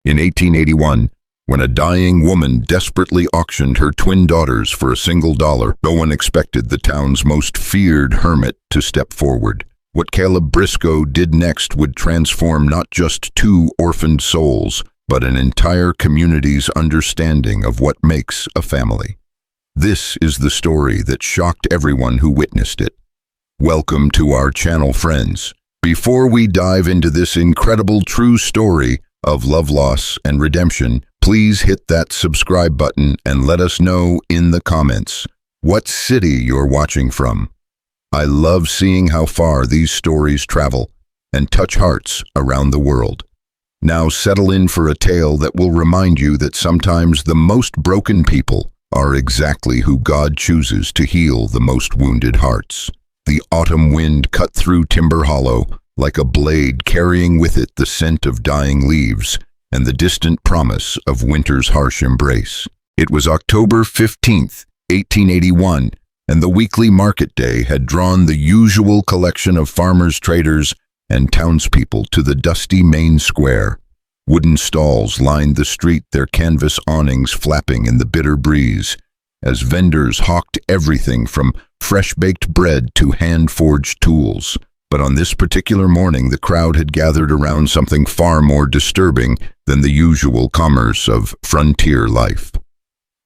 In 1881, when a dying woman desperately auctioned her twin daughters for a single dollar, no one expected the town's most feared hermit to step forward. What Caleb Brisco did next would transform not just two orphaned souls, but an entire community's understanding of what makes a family. This is the story that shocked everyone who witnessed it. Welcome to our channel, friends. Before we dive into this incredible true story of love, loss, and redemption, please hit that subscribe button and let us know in the comments what city you're watching from. I love seeing how far these stories travel and touch hearts around the world. Now settle in for a tale that will remind you that sometimes the most broken people are exactly who God chooses to heal the most wounded hearts. The autumn wind cut through Timber Hollow like a blade, carrying with it the scent of dying leaves and the distant promise of winter's harsh embrace. It was October 15th, 1881, and the weekly market day had drawn the usual collection of farmers, traders, and townspeople to the dusty main square. Wooden stalls lined the street, their canvas awnings flapping in the bitter breeze, as vendors hawked everything from fresh-baked bread to hand-forged tools. But on this particular morning, the crowd had gathered around something far more disturbing than the usual commerce of frontier life.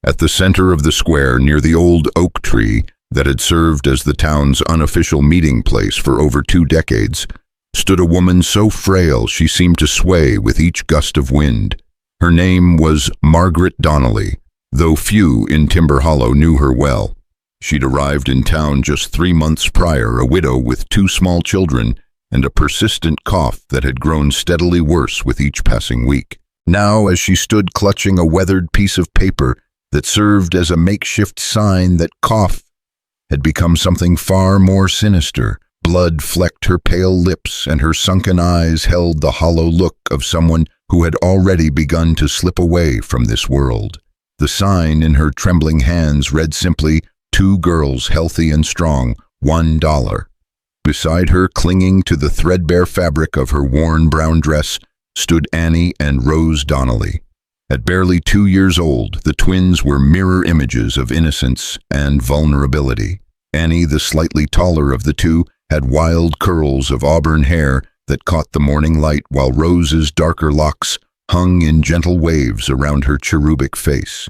At the center of the square, near the old oak tree that had served as the town's unofficial meeting place for over 2 decades, stood a woman so frail she seemed to sway with each gust of wind. Her name was Margaret Donnelly, though few in Timber Hollow knew her well. She'd arrived in town just 3 months prior, a widow with 2 small children and a persistent cough that had grown steadily worse with each passing week. Now, as she stood clutching a weathered piece of paper that served as a makeshift sign, that cough had become something far more sinister. Blood flecked her pale lips, and her sunken eyes held the hollow look of someone who had already begun to slip away from this world. The sign in her trembling hands read simply, "2 girls, healthy and strong, $1. Beside her, clinging to the threadbare fabric of her worn brown dress, stood Annie and Rose Donnelly. At barely 2 years old, the twins were mirror images of innocence and vulnerability. Annie, the slightly taller of the two, had wild curls of auburn hair that caught the morning light, while Rose's darker locks hung in gentle waves around her cherubic face.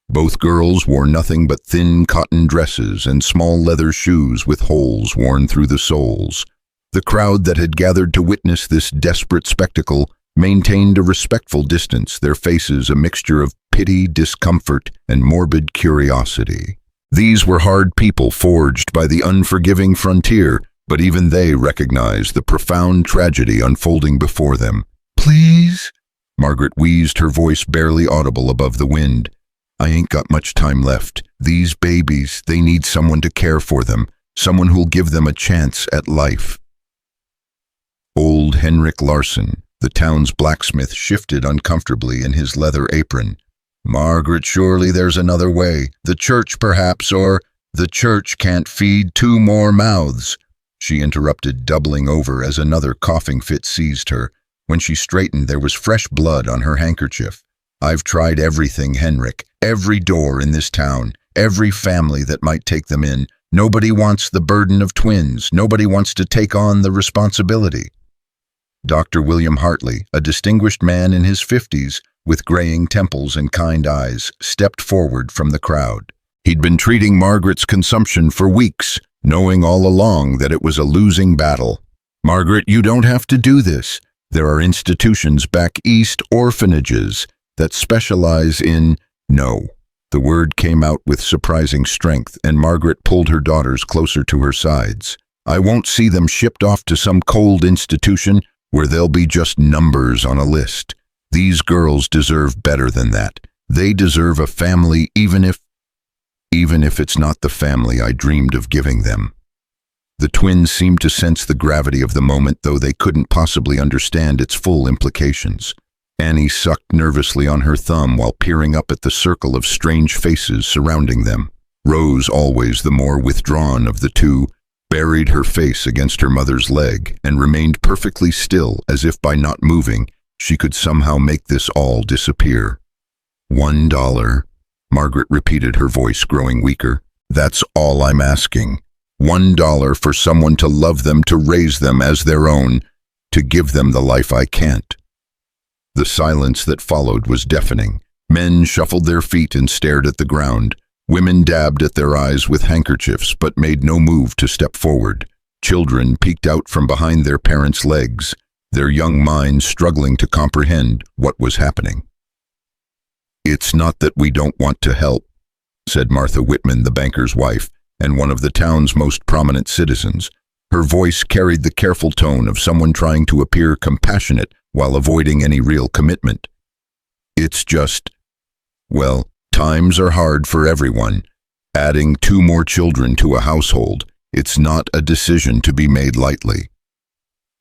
Both girls wore nothing but thin cotton dresses and small leather shoes with holes worn through the soles. The crowd that had gathered to witness this desperate spectacle maintained a respectful distance, their faces a mixture of pity, discomfort, and morbid curiosity. These were hard people forged by the unforgiving frontier, but even they recognized the profound tragedy unfolding before them. "Please?" Margaret wheezed, her voice barely audible above the wind. "I ain't got much time left. These babies, they need someone to care for them, someone who'll give them a chance at life." Old Henrik Larson, the town's blacksmith, shifted uncomfortably in his leather apron. "Margaret, surely there's another way. The church, perhaps, or—" "The church can't feed 2 more mouths," she interrupted, doubling over as another coughing fit seized her. When she straightened, there was fresh blood on her handkerchief. "I've tried everything, Henrik. Every door in this town. Every family that might take them in. Nobody wants the burden of twins. Nobody wants to take on the responsibility." Dr. William Hartley, a distinguished man in his 50s, with graying temples and kind eyes, stepped forward from the crowd. He'd been treating Margaret's consumption for weeks, knowing all along that it was a losing battle. "Margaret, you don't have to do this. There are institutions back east, orphanages, that specialize in—" "No." The word came out with surprising strength, and Margaret pulled her daughters closer to her sides. "I won't see them shipped off to some cold institution where they'll be just numbers on a list. These girls deserve better than that. They deserve a family, even if it's not the family I dreamed of giving them." The twins seemed to sense the gravity of the moment, though they couldn't possibly understand its full implications. Annie sucked nervously on her thumb while peering up at the circle of strange faces surrounding them. Rose, always the more withdrawn of the two, buried her face against her mother's leg and remained perfectly still, as if by not moving, she could somehow make this all disappear. $1, Margaret repeated, her voice growing weaker. That's all I'm asking. $1 for someone to love them, to raise them as their own, to give them the life I can't. The silence that followed was deafening. Men shuffled their feet and stared at the ground. Women dabbed at their eyes with handkerchiefs but made no move to step forward. Children peeked out from behind their parents' legs, their young minds struggling to comprehend what was happening. It's not that we don't want to help, said Martha Whitman, the banker's wife, and one of the town's most prominent citizens. Her voice carried the careful tone of someone trying to appear compassionate while avoiding any real commitment. It's just, well, times are hard for everyone. Adding 2 more children to a household, it's not a decision to be made lightly.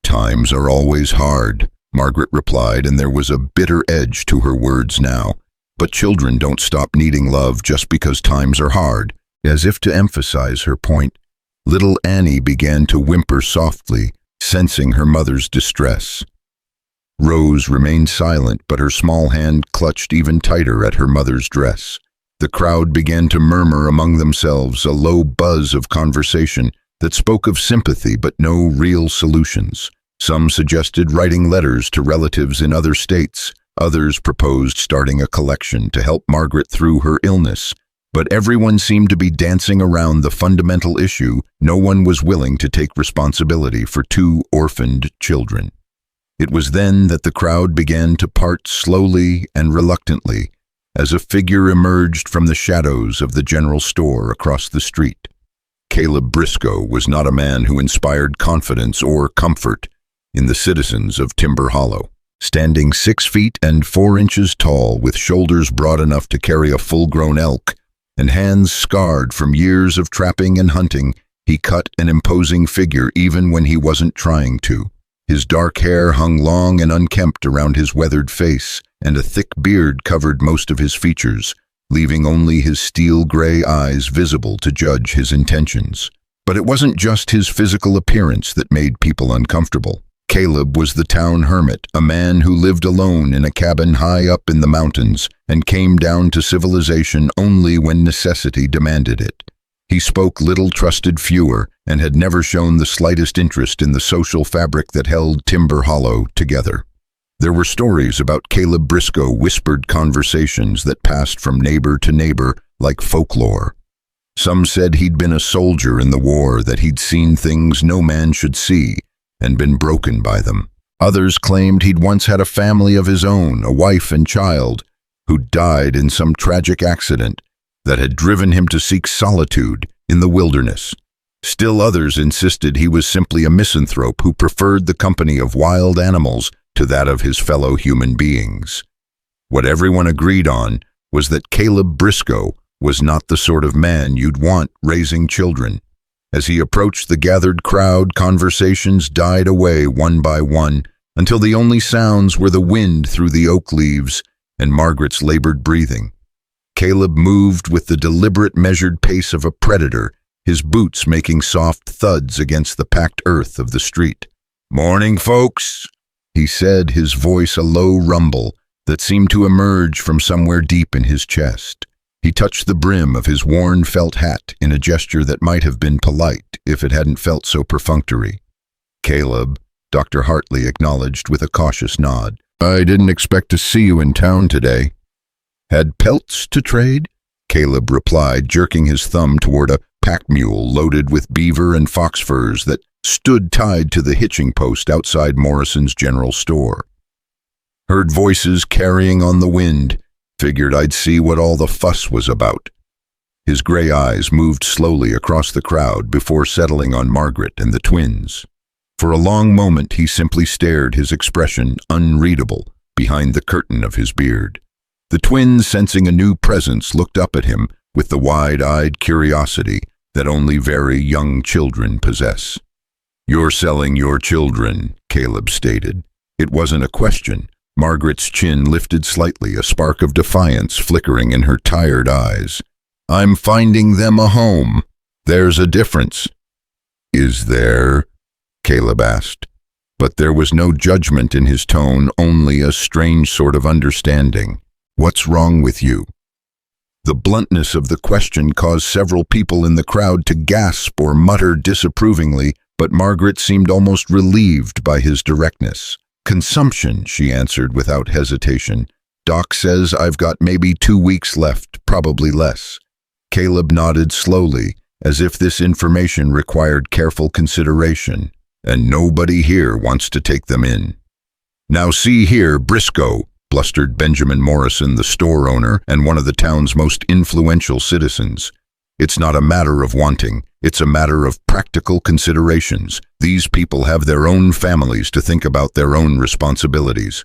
Times are always hard, Margaret replied, and there was a bitter edge to her words now. But children don't stop needing love just because times are hard. As if to emphasize her point, little Annie began to whimper softly, sensing her mother's distress. Rose remained silent, but her small hand clutched even tighter at her mother's dress. The crowd began to murmur among themselves, a low buzz of conversation that spoke of sympathy but no real solutions. Some suggested writing letters to relatives in other states. Others proposed starting a collection to help Margaret through her illness. But everyone seemed to be dancing around the fundamental issue. No one was willing to take responsibility for 2 orphaned children. It was then that the crowd began to part slowly and reluctantly, as a figure emerged from the shadows of the general store across the street. Caleb Brisco was not a man who inspired confidence or comfort in the citizens of Timber Hollow. Standing 6 feet and 4 inches tall, with shoulders broad enough to carry a full-grown elk, and hands scarred from years of trapping and hunting, he cut an imposing figure even when he wasn't trying to. His dark hair hung long and unkempt around his weathered face, and a thick beard covered most of his features, leaving only his steel-gray eyes visible to judge his intentions. But it wasn't just his physical appearance that made people uncomfortable. Caleb was the town hermit, a man who lived alone in a cabin high up in the mountains and came down to civilization only when necessity demanded it. He spoke little, trusted fewer, and had never shown the slightest interest in the social fabric that held Timber Hollow together. There were stories about Caleb Brisco, whispered conversations that passed from neighbor to neighbor like folklore. Some said he'd been a soldier in the war, that he'd seen things no man should see, and been broken by them. Others claimed he'd once had a family of his own, a wife and child, who died in some tragic accident that had driven him to seek solitude in the wilderness. Still others insisted he was simply a misanthrope who preferred the company of wild animals to that of his fellow human beings. What everyone agreed on was that Caleb Brisco was not the sort of man you'd want raising children. As he approached the gathered crowd, conversations died away one by one, until the only sounds were the wind through the oak leaves and Margaret's labored breathing. Caleb moved with the deliberate, measured pace of a predator, his boots making soft thuds against the packed earth of the street. "Morning, folks," he said, his voice a low rumble that seemed to emerge from somewhere deep in his chest. He touched the brim of his worn felt hat in a gesture that might have been polite if it hadn't felt so perfunctory. "Caleb," Dr. Hartley acknowledged with a cautious nod. "I didn't expect to see you in town today." "Had pelts to trade?" Caleb replied, jerking his thumb toward a pack mule loaded with beaver and fox furs that stood tied to the hitching post outside Morrison's general store. "Heard voices carrying on the wind. Figured I'd see what all the fuss was about." His gray eyes moved slowly across the crowd before settling on Margaret and the twins. For a long moment he simply stared, his expression unreadable behind the curtain of his beard. The twins, sensing a new presence, looked up at him with the wide-eyed curiosity that only very young children possess. "You're selling your children," Caleb stated. It wasn't a question. Margaret's chin lifted slightly, a spark of defiance flickering in her tired eyes. "I'm finding them a home. There's a difference." "Is there?" Caleb asked. But there was no judgment in his tone, only a strange sort of understanding. "What's wrong with you?" The bluntness of the question caused several people in the crowd to gasp or mutter disapprovingly, but Margaret seemed almost relieved by his directness. "Consumption," she answered without hesitation. "Doc says I've got maybe 2 weeks left, probably less." Caleb nodded slowly, as if this information required careful consideration, and nobody here wants to take them in. "Now see here, Brisco," blustered Benjamin Morrison, the store owner and one of the town's most influential citizens. "It's not a matter of wanting, it's a matter of practical considerations. These people have their own families to think about, their own responsibilities."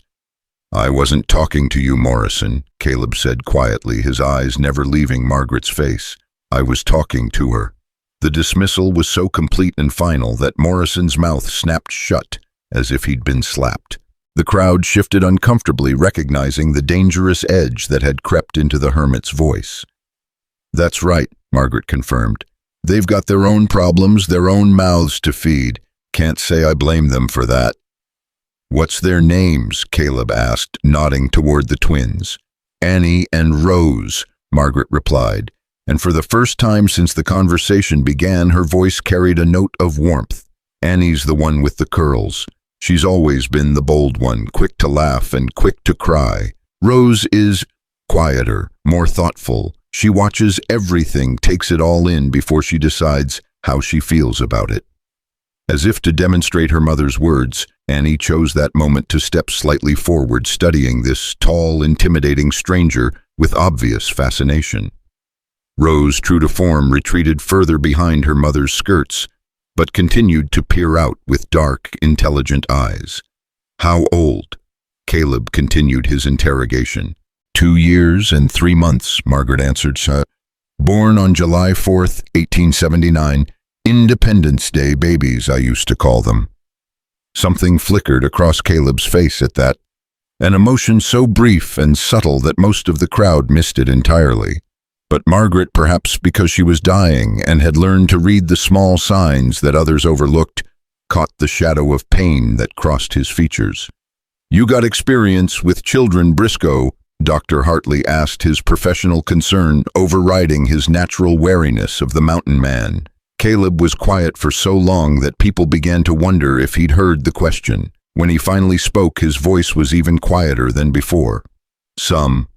"I wasn't talking to you, Morrison," Caleb said quietly, his eyes never leaving Margaret's face. "I was talking to her." The dismissal was so complete and final that Morrison's mouth snapped shut, as if he'd been slapped. The crowd shifted uncomfortably, recognizing the dangerous edge that had crept into the hermit's voice. "That's right," Margaret confirmed. "They've got their own problems, their own mouths to feed. Can't say I blame them for that." "What's their names?" Caleb asked, nodding toward the twins. "Annie and Rose," Margaret replied, and for the first time since the conversation began, her voice carried a note of warmth. "Annie's the one with the curls. She's always been the bold one, quick to laugh and quick to cry. Rose is quieter, more thoughtful. She watches everything, takes it all in before she decides how she feels about it." As if to demonstrate her mother's words, Annie chose that moment to step slightly forward, studying this tall, intimidating stranger with obvious fascination. Rose, true to form, retreated further behind her mother's skirts, but continued to peer out with dark, intelligent eyes. "How old?" Caleb continued his interrogation. 2 years and 3 months, Margaret answered. "Born on July 4th, 1879, Independence Day babies, I used to call them." Something flickered across Caleb's face at that, an emotion so brief and subtle that most of the crowd missed it entirely. But Margaret, perhaps because she was dying and had learned to read the small signs that others overlooked, caught the shadow of pain that crossed his features. "You got experience with children, Brisco?" Dr. Hartley asked, his professional concern overriding his natural wariness of the mountain man. Caleb was quiet for so long that people began to wonder if he'd heard the question. When he finally spoke, his voice was even quieter than before. "Some."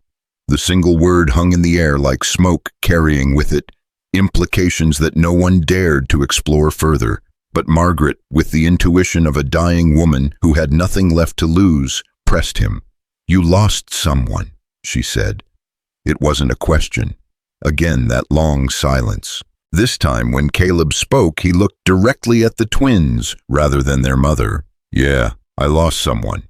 The single word hung in the air like smoke, carrying with it implications that no one dared to explore further. But Margaret, with the intuition of a dying woman who had nothing left to lose, pressed him. "You lost someone," she said. It wasn't a question. Again, that long silence. This time, when Caleb spoke, he looked directly at the twins rather than their mother. "Yeah, I lost someone."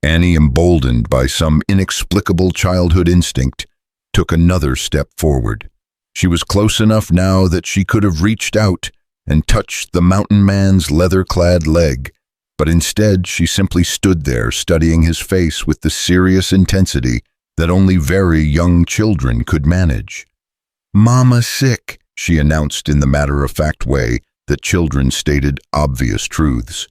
Annie, emboldened by some inexplicable childhood instinct, took another step forward. She was close enough now that she could have reached out and touched the mountain man's leather-clad leg, but instead she simply stood there, studying his face with the serious intensity that only very young children could manage. "Mama's sick," she announced in the matter-of-fact way that children stated obvious truths.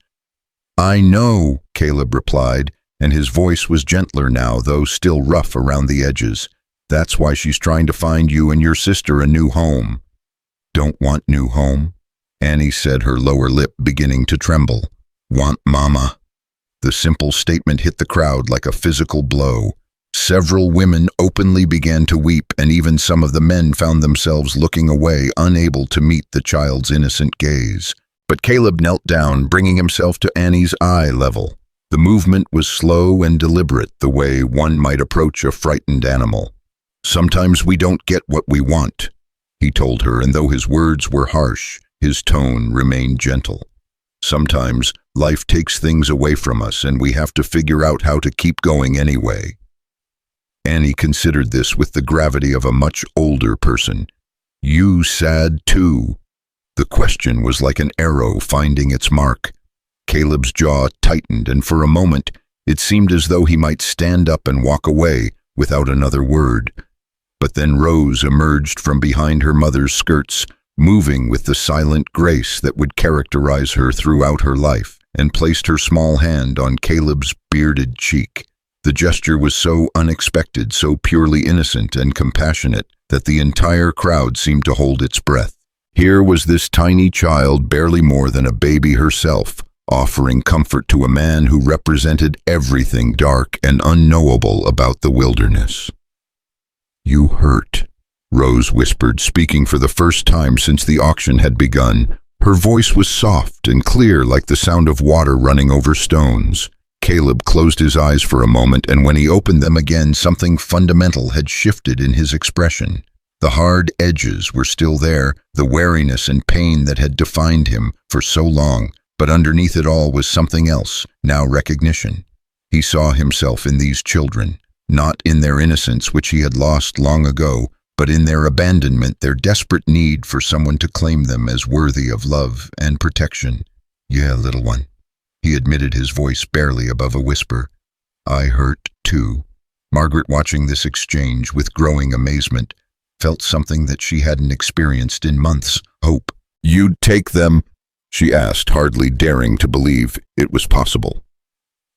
"I know," Caleb replied, and his voice was gentler now, though still rough around the edges. "That's why she's trying to find you and your sister a new home." "Don't want new home?" Annie said, her lower lip beginning to tremble. "Want mama?" The simple statement hit the crowd like a physical blow. Several women openly began to weep, and even some of the men found themselves looking away, unable to meet the child's innocent gaze. But Caleb knelt down, bringing himself to Annie's eye level. The movement was slow and deliberate, the way one might approach a frightened animal. "Sometimes we don't get what we want," he told her, and though his words were harsh, his tone remained gentle. "Sometimes life takes things away from us, and we have to figure out how to keep going anyway." Annie considered this with the gravity of a much older person. "You sad too?" The question was like an arrow finding its mark. Caleb's jaw tightened, and for a moment it seemed as though he might stand up and walk away without another word. But then Rose emerged from behind her mother's skirts, moving with the silent grace that would characterize her throughout her life. and placed her small hand on Caleb's bearded cheek. The gesture was so unexpected, so purely innocent and compassionate, that the entire crowd seemed to hold its breath. Here was this tiny child, barely more than a baby herself, offering comfort to a man who represented everything dark and unknowable about the wilderness. "You hurt," Rose whispered, speaking for the first time since the auction had begun. Her voice was soft and clear, like the sound of water running over stones. Caleb closed his eyes for a moment, and when he opened them again, something fundamental had shifted in his expression. The hard edges were still there, the wariness and pain that had defined him for so long, but underneath it all was something else, now recognition. He saw himself in these children, not in their innocence, which he had lost long ago, but in their abandonment, their desperate need for someone to claim them as worthy of love and protection. "Yeah, little one," he admitted, his voice barely above a whisper. "I hurt too." Margaret, watching this exchange with growing amazement, felt something that she hadn't experienced in months: hope. "You'd take them?" she asked, hardly daring to believe it was possible.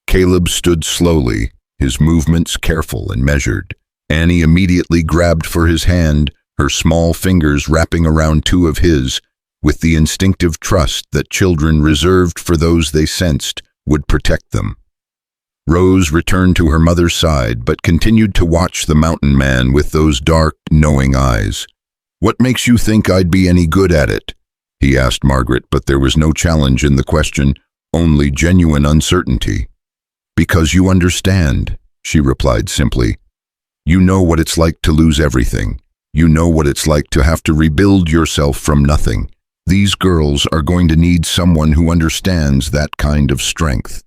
Caleb stood slowly, his movements careful and measured. Annie immediately grabbed for his hand, her small fingers wrapping around two of his, with the instinctive trust that children reserved for those they sensed would protect them. Rose returned to her mother's side, but continued to watch the mountain man with those dark, knowing eyes. "What makes you think I'd be any good at it?" he asked Margaret, but there was no challenge in the question, only genuine uncertainty. "Because you understand," she replied simply. "You know what it's like to lose everything. You know what it's like to have to rebuild yourself from nothing. These girls are going to need someone who understands that kind of strength."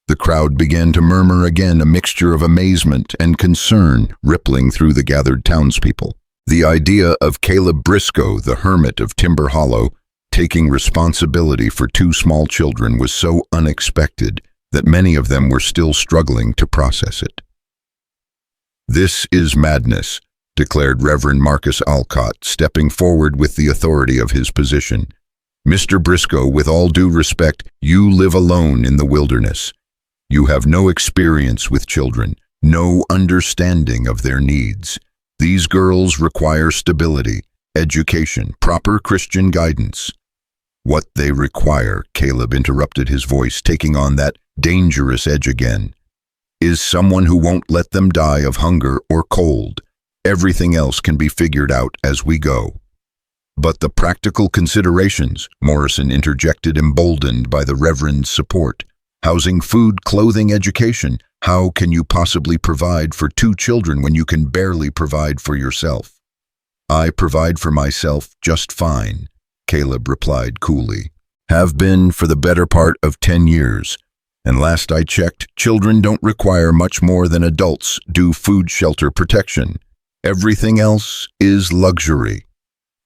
The crowd began to murmur again, a mixture of amazement and concern rippling through the gathered townspeople. The idea of Caleb Brisco, the hermit of Timber Hollow, taking responsibility for two small children was so unexpected that many of them were still struggling to process it. "This is madness," declared Reverend Marcus Alcott, stepping forward with the authority of his position. "Mr. Brisco, with all due respect, you live alone in the wilderness. You have no experience with children, no understanding of their needs. These girls require stability, education, proper Christian guidance." "What they require," Caleb interrupted, his voice taking on that dangerous edge again, "is someone who won't let them die of hunger or cold. Everything else can be figured out as we go." "But the practical considerations," Morrison interjected, emboldened by the Reverend's support. "Housing, food, clothing, education. How can you possibly provide for two children when you can barely provide for yourself?" "I provide for myself just fine," Caleb replied coolly. "Have been for the better part of 10 years. And last I checked, children don't require much more than adults do: food, shelter, protection. Everything else is luxury."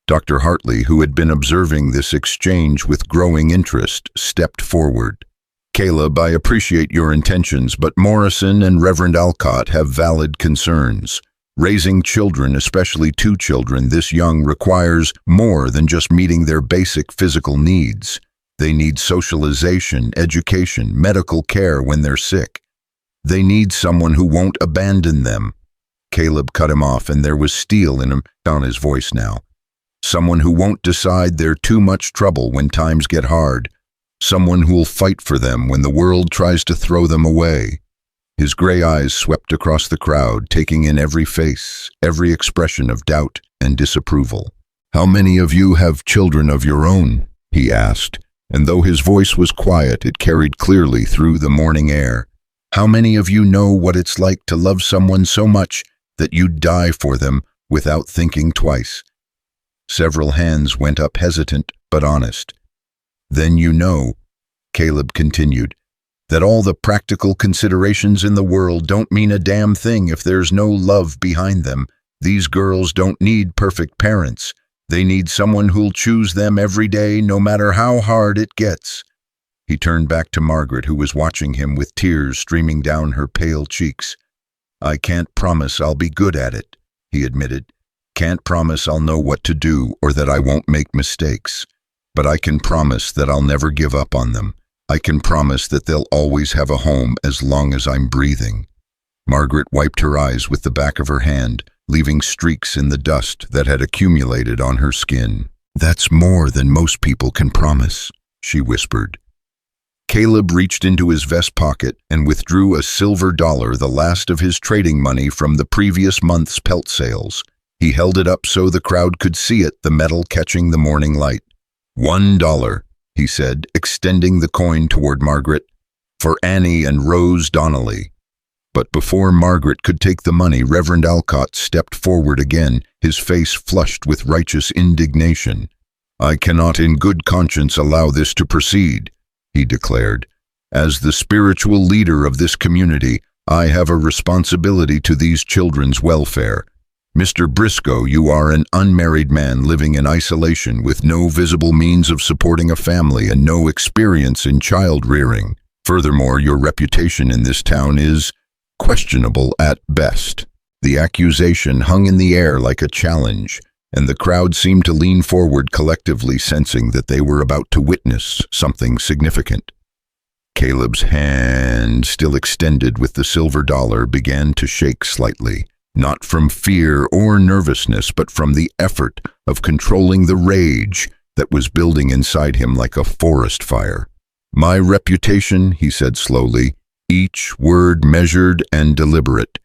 Dr. Hartley, who had been observing this exchange with growing interest, stepped forward. "Caleb, I appreciate your intentions, but Morrison and Reverend Alcott have valid concerns. Raising children, especially two children this young, requires more than just meeting their basic physical needs. They need socialization, education, medical care when they're sick. They need someone who won't abandon them." Caleb cut him off, and there was steel in him on his voice now. "Someone who won't decide they're too much trouble when times get hard. Someone who'll fight for them when the world tries to throw them away." His gray eyes swept across the crowd, taking in every face, every expression of doubt and disapproval. "How many of you have children of your own?" he asked, and though his voice was quiet, it carried clearly through the morning air. "How many of you know what it's like to love someone so much that you'd die for them without thinking twice?" Several hands went up, hesitant but honest. "Then you know," Caleb continued, "that all the practical considerations in the world don't mean a damn thing if there's no love behind them. These girls don't need perfect parents. They need someone who'll choose them every day, no matter how hard it gets." He turned back to Margaret, who was watching him with tears streaming down her pale cheeks. "I can't promise I'll be good at it," he admitted. "Can't promise I'll know what to do or that I won't make mistakes. But I can promise that I'll never give up on them. I can promise that they'll always have a home as long as I'm breathing." Margaret wiped her eyes with the back of her hand, leaving streaks in the dust that had accumulated on her skin. "That's more than most people can promise," she whispered. Caleb reached into his vest pocket and withdrew a silver dollar, the last of his trading money from the previous month's pelt sales. He held it up so the crowd could see it, the metal catching the morning light. $1, he said, extending the coin toward Margaret. "For Annie and Rose Donnelly." But before Margaret could take the money, Reverend Alcott stepped forward again, his face flushed with righteous indignation. "I cannot in good conscience allow this to proceed," he declared. "As the spiritual leader of this community, I have a responsibility to these children's welfare. Mr. Brisco, you are an unmarried man living in isolation with no visible means of supporting a family and no experience in child rearing. Furthermore, your reputation in this town is questionable at best." The accusation hung in the air like a challenge, and the crowd seemed to lean forward collectively, sensing that they were about to witness something significant. Caleb's hand, still extended with the silver dollar, began to shake slightly, not from fear or nervousness, but from the effort of controlling the rage that was building inside him like a forest fire. "My reputation," he said slowly, each word measured and deliberate,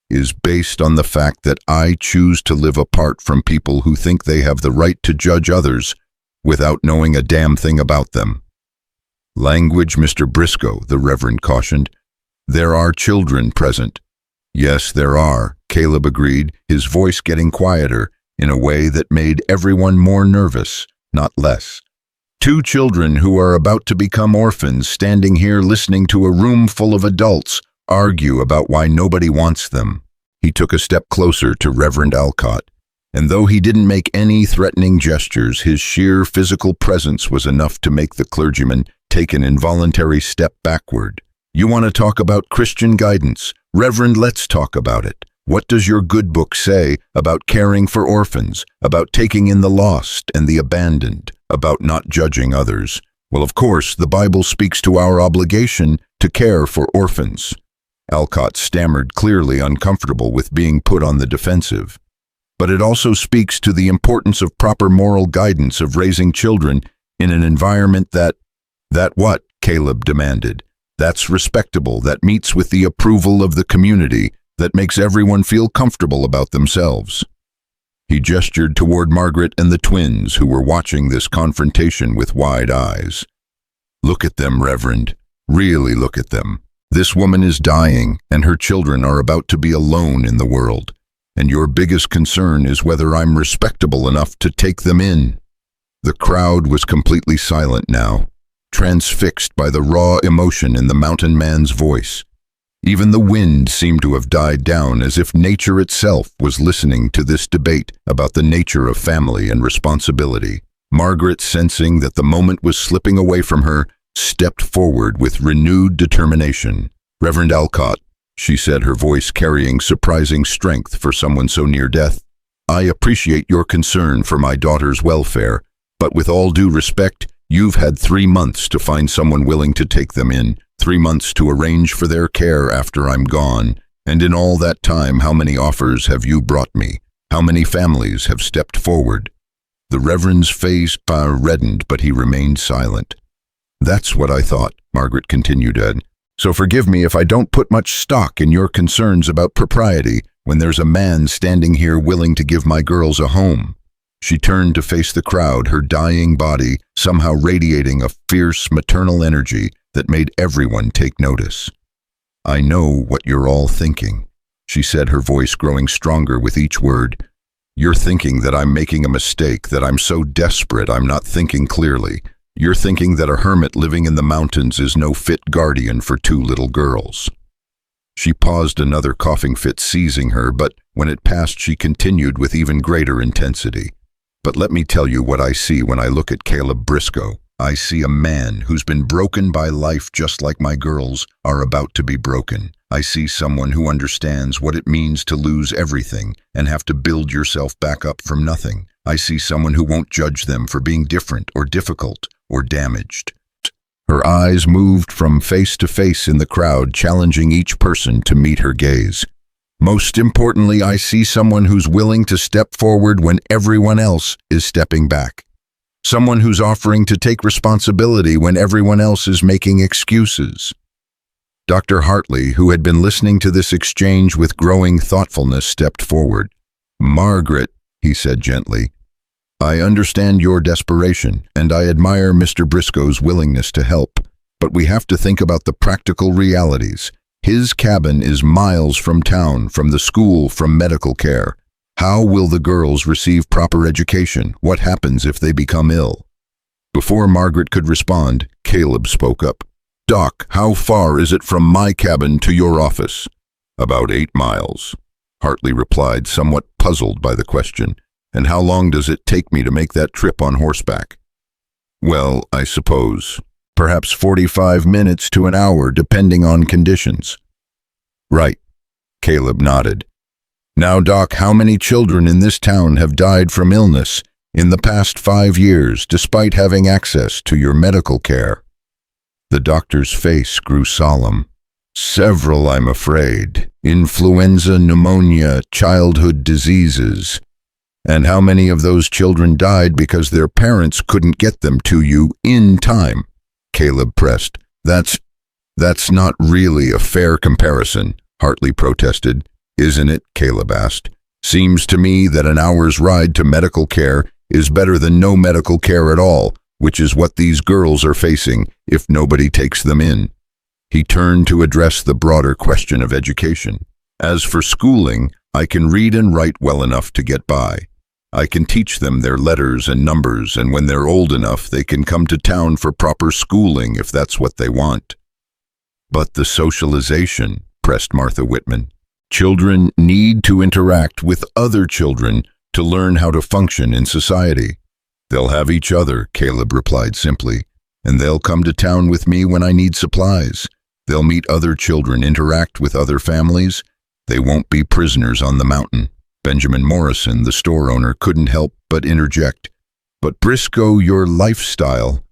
"is based on the fact that I choose to live apart from people who think they have the right to judge others without knowing a damn thing about them." "Language, Mr. Brisco," the Reverend cautioned. "There are children present." "Yes, there are," Caleb agreed, his voice getting quieter in a way that made everyone more nervous, not less. "2 children who are about to become orphans, standing here listening to a room full of adults argue about why nobody wants them." He took a step closer to Reverend Alcott, and though he didn't make any threatening gestures, his sheer physical presence was enough to make the clergyman take an involuntary step backward. "You want to talk about Christian guidance? Reverend, let's talk about it. What does your good book say about caring for orphans, about taking in the lost and the abandoned, about not judging others?" "Well, of course, the Bible speaks to our obligation to care for orphans." Alcott stammered, clearly uncomfortable with being put on the defensive. "But it also speaks to the importance of proper moral guidance of raising children in an environment that—" "That what?" Caleb demanded. "That's respectable, that meets with the approval of the community, that makes everyone feel comfortable about themselves." He gestured toward Margaret and the twins, who were watching this confrontation with wide eyes. "Look at them, Reverend. Really look at them. This woman is dying, and her children are about to be alone in the world. And your biggest concern is whether I'm respectable enough to take them in." The crowd was completely silent now, transfixed by the raw emotion in the mountain man's voice. Even the wind seemed to have died down, as if nature itself was listening to this debate about the nature of family and responsibility. Margaret, sensing that the moment was slipping away from her, stepped forward with renewed determination. "Reverend Alcott," she said, her voice carrying surprising strength for someone so near death, "I appreciate your concern for my daughter's welfare, but with all due respect, you've had 3 months to find someone willing to take them in, 3 months to arrange for their care after I'm gone, and in all that time, how many offers have you brought me? How many families have stepped forward?" The Reverend's face reddened, but he remained silent. "That's what I thought," Margaret continued, "Ed. So forgive me if I don't put much stock in your concerns about propriety when there's a man standing here willing to give my girls a home." She turned to face the crowd, her dying body somehow radiating a fierce maternal energy that made everyone take notice. "I know what you're all thinking," she said, her voice growing stronger with each word. "You're thinking that I'm making a mistake, that I'm so desperate I'm not thinking clearly. You're thinking that a hermit living in the mountains is no fit guardian for 2 little girls." She paused, another coughing fit seizing her, but when it passed she continued with even greater intensity. "But let me tell you what I see when I look at Caleb Brisco. I see a man who's been broken by life just like my girls are about to be broken. I see someone who understands what it means to lose everything and have to build yourself back up from nothing. I see someone who won't judge them for being different or difficult or damaged. Her eyes moved from face to face in the crowd, challenging each person to meet her gaze. Most importantly, I see someone who's willing to step forward when everyone else is stepping back. Someone who's offering to take responsibility when everyone else is making excuses. Dr. Hartley, who had been listening to this exchange with growing thoughtfulness, stepped forward. "Margaret," he said gently, "I understand your desperation, and I admire Mr. Briscoe's willingness to help, but we have to think about the practical realities. His cabin is miles from town, from the school, from medical care. How will the girls receive proper education? What happens if they become ill?" Before Margaret could respond, Caleb spoke up. "Doc, how far is it from my cabin to your office?" "About 8 miles," Hartley replied, somewhat puzzled by the question. "And how long does it take me to make that trip on horseback?" "Well, I suppose, perhaps 45 minutes to an hour, depending on conditions." "Right," Caleb nodded. "Now, Doc, how many children in this town have died from illness in the past 5 years, despite having access to your medical care?" The doctor's face grew solemn. "Several, I'm afraid. Influenza, pneumonia, childhood diseases. And how many of those children died because their parents couldn't get them to you in time?" Caleb pressed. That's not really a fair comparison," Hartley protested. "Isn't it?" Caleb asked. "Seems to me that an hour's ride to medical care is better than no medical care at all, which is what these girls are facing if nobody takes them in." He turned to address the broader question of education. "As for schooling, I can read and write well enough to get by. I can teach them their letters and numbers, and when they're old enough, they can come to town for proper schooling if that's what they want." "But the socialization," pressed Martha Whitman. "Children need to interact with other children to learn how to function in society." "They'll have each other," Caleb replied simply, "and they'll come to town with me when I need supplies. They'll meet other children, interact with other families. They won't be prisoners on the mountain." Benjamin Morrison, the store owner, couldn't help but interject. "But Brisco, your lifestyle,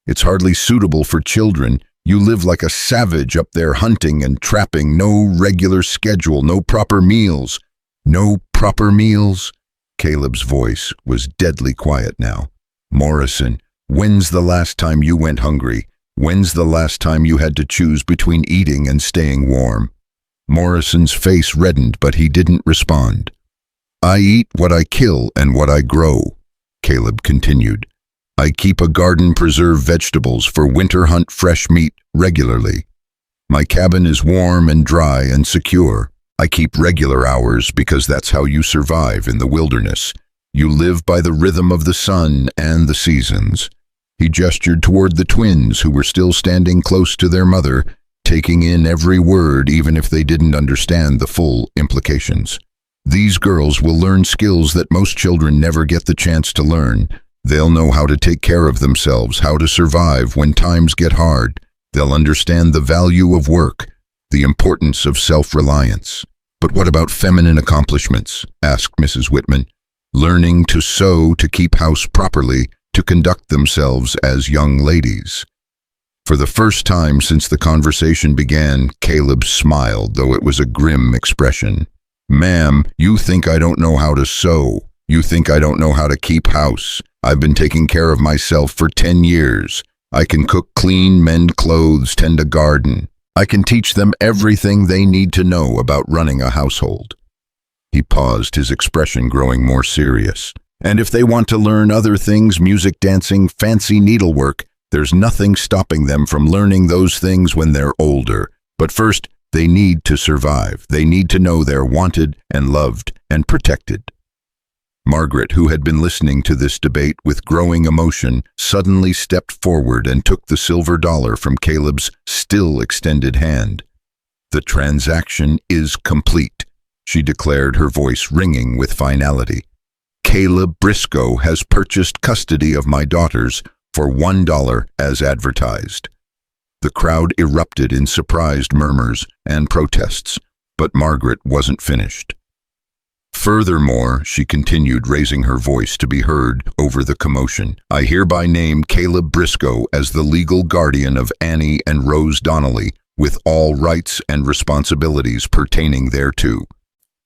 it's hardly suitable for children. You live like a savage up there hunting and trapping, no regular schedule, no proper meals." "No proper meals?" Caleb's voice was deadly quiet now. "Morrison, when's the last time you went hungry? When's the last time you had to choose between eating and staying warm?" Morrison's face reddened, but he didn't respond. "I eat what I kill and what I grow," Caleb continued. "I keep a garden, preserve vegetables, for winter hunt fresh meat regularly. My cabin is warm and dry and secure. I keep regular hours because that's how you survive in the wilderness. You live by the rhythm of the sun and the seasons." He gestured toward the twins, who were still standing close to their mother, taking in every word even if they didn't understand the full implications. "These girls will learn skills that most children never get the chance to learn. They'll know how to take care of themselves, how to survive when times get hard. They'll understand the value of work, the importance of self-reliance." "But what about feminine accomplishments?" asked Mrs. Whitman. "Learning to sew, to keep house properly, to conduct themselves as young ladies." For the first time since the conversation began, Caleb smiled, though it was a grim expression. "Ma'am, you think I don't know how to sew. You think I don't know how to keep house. I've been taking care of myself for 10 years. I can cook, clean, mend clothes, tend a garden. I can teach them everything they need to know about running a household." He paused, his expression growing more serious. "And if they want to learn other things, music, dancing, fancy needlework, there's nothing stopping them from learning those things when they're older. But first, they need to survive. They need to know they're wanted and loved and protected." Margaret, who had been listening to this debate with growing emotion, suddenly stepped forward and took the silver dollar from Caleb's still extended hand. "The transaction is complete," she declared, her voice ringing with finality. "Caleb Brisco has purchased custody of my daughters for $1 as advertised." The crowd erupted in surprised murmurs and protests, but Margaret wasn't finished. Furthermore, she continued, raising her voice to be heard over the commotion, I hereby name Caleb Brisco as the legal guardian of Annie and Rose Donnelly, with all rights and responsibilities pertaining thereto.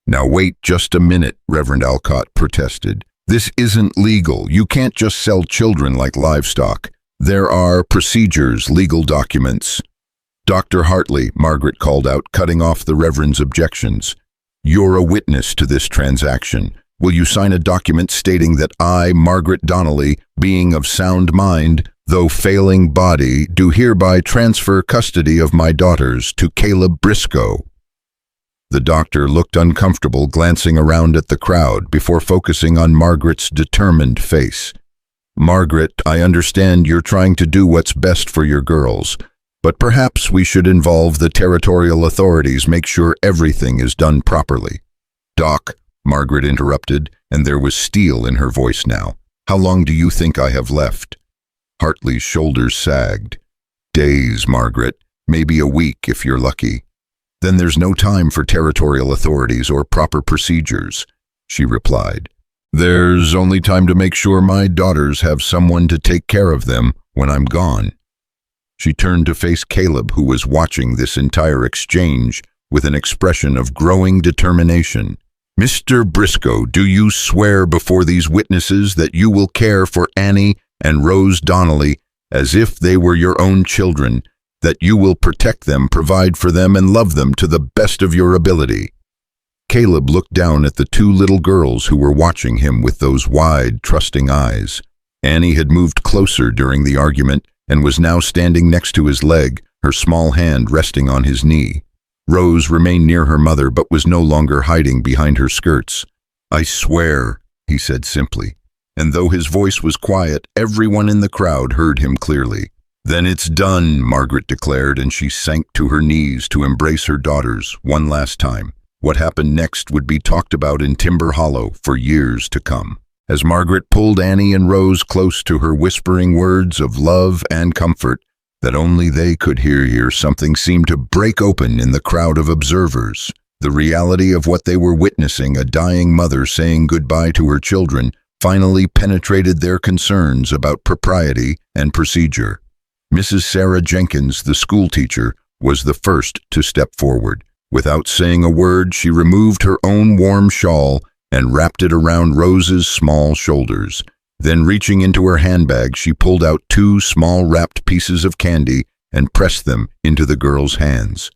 Now wait just a minute, Reverend Alcott protested. This isn't legal. You can't just sell children like livestock. There are procedures, legal documents. Dr. Hartley, Margaret called out, cutting off the Reverend's objections. You're a witness to this transaction. Will you sign a document stating that I, Margaret Donnelly, being of sound mind, though failing body, do hereby transfer custody of my daughters to Caleb Brisco? The doctor looked uncomfortable, glancing around at the crowd before focusing on Margaret's determined face. Margaret, I understand you're trying to do what's best for your girls, but perhaps we should involve the territorial authorities, make sure everything is done properly. Doc, Margaret interrupted, and there was steel in her voice now. How long do you think I have left? Hartley's shoulders sagged. Days, Margaret. Maybe a week if you're lucky. Then there's no time for territorial authorities or proper procedures, she replied. There's only time to make sure my daughters have someone to take care of them when I'm gone. She turned to face Caleb, who was watching this entire exchange with an expression of growing determination. Mr. Brisco, do you swear before these witnesses that you will care for Annie and Rose Donnelly as if they were your own children, that you will protect them, provide for them, and love them to the best of your ability? Caleb looked down at the two little girls who were watching him with those wide, trusting eyes. Annie had moved closer during the argument and was now standing next to his leg, her small hand resting on his knee. Rose remained near her mother but was no longer hiding behind her skirts. I swear, he said simply, and though his voice was quiet, everyone in the crowd heard him clearly. Then it's done, Margaret declared, and she sank to her knees to embrace her daughters one last time. What happened next would be talked about in Timber Hollow for years to come. As Margaret pulled Annie and Rose close to her, whispering words of love and comfort that only they could hear, something seemed to break open in the crowd of observers. The reality of what they were witnessing, a dying mother saying goodbye to her children, finally penetrated their concerns about propriety and procedure. Mrs. Sarah Jenkins, the schoolteacher, was the first to step forward. Without saying a word, she removed her own warm shawl and wrapped it around Rose's small shoulders. Then, reaching into her handbag, she pulled out 2 small wrapped pieces of candy and pressed them into the girl's hands.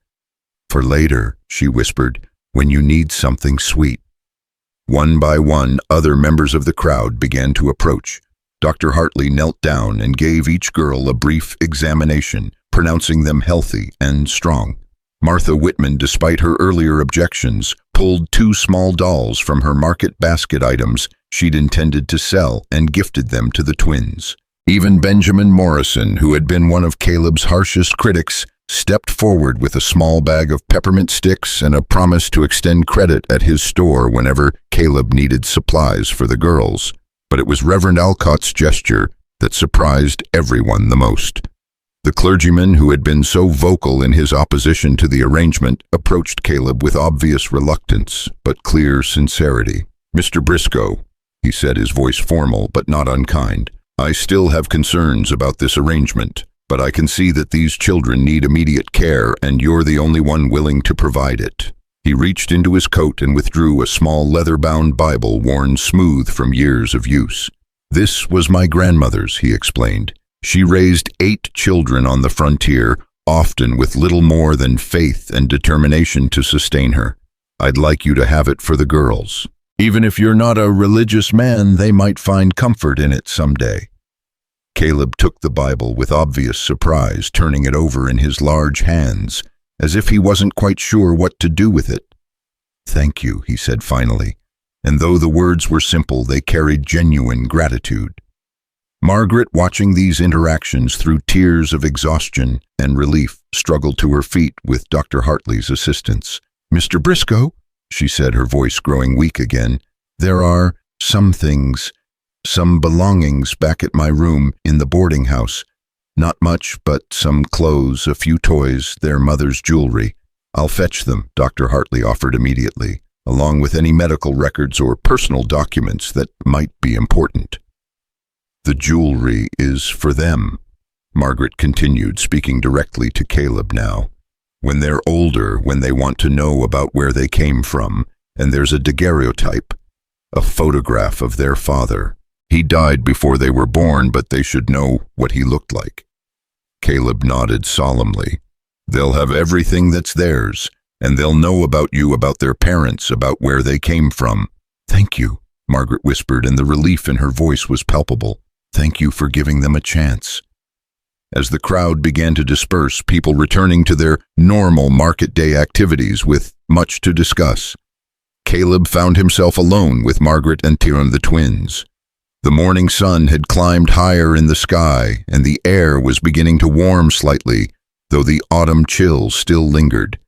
For later, she whispered, when you need something sweet. One by one, other members of the crowd began to approach. Dr. Hartley knelt down and gave each girl a brief examination, pronouncing them healthy and strong. Martha Whitman, despite her earlier objections, pulled 2 small dolls from her market basket items she'd intended to sell and gifted them to the twins. Even Benjamin Morrison, who had been one of Caleb's harshest critics, stepped forward with a small bag of peppermint sticks and a promise to extend credit at his store whenever Caleb needed supplies for the girls. But it was Reverend Alcott's gesture that surprised everyone the most. The clergyman, who had been so vocal in his opposition to the arrangement, approached Caleb with obvious reluctance but clear sincerity. Mr. Brisco, he said, his voice formal but not unkind, I still have concerns about this arrangement, but I can see that these children need immediate care and you're the only one willing to provide it. He reached into his coat and withdrew a small leather-bound Bible worn smooth from years of use. This was my grandmother's, he explained. She raised 8 children on the frontier, often with little more than faith and determination to sustain her. I'd like you to have it for the girls. Even if you're not a religious man, they might find comfort in it someday. Caleb took the Bible with obvious surprise, turning it over in his large hands, as if he wasn't quite sure what to do with it. Thank you, he said finally, and though the words were simple, they carried genuine gratitude. Margaret, watching these interactions through tears of exhaustion and relief, struggled to her feet with Dr. Hartley's assistance. Mr. Brisco, she said, her voice growing weak again, there are some things, some belongings back at my room in the boarding house. Not much, but some clothes, a few toys, their mother's jewelry. I'll fetch them, Dr. Hartley offered immediately, along with any medical records or personal documents that might be important. The jewelry is for them, Margaret continued, speaking directly to Caleb now. When they're older, when they want to know about where they came from, and there's a daguerreotype, a photograph of their father. He died before they were born, but they should know what he looked like. Caleb nodded solemnly. They'll have everything that's theirs, and they'll know about you, about their parents, about where they came from. Thank you, Margaret whispered, and the relief in her voice was palpable. Thank you for giving them a chance. As the crowd began to disperse, people returning to their normal market day activities with much to discuss, Caleb found himself alone with Margaret and Tyrion the twins. The morning sun had climbed higher in the sky, and the air was beginning to warm slightly, though the autumn chill still lingered.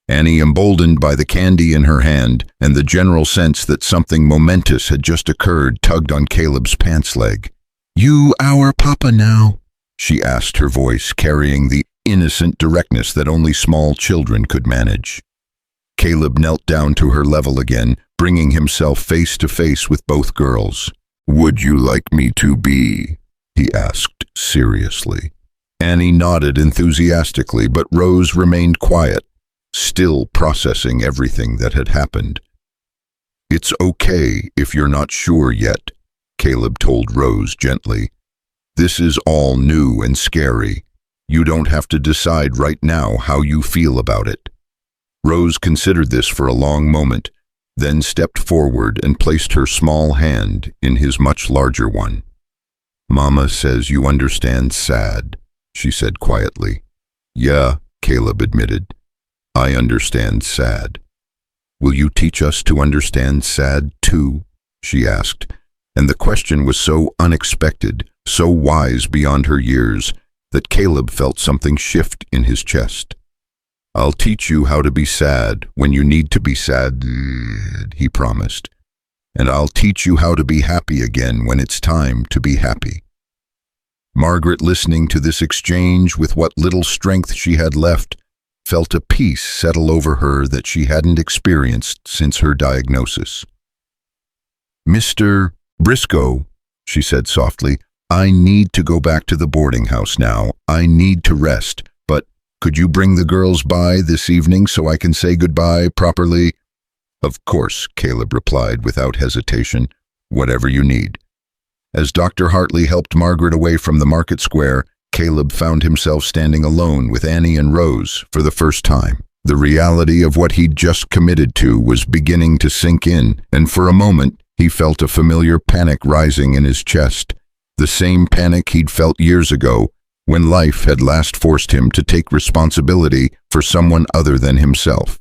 Annie, emboldened by the candy in her hand and the general sense that something momentous had just occurred, tugged on Caleb's pants leg. "You our papa now?" she asked, her voice carrying the innocent directness that only small children could manage. Caleb knelt down to her level again, bringing himself face to face with both girls. "Would you like me to be?" he asked seriously. Annie nodded enthusiastically, but Rose remained quiet, still processing everything that had happened. "It's okay if you're not sure yet," Caleb told Rose gently. "This is all new and scary. You don't have to decide right now how you feel about it." Rose considered this for a long moment, then stepped forward and placed her small hand in his much larger one. "Mama says you understand sad," she said quietly. "Yeah," Caleb admitted. "I understand sad." "Will you teach us to understand sad too?" she asked, and the question was so unexpected, so wise beyond her years, that Caleb felt something shift in his chest. "I'll teach you how to be sad when you need to be sad," he promised. "And I'll teach you how to be happy again when it's time to be happy." Margaret, listening to this exchange with what little strength she had left, felt a peace settle over her that she hadn't experienced since her diagnosis. "Mr. Brisco," she said softly, "I need to go back to the boarding house now. I need to rest. Could you bring the girls by this evening so I can say goodbye properly?" "Of course," Caleb replied without hesitation. "Whatever you need." As Dr. Hartley helped Margaret away from the market square, Caleb found himself standing alone with Annie and Rose for the first time. The reality of what he'd just committed to was beginning to sink in, and for a moment he felt a familiar panic rising in his chest, the same panic he'd felt years ago, when life had last forced him to take responsibility for someone other than himself.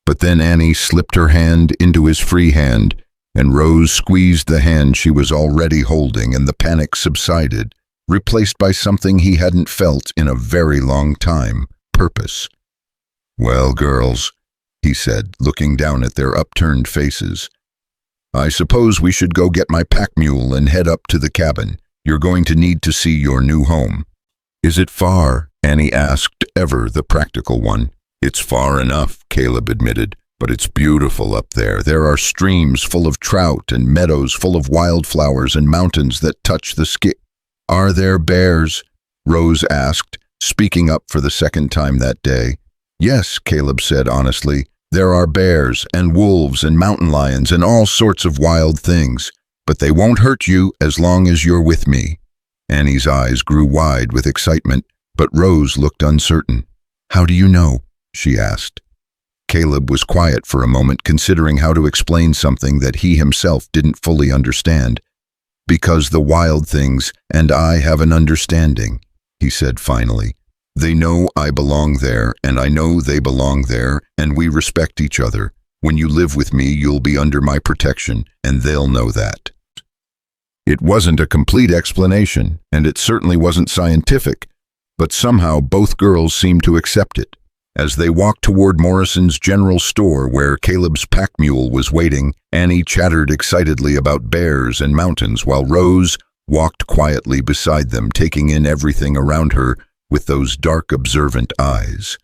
But then Annie slipped her hand into his free hand, and Rose squeezed the hand she was already holding, and the panic subsided, replaced by something he hadn't felt in a very long time: purpose. "Well, girls," he said, looking down at their upturned faces, "I suppose we should go get my pack mule and head up to the cabin. You're going to need to see your new home." "Is it far?" Annie asked, ever the practical one. "It's far enough," Caleb admitted, "but it's beautiful up there. There are streams full of trout and meadows full of wildflowers and mountains that touch the sky." "Are there bears?" Rose asked, speaking up for the second time that day. "Yes," Caleb said honestly. "There are bears and wolves and mountain lions and all sorts of wild things, but they won't hurt you as long as you're with me." Annie's eyes grew wide with excitement, but Rose looked uncertain. "How do you know?" she asked. Caleb was quiet for a moment, considering how to explain something that he himself didn't fully understand. "Because the wild things and I have an understanding," he said finally. "They know I belong there, and I know they belong there, and we respect each other. When you live with me, you'll be under my protection, and they'll know that." It wasn't a complete explanation, and it certainly wasn't scientific, but somehow both girls seemed to accept it. As they walked toward Morrison's general store where Caleb's pack mule was waiting, Annie chattered excitedly about bears and mountains while Rose walked quietly beside them, taking in everything around her with those dark, observant eyes.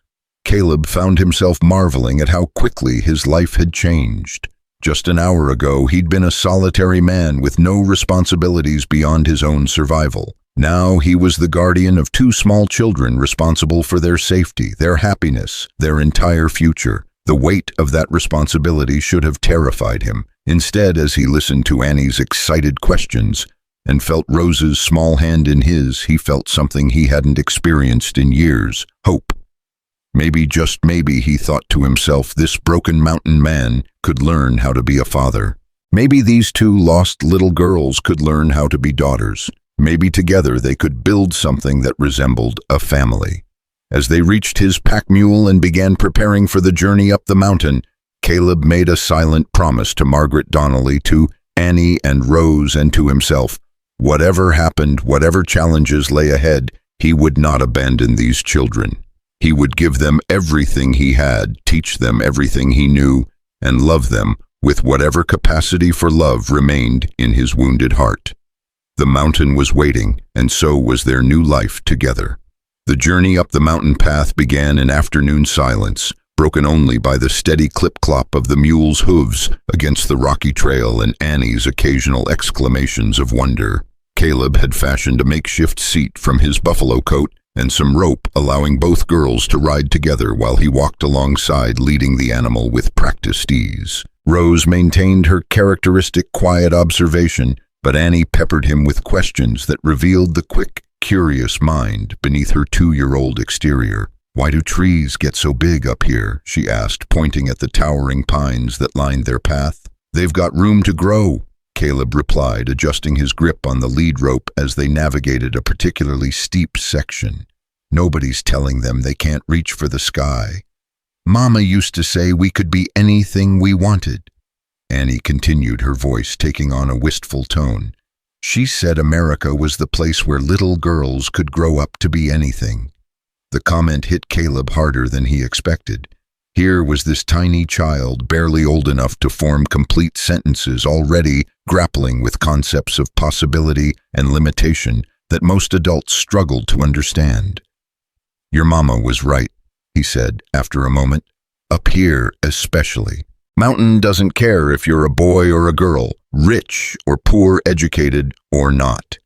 Caleb found himself marveling at how quickly his life had changed. Just an hour ago, he'd been a solitary man with no responsibilities beyond his own survival. Now he was the guardian of two small children responsible for their safety, their happiness, their entire future. The weight of that responsibility should have terrified him. Instead, as he listened to Annie's excited questions and felt Rose's small hand in his, he felt something he hadn't experienced in years: hope. Maybe, just maybe, he thought to himself, this broken mountain man could learn how to be a father. Maybe these two lost little girls could learn how to be daughters. Maybe together they could build something that resembled a family. As they reached his pack mule and began preparing for the journey up the mountain, Caleb made a silent promise to Margaret Donnelly, to Annie and Rose, and to himself. Whatever happened, whatever challenges lay ahead, he would not abandon these children. He would give them everything he had, teach them everything he knew, and love them with whatever capacity for love remained in his wounded heart. The mountain was waiting, and so was their new life together. The journey up the mountain path began in afternoon silence, broken only by the steady clip-clop of the mule's hooves against the rocky trail and Annie's occasional exclamations of wonder. Caleb had fashioned a makeshift seat from his buffalo coat and some rope, allowing both girls to ride together while he walked alongside, leading the animal with practiced ease. Rose maintained her characteristic quiet observation, but Annie peppered him with questions that revealed the quick, curious mind beneath her 2-year-old exterior. "Why do trees get so big up here?" she asked, pointing at the towering pines that lined their path. "They've got room to grow," Caleb replied, adjusting his grip on the lead rope as they navigated a particularly steep section. "Nobody's telling them they can't reach for the sky. Mama used to say we could be anything we wanted." Annie continued, her voice taking on a wistful tone. "She said America was the place where little girls could grow up to be anything." The comment hit Caleb harder than he expected. Here was this tiny child, barely old enough to form complete sentences, already grappling with concepts of possibility and limitation that most adults struggled to understand. "Your mama was right," he said after a moment. "Up here especially. Mountain doesn't care if you're a boy or a girl, rich or poor, educated or not.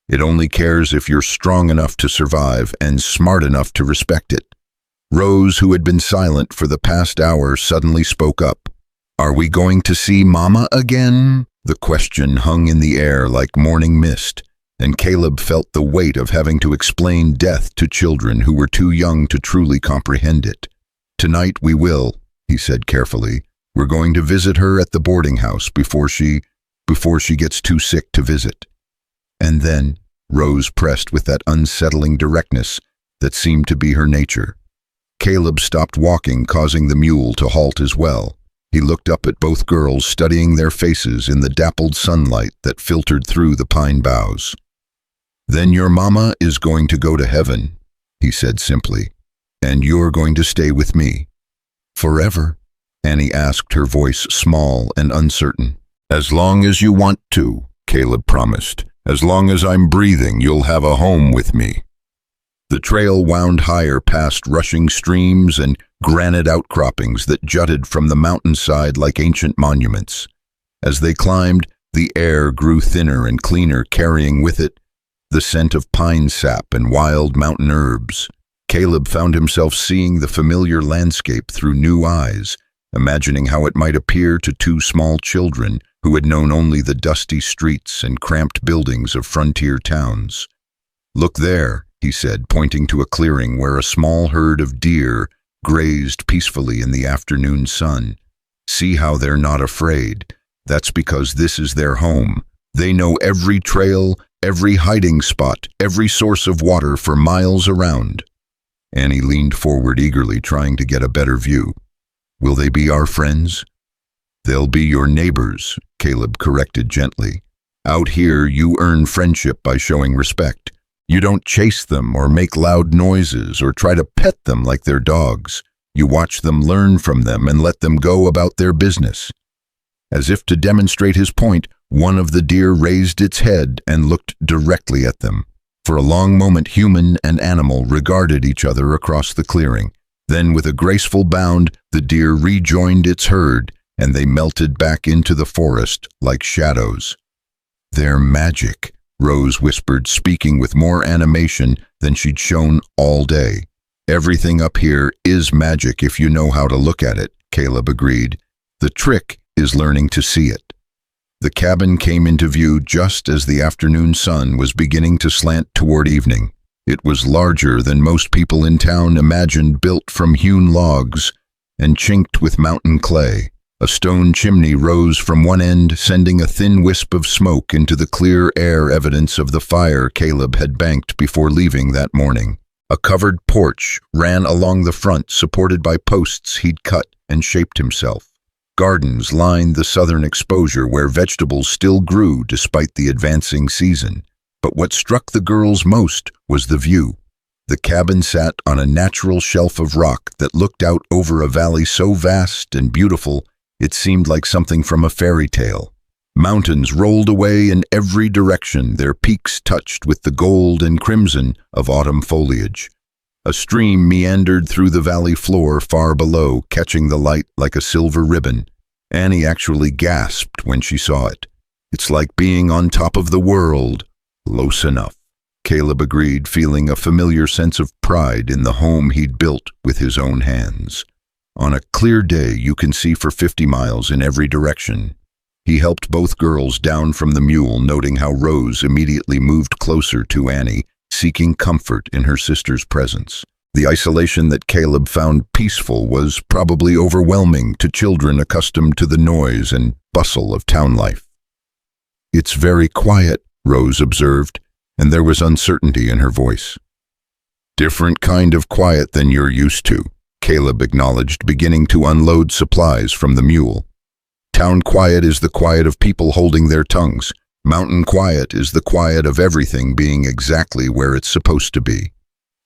It only cares if you're strong enough to survive and smart enough to respect it." Rose, who had been silent for the past hour, suddenly spoke up. "Are we going to see Mama again?" The question hung in the air like morning mist, and Caleb felt the weight of having to explain death to children who were too young to truly comprehend it. "Tonight we will," he said carefully. "We're going to visit her at the boarding house before she gets too sick to visit." "And then," Rose pressed with that unsettling directness that seemed to be her nature. Caleb stopped walking, causing the mule to halt as well. He looked up at both girls, studying their faces in the dappled sunlight that filtered through the pine boughs. "Then your mama is going to go to heaven," he said simply, "and you're going to stay with me." "Forever?" Annie asked, her voice small and uncertain. "As long as you want to," Caleb promised. "As long as I'm breathing, you'll have a home with me." The trail wound higher past rushing streams and granite outcroppings that jutted from the mountainside like ancient monuments. As they climbed, the air grew thinner and cleaner, carrying with it the scent of pine sap and wild mountain herbs. Caleb found himself seeing the familiar landscape through new eyes, imagining how it might appear to two small children who had known only the dusty streets and cramped buildings of frontier towns. "Look there," he said, pointing to a clearing where a small herd of deer grazed peacefully in the afternoon sun. "See how they're not afraid. That's because this is their home. They know every trail, every hiding spot, every source of water for miles around." Annie leaned forward eagerly, trying to get a better view. "Will they be our friends?" "They'll be your neighbors," Caleb corrected gently. "Out here, you earn friendship by showing respect. You don't chase them or make loud noises or try to pet them like they're dogs. You watch them, learn from them, and let them go about their business." As if to demonstrate his point, one of the deer raised its head and looked directly at them. For a long moment, human and animal regarded each other across the clearing. Then, with a graceful bound, the deer rejoined its herd, and they melted back into the forest like shadows. "They're magic," Rose whispered, speaking with more animation than she'd shown all day. "Everything up here is magic if you know how to look at it," Caleb agreed. "The trick is learning to see it." The cabin came into view just as the afternoon sun was beginning to slant toward evening. It was larger than most people in town imagined, built from hewn logs and chinked with mountain clay. A stone chimney rose from one end, sending a thin wisp of smoke into the clear air, evidence of the fire Caleb had banked before leaving that morning. A covered porch ran along the front, supported by posts he'd cut and shaped himself. Gardens lined the southern exposure where vegetables still grew despite the advancing season. But what struck the girls most was the view. The cabin sat on a natural shelf of rock that looked out over a valley so vast and beautiful it seemed like something from a fairy tale. Mountains rolled away in every direction, their peaks touched with the gold and crimson of autumn foliage. A stream meandered through the valley floor far below, catching the light like a silver ribbon. Annie actually gasped when she saw it. "It's like being on top of the world." "Close enough," Caleb agreed, feeling a familiar sense of pride in the home he'd built with his own hands. "On a clear day, you can see for 50 miles in every direction." He helped both girls down from the mule, noting how Rose immediately moved closer to Annie, seeking comfort in her sister's presence. The isolation that Caleb found peaceful was probably overwhelming to children accustomed to the noise and bustle of town life. "It's very quiet," Rose observed, and there was uncertainty in her voice. "Different kind of quiet than you're used to," Caleb acknowledged, beginning to unload supplies from the mule. "Town quiet is the quiet of people holding their tongues. Mountain quiet is the quiet of everything being exactly where it's supposed to be."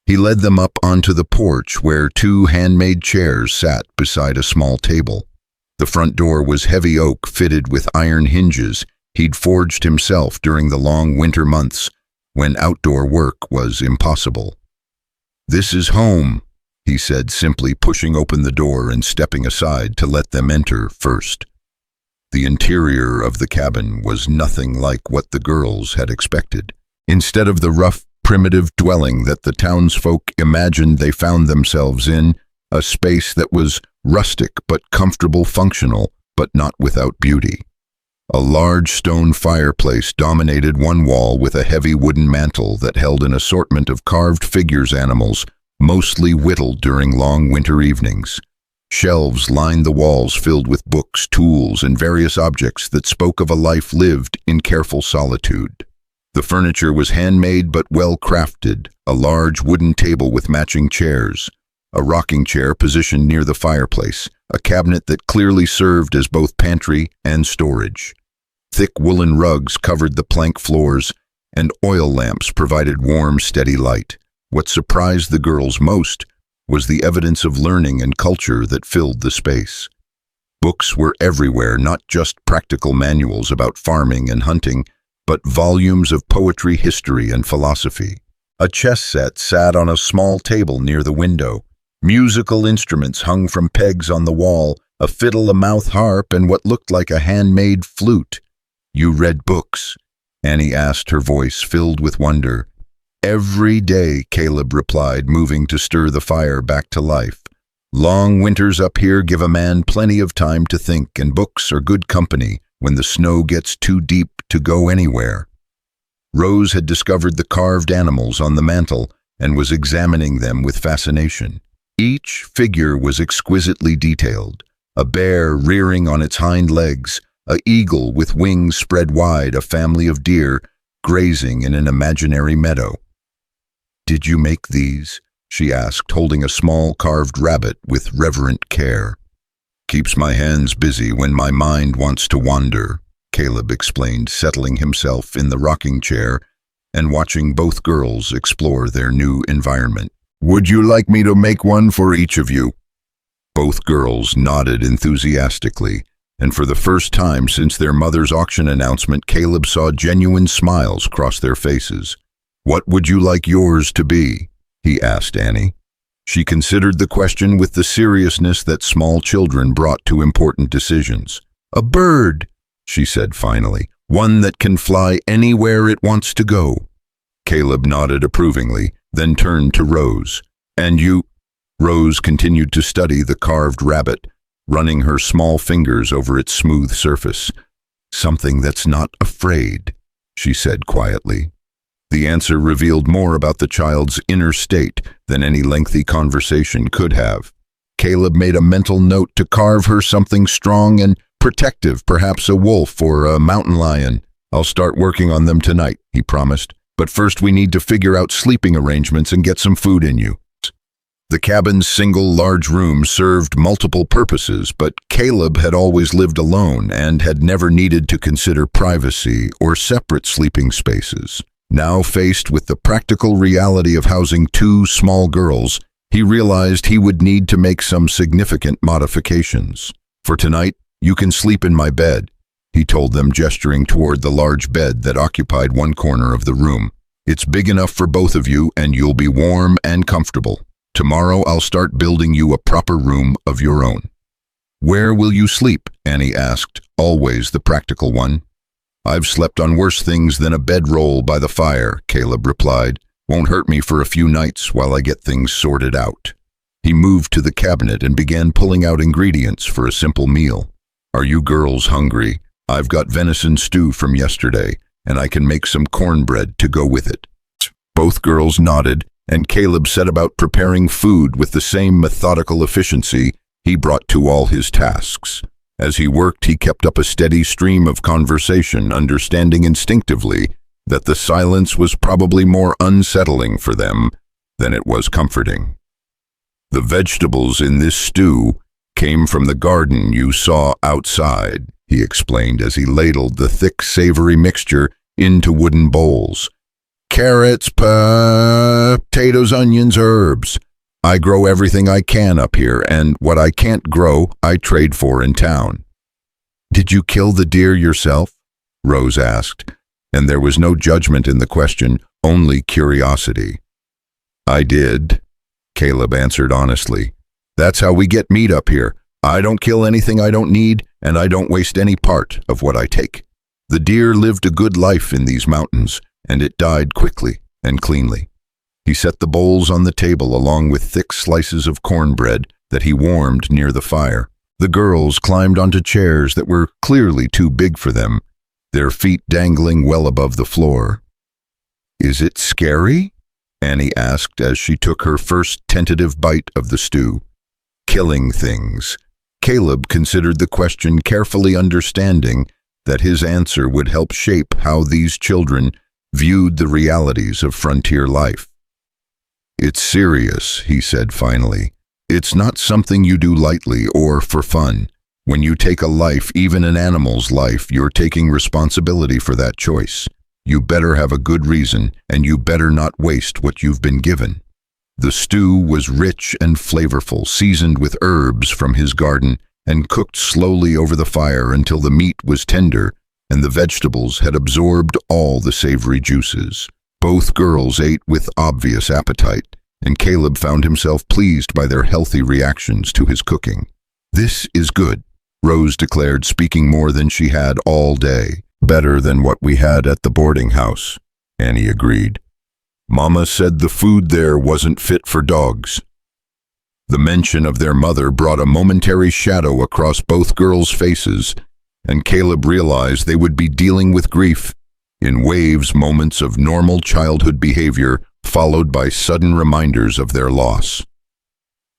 He led them up onto the porch where 2 handmade chairs sat beside a small table. The front door was heavy oak fitted with iron hinges he'd forged himself during the long winter months when outdoor work was impossible. "This is home," he said, simply pushing open the door and stepping aside to let them enter first. The interior of the cabin was nothing like what the girls had expected. Instead of the rough, primitive dwelling that the townsfolk imagined, they found themselves in a space that was rustic but comfortable, functional but not without beauty. A large stone fireplace dominated one wall with a heavy wooden mantel that held an assortment of carved figures, animals, mostly whittled during long winter evenings. Shelves lined the walls filled with books, tools, and various objects that spoke of a life lived in careful solitude. The furniture was handmade but well crafted, a large wooden table with matching chairs, a rocking chair positioned near the fireplace, a cabinet that clearly served as both pantry and storage. Thick woolen rugs covered the plank floors, and oil lamps provided warm, steady light. What surprised the girls most was the evidence of learning and culture that filled the space. Books were everywhere, not just practical manuals about farming and hunting, but volumes of poetry, history, and philosophy. A chess set sat on a small table near the window. Musical instruments hung from pegs on the wall, a fiddle, a mouth harp, and what looked like a handmade flute. "You read books?" Annie asked, her voice filled with wonder. "Every day," Caleb replied, moving to stir the fire back to life. "Long winters up here give a man plenty of time to think, and books are good company when the snow gets too deep to go anywhere." Rose had discovered the carved animals on the mantel and was examining them with fascination. Each figure was exquisitely detailed: a bear rearing on its hind legs, an eagle with wings spread wide, a family of deer grazing in an imaginary meadow. "Did you make these?" she asked, holding a small carved rabbit with reverent care. "Keeps my hands busy when my mind wants to wander," Caleb explained, settling himself in the rocking chair and watching both girls explore their new environment. "Would you like me to make one for each of you?" Both girls nodded enthusiastically, and for the first time since their mother's auction announcement, Caleb saw genuine smiles cross their faces. "What would you like yours to be?" he asked Annie. She considered the question with the seriousness that small children brought to important decisions. "A bird," she said finally, "one that can fly anywhere it wants to go." Caleb nodded approvingly, then turned to Rose. "And you?" Rose continued to study the carved rabbit, running her small fingers over its smooth surface. "Something that's not afraid," she said quietly. The answer revealed more about the child's inner state than any lengthy conversation could have. Caleb made a mental note to carve her something strong and protective, perhaps a wolf or a mountain lion. "I'll start working on them tonight," he promised. "But first we need to figure out sleeping arrangements and get some food in you." The cabin's single large room served multiple purposes, but Caleb had always lived alone and had never needed to consider privacy or separate sleeping spaces. Now faced with the practical reality of housing two small girls, he realized he would need to make some significant modifications. "For tonight, you can sleep in my bed," he told them, gesturing toward the large bed that occupied one corner of the room. "It's big enough for both of you, and you'll be warm and comfortable. Tomorrow I'll start building you a proper room of your own." "Where will you sleep?" Annie asked, always the practical one. "I've slept on worse things than a bedroll by the fire," Caleb replied. "Won't hurt me for a few nights while I get things sorted out." He moved to the cabinet and began pulling out ingredients for a simple meal. "Are you girls hungry? I've got venison stew from yesterday, and I can make some cornbread to go with it." Both girls nodded, and Caleb set about preparing food with the same methodical efficiency he brought to all his tasks. As he worked, he kept up a steady stream of conversation, understanding instinctively that the silence was probably more unsettling for them than it was comforting. "The vegetables in this stew came from the garden you saw outside," he explained as he ladled the thick, savory mixture into wooden bowls. "Carrots, potatoes, onions, herbs. I grow everything I can up here, and what I can't grow, I trade for in town." "Did you kill the deer yourself?" Rose asked, and there was no judgment in the question, only curiosity. "I did," Caleb answered honestly. "That's how we get meat up here. I don't kill anything I don't need, and I don't waste any part of what I take. The deer lived a good life in these mountains, and it died quickly and cleanly." He set the bowls on the table along with thick slices of cornbread that he warmed near the fire. The girls climbed onto chairs that were clearly too big for them, their feet dangling well above the floor. "Is it scary?" Annie asked as she took her first tentative bite of the stew. "Killing things." Caleb considered the question, carefully understanding that his answer would help shape how these children viewed the realities of frontier life. "It's serious," he said finally. "It's not something you do lightly or for fun. When you take a life, even an animal's life, you're taking responsibility for that choice. You better have a good reason, and you better not waste what you've been given." The stew was rich and flavorful, seasoned with herbs from his garden, and cooked slowly over the fire until the meat was tender and the vegetables had absorbed all the savory juices. Both girls ate with obvious appetite, and Caleb found himself pleased by their healthy reactions to his cooking. "This is good," Rose declared, speaking more than she had all day. "Better than what we had at the boarding house," Annie agreed. "Mama said the food there wasn't fit for dogs." The mention of their mother brought a momentary shadow across both girls' faces, and Caleb realized they would be dealing with grief in waves, moments of normal childhood behavior followed by sudden reminders of their loss.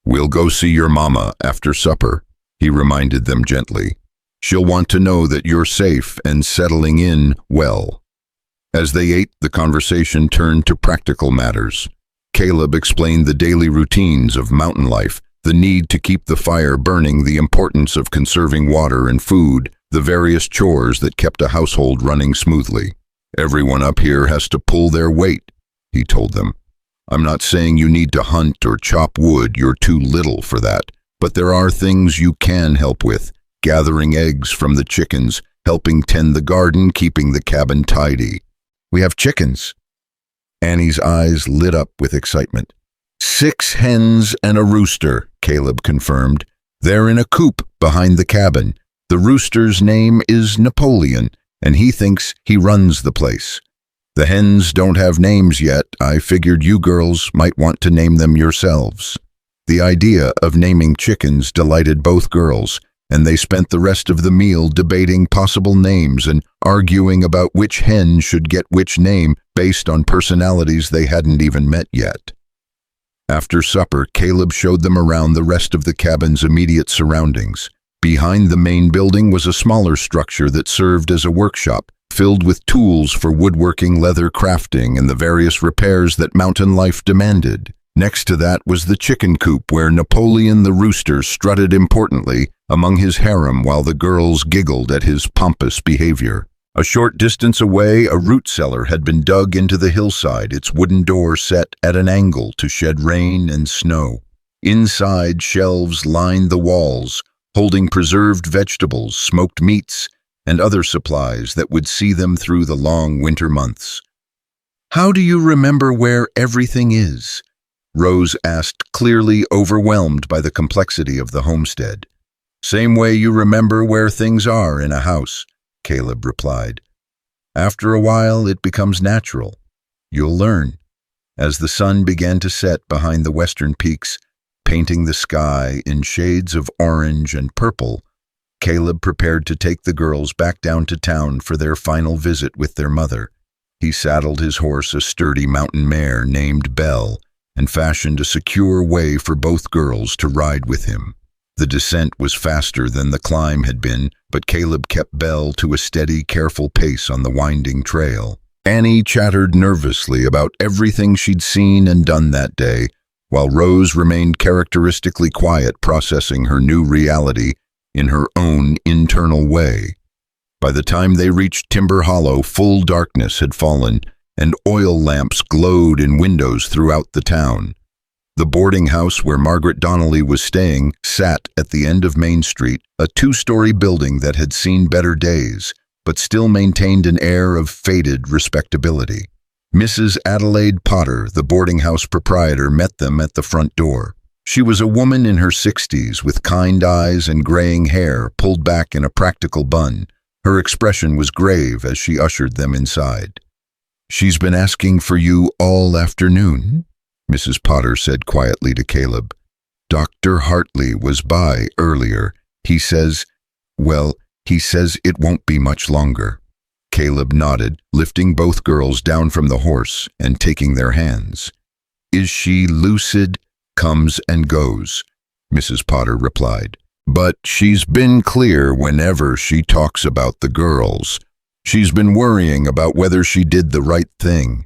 "We'll go see your mama after supper," he reminded them gently. "She'll want to know that you're safe and settling in well." As they ate, the conversation turned to practical matters. Caleb explained the daily routines of mountain life, the need to keep the fire burning, the importance of conserving water and food, the various chores that kept a household running smoothly. "Everyone up here has to pull their weight," he told them. "I'm not saying you need to hunt or chop wood, you're too little for that, but there are things you can help with, gathering eggs from the chickens, helping tend the garden, keeping the cabin tidy." "We have chickens." Annie's eyes lit up with excitement. 6 hens and a rooster, Caleb confirmed. They're in a coop behind the cabin. The rooster's name is Napoleon, and he thinks he runs the place. The hens don't have names yet. I figured you girls might want to name them yourselves. The idea of naming chickens delighted both girls, and they spent the rest of the meal debating possible names and arguing about which hen should get which name based on personalities they hadn't even met yet. After supper, Caleb showed them around the rest of the cabin's immediate surroundings. Behind the main building was a smaller structure that served as a workshop, filled with tools for woodworking, leather crafting, and the various repairs that mountain life demanded. Next to that was the chicken coop where Napoleon the rooster strutted importantly among his harem while the girls giggled at his pompous behavior. A short distance away, a root cellar had been dug into the hillside, its wooden door set at an angle to shed rain and snow. Inside, shelves lined the walls, holding preserved vegetables, smoked meats, and other supplies that would see them through the long winter months. "How do you remember where everything is?" Rose asked, clearly overwhelmed by the complexity of the homestead. "Same way you remember where things are in a house," Caleb replied. "After a while, it becomes natural. You'll learn." As the sun began to set behind the western peaks, painting the sky in shades of orange and purple, Caleb prepared to take the girls back down to town for their final visit with their mother. He saddled his horse, a sturdy mountain mare named Belle, and fashioned a secure way for both girls to ride with him. The descent was faster than the climb had been, but Caleb kept Belle to a steady, careful pace on the winding trail. Annie chattered nervously about everything she'd seen and done that day, while Rose remained characteristically quiet, processing her new reality in her own internal way. By the time they reached Timber Hollow, full darkness had fallen, and oil lamps glowed in windows throughout the town. The boarding house where Margaret Donnelly was staying sat at the end of Main Street, a 2-story building that had seen better days, but still maintained an air of faded respectability. Mrs. Adelaide Potter, the boarding house proprietor, met them at the front door. She was a woman in her 60s with kind eyes and graying hair pulled back in a practical bun. Her expression was grave as she ushered them inside. "She's been asking for you all afternoon," Mrs. Potter said quietly to Caleb. "Dr. Hartley was by earlier. He says it won't be much longer." Caleb nodded, lifting both girls down from the horse and taking their hands. "Is she lucid?" "Comes and goes," Mrs. Potter replied. "But she's been clear whenever she talks about the girls. She's been worrying about whether she did the right thing."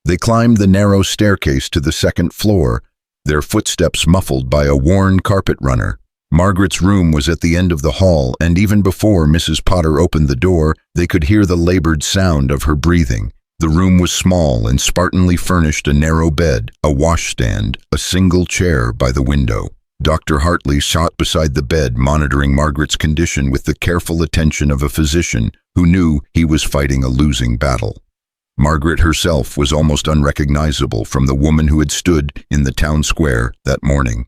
They climbed the narrow staircase to the second floor, their footsteps muffled by a worn carpet runner. Margaret's room was at the end of the hall, and even before Mrs. Potter opened the door, they could hear the labored sound of her breathing. The room was small and spartanly furnished: a narrow bed, a washstand, a single chair by the window. Dr. Hartley sat beside the bed, monitoring Margaret's condition with the careful attention of a physician who knew he was fighting a losing battle. Margaret herself was almost unrecognizable from the woman who had stood in the town square that morning.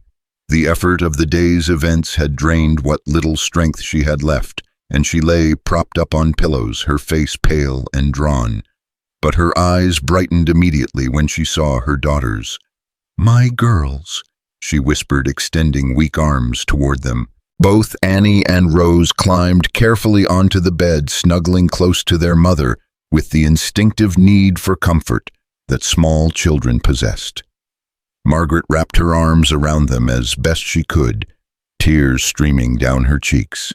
The effort of the day's events had drained what little strength she had left, and she lay propped up on pillows, her face pale and drawn. But her eyes brightened immediately when she saw her daughters. "My girls," she whispered, extending weak arms toward them. Both Annie and Rose climbed carefully onto the bed, snuggling close to their mother with the instinctive need for comfort that small children possessed. Margaret wrapped her arms around them as best she could, tears streaming down her cheeks.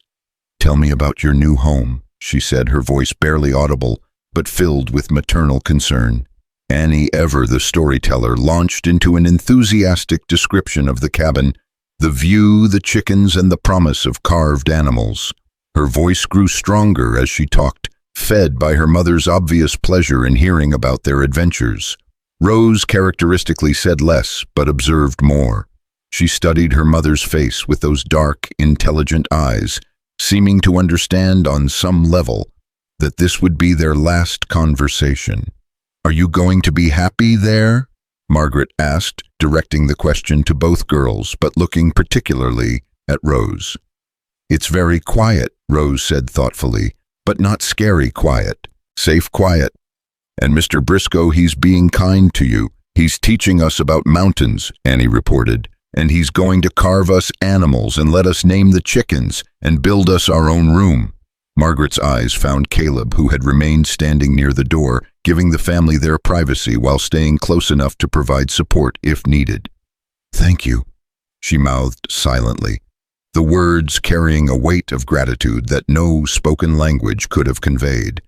"Tell me about your new home," she said, her voice barely audible, but filled with maternal concern. Annie, ever the storyteller, launched into an enthusiastic description of the cabin, the view, the chickens, and the promise of carved animals. Her voice grew stronger as she talked, fed by her mother's obvious pleasure in hearing about their adventures. Rose characteristically said less, but observed more. She studied her mother's face with those dark, intelligent eyes, seeming to understand on some level that this would be their last conversation. "Are you going to be happy there?" Margaret asked, directing the question to both girls, but looking particularly at Rose. "It's very quiet," Rose said thoughtfully, "but not scary quiet. Safe quiet. And Mr. Brisco, he's being kind to you. He's teaching us about mountains," Annie reported, "and he's going to carve us animals and let us name the chickens and build us our own room." Margaret's eyes found Caleb, who had remained standing near the door, giving the family their privacy while staying close enough to provide support if needed. "Thank you," she mouthed silently, the words carrying a weight of gratitude that no spoken language could have conveyed.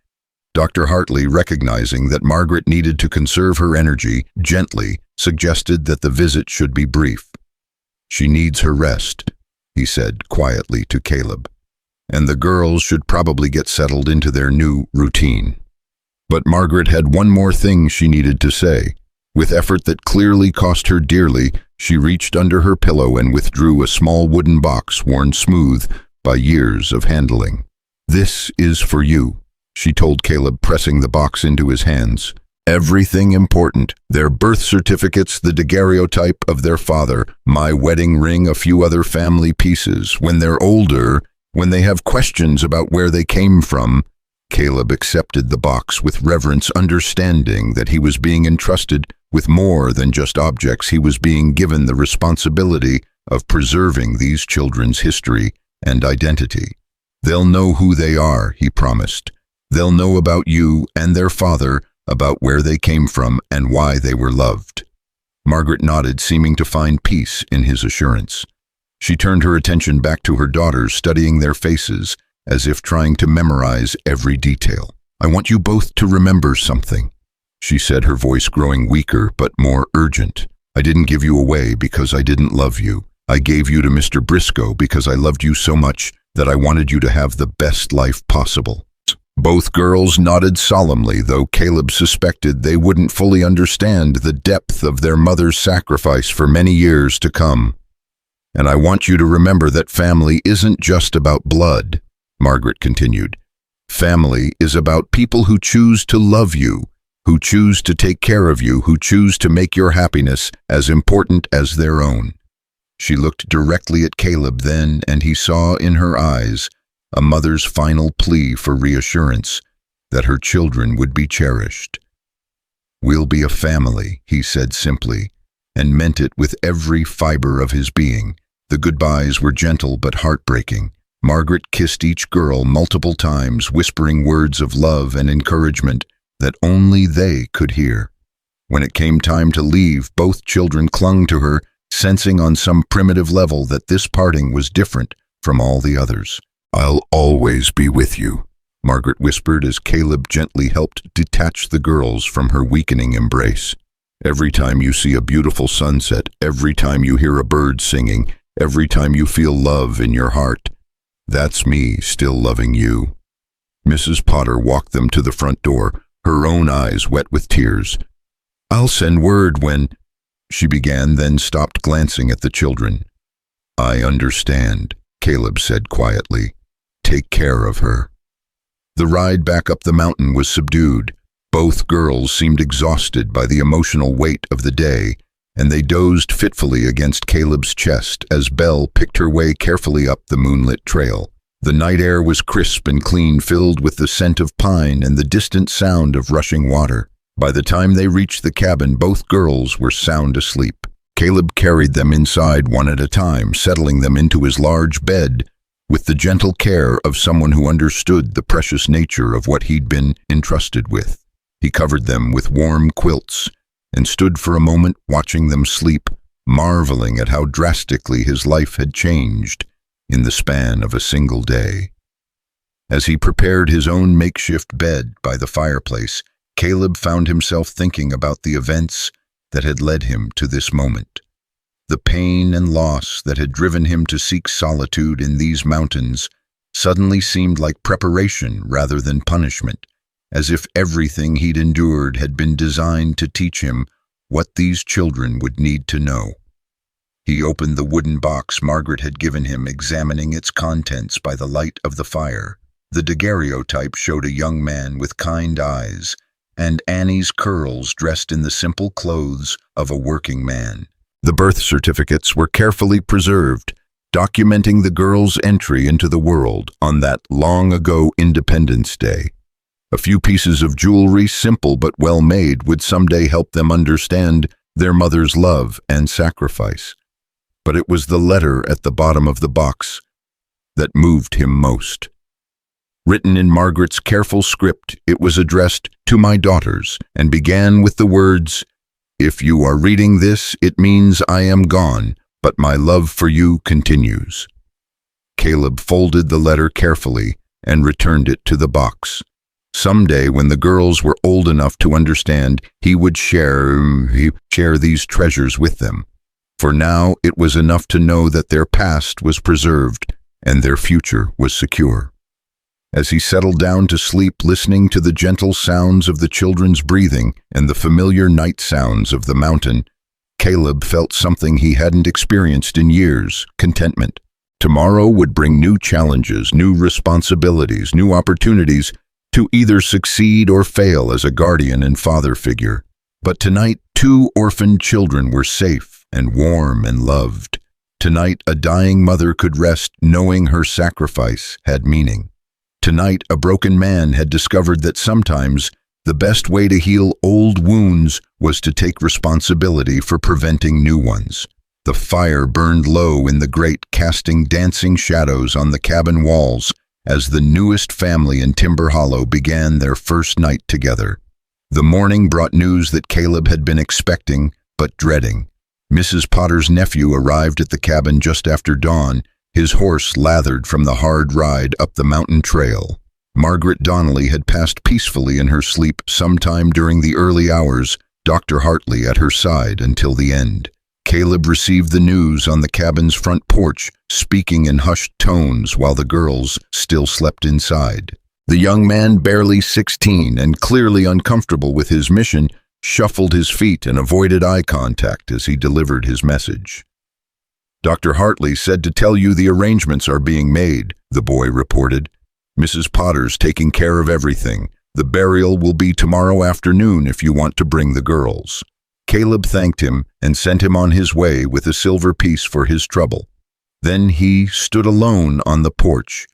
Dr. Hartley, recognizing that Margaret needed to conserve her energy, gently suggested that the visit should be brief. "She needs her rest," he said quietly to Caleb, "and the girls should probably get settled into their new routine." But Margaret had one more thing she needed to say. With effort that clearly cost her dearly, she reached under her pillow and withdrew a small wooden box worn smooth by years of handling. "This is for you," she told Caleb, pressing the box into his hands. "Everything important, their birth certificates, the daguerreotype of their father, my wedding ring, a few other family pieces. When they're older, when they have questions about where they came from." Caleb accepted the box with reverence, understanding that he was being entrusted with more than just objects. He was being given the responsibility of preserving these children's history and identity. "They'll know who they are," he promised. "They'll know about you and their father, about where they came from and why they were loved." Margaret nodded, seeming to find peace in his assurance. She turned her attention back to her daughters, studying their faces, as if trying to memorize every detail. "I want you both to remember something," she said, her voice growing weaker but more urgent. "I didn't give you away because I didn't love you. I gave you to Mr. Brisco because I loved you so much that I wanted you to have the best life possible." Both girls nodded solemnly, though Caleb suspected they wouldn't fully understand the depth of their mother's sacrifice for many years to come. "And I want you to remember that family isn't just about blood," Margaret continued. "Family is about people who choose to love you, who choose to take care of you, who choose to make your happiness as important as their own." She looked directly at Caleb then, and he saw in her eyes a mother's final plea for reassurance that her children would be cherished. "We'll be a family," he said simply, and meant it with every fiber of his being. The goodbyes were gentle but heartbreaking. Margaret kissed each girl multiple times, whispering words of love and encouragement that only they could hear. When it came time to leave, both children clung to her, sensing on some primitive level that this parting was different from all the others. "I'll always be with you," Margaret whispered as Caleb gently helped detach the girls from her weakening embrace. "Every time you see a beautiful sunset, every time you hear a bird singing, every time you feel love in your heart, that's me still loving you." Mrs. Potter walked them to the front door, her own eyes wet with tears. "I'll send word when—" she began, then stopped, glancing at the children. "I understand," Caleb said quietly. "Take care of her." The ride back up the mountain was subdued. Both girls seemed exhausted by the emotional weight of the day, and they dozed fitfully against Caleb's chest as Belle picked her way carefully up the moonlit trail. The night air was crisp and clean, filled with the scent of pine and the distant sound of rushing water. By the time they reached the cabin, both girls were sound asleep. Caleb carried them inside one at a time, settling them into his large bed with the gentle care of someone who understood the precious nature of what he'd been entrusted with. He covered them with warm quilts and stood for a moment watching them sleep, marveling at how drastically his life had changed in the span of a single day. As he prepared his own makeshift bed by the fireplace, Caleb found himself thinking about the events that had led him to this moment. The pain and loss that had driven him to seek solitude in these mountains suddenly seemed like preparation rather than punishment, as if everything he'd endured had been designed to teach him what these children would need to know. He opened the wooden box Margaret had given him, examining its contents by the light of the fire. The daguerreotype showed a young man with kind eyes and Annie's curls dressed in the simple clothes of a working man. The birth certificates were carefully preserved, documenting the girls' entry into the world on that long-ago Independence Day. A few pieces of jewelry, simple but well-made, would someday help them understand their mother's love and sacrifice. But it was the letter at the bottom of the box that moved him most. Written in Margaret's careful script, it was addressed to my daughters and began with the words, "If you are reading this, it means I am gone, but my love for you continues." Caleb folded the letter carefully and returned it to the box. Someday, when the girls were old enough to understand, he would share these treasures with them. For now, it was enough to know that their past was preserved and their future was secure. As he settled down to sleep, listening to the gentle sounds of the children's breathing and the familiar night sounds of the mountain, Caleb felt something he hadn't experienced in years: contentment. Tomorrow would bring new challenges, new responsibilities, new opportunities to either succeed or fail as a guardian and father figure. But tonight, 2 orphaned children were safe and warm and loved. Tonight, a dying mother could rest knowing her sacrifice had meaning. Tonight, a broken man had discovered that sometimes the best way to heal old wounds was to take responsibility for preventing new ones. The fire burned low in the grate, casting dancing shadows on the cabin walls as the newest family in Timber Hollow began their first night together. The morning brought news that Caleb had been expecting but dreading. Mrs. Potter's nephew arrived at the cabin just after dawn, his horse lathered from the hard ride up the mountain trail. Margaret Donnelly had passed peacefully in her sleep sometime during the early hours, Dr. Hartley at her side until the end. Caleb received the news on the cabin's front porch, speaking in hushed tones while the girls still slept inside. The young man, barely 16 and clearly uncomfortable with his mission, shuffled his feet and avoided eye contact as he delivered his message. "Dr. Hartley said to tell you the arrangements are being made," the boy reported. "Mrs. Potter's taking care of everything. The burial will be tomorrow afternoon if you want to bring the girls." Caleb thanked him and sent him on his way with a silver piece for his trouble. Then he stood alone on the porch,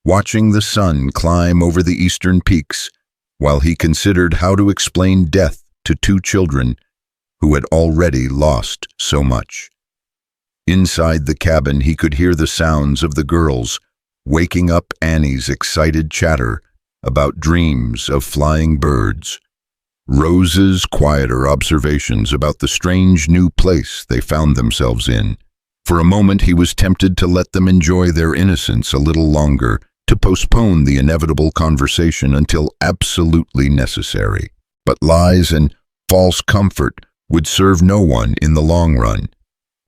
watching the sun climb over the eastern peaks, while he considered how to explain death to 2 children who had already lost so much. Inside the cabin, he could hear the sounds of the girls, waking up Annie's excited chatter about dreams of flying birds, Rose's quieter observations about the strange new place they found themselves in. For a moment he was tempted to let them enjoy their innocence a little longer, to postpone the inevitable conversation until absolutely necessary. But lies and false comfort would serve no one in the long run.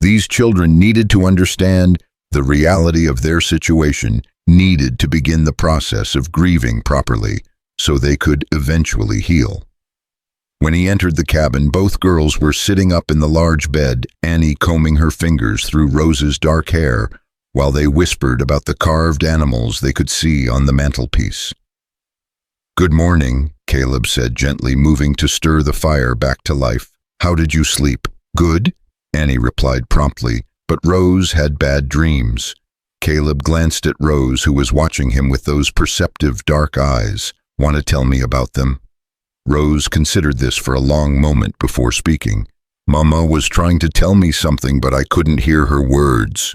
These children needed to understand the reality of their situation, needed to begin the process of grieving properly so they could eventually heal. When he entered the cabin, both girls were sitting up in the large bed, Annie combing her fingers through Rose's dark hair, while they whispered about the carved animals they could see on the mantelpiece. "Good morning," Caleb said gently, moving to stir the fire back to life. "How did you sleep?" "Good," Annie replied promptly, but Rose had bad dreams. Caleb glanced at Rose, who was watching him with those perceptive dark eyes. "Want to tell me about them?" Rose considered this for a long moment before speaking. "Mama was trying to tell me something, but I couldn't hear her words."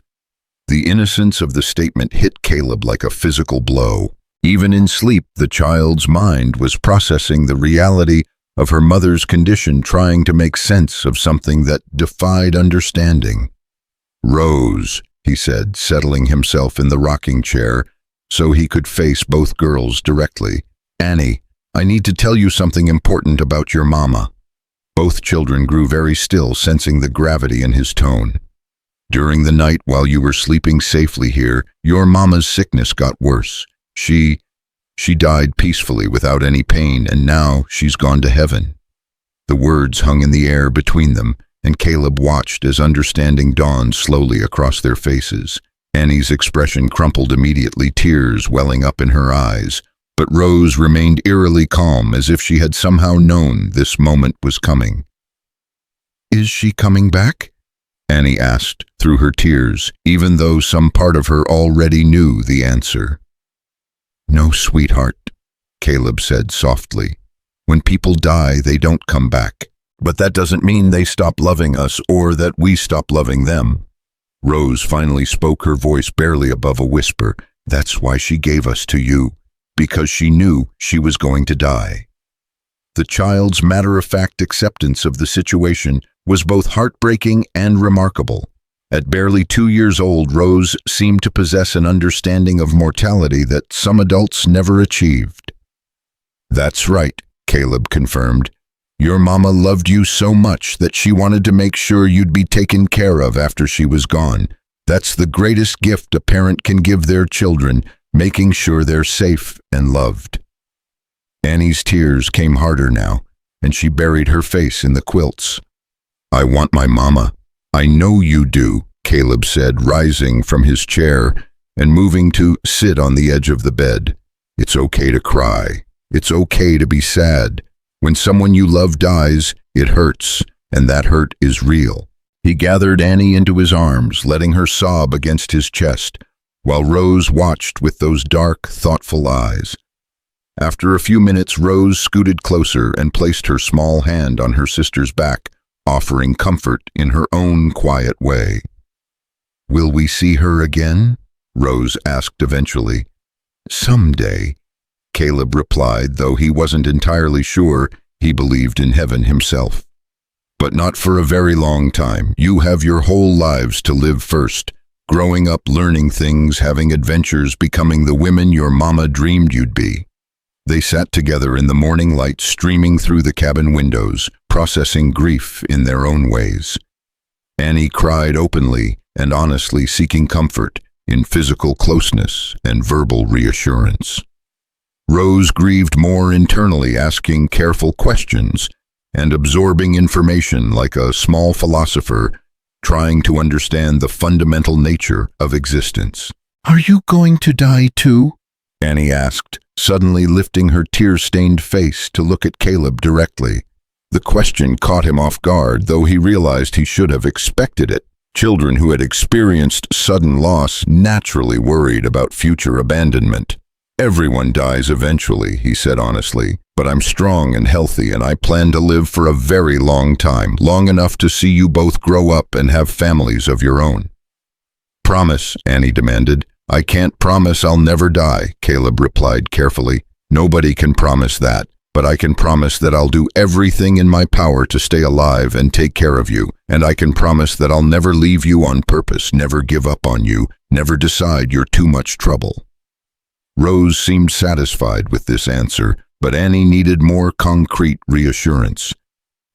The innocence of the statement hit Caleb like a physical blow. Even in sleep, the child's mind was processing the reality of her mother's condition, trying to make sense of something that defied understanding. "Rose," he said, settling himself in the rocking chair so he could face both girls directly. "Annie, I need to tell you something important about your mama." Both children grew very still, sensing the gravity in his tone. "During the night while you were sleeping safely here, your mama's sickness got worse. She died peacefully without any pain, and now she's gone to heaven." The words hung in the air between them, and Caleb watched as understanding dawned slowly across their faces. Annie's expression crumpled immediately, tears welling up in her eyes, but Rose remained eerily calm, as if she had somehow known this moment was coming. "Is she coming back?" Annie asked through her tears, even though some part of her already knew the answer. "No, sweetheart," Caleb said softly. "When people die, they don't come back. But that doesn't mean they stop loving us or that we stop loving them." Rose finally spoke, her voice barely above a whisper. "That's why she gave us to you, because she knew she was going to die." The child's matter-of-fact acceptance of the situation was both heartbreaking and remarkable. At barely 2 years old, Rose seemed to possess an understanding of mortality that some adults never achieved. "That's right," Caleb confirmed. "Your mama loved you so much that she wanted to make sure you'd be taken care of after she was gone. That's the greatest gift a parent can give their children, making sure they're safe and loved." Annie's tears came harder now, and she buried her face in the quilts. "I want my mama. I know you do," Caleb said, rising from his chair and moving to sit on the edge of the bed. "It's okay to cry. It's okay to be sad. When someone you love dies, it hurts, and that hurt is real." He gathered Annie into his arms, letting her sob against his chest, while Rose watched with those dark, thoughtful eyes. After a few minutes, Rose scooted closer and placed her small hand on her sister's back, offering comfort in her own quiet way. "Will we see her again?" Rose asked eventually. "Someday," Caleb replied, though he wasn't entirely sure. He believed in heaven himself. "But not for a very long time. You have your whole lives to live first, growing up, learning things, having adventures, becoming the women your mama dreamed you'd be." They sat together in the morning light streaming through the cabin windows, processing grief in their own ways. Annie cried openly and honestly, seeking comfort in physical closeness and verbal reassurance. Rose grieved more internally, asking careful questions and absorbing information like a small philosopher, trying to understand the fundamental nature of existence. "Are you going to die too?" Annie asked, suddenly lifting her tear-stained face to look at Caleb directly. The question caught him off guard, though he realized he should have expected it. Children who had experienced sudden loss naturally worried about future abandonment. "Everyone dies eventually," he said honestly, "but I'm strong and healthy, and I plan to live for a very long time, long enough to see you both grow up and have families of your own." "Promise," Annie demanded. "I can't promise I'll never die," Caleb replied carefully. "Nobody can promise that, but I can promise that I'll do everything in my power to stay alive and take care of you, and I can promise that I'll never leave you on purpose, never give up on you, never decide you're too much trouble." Rose seemed satisfied with this answer, but Annie needed more concrete reassurance.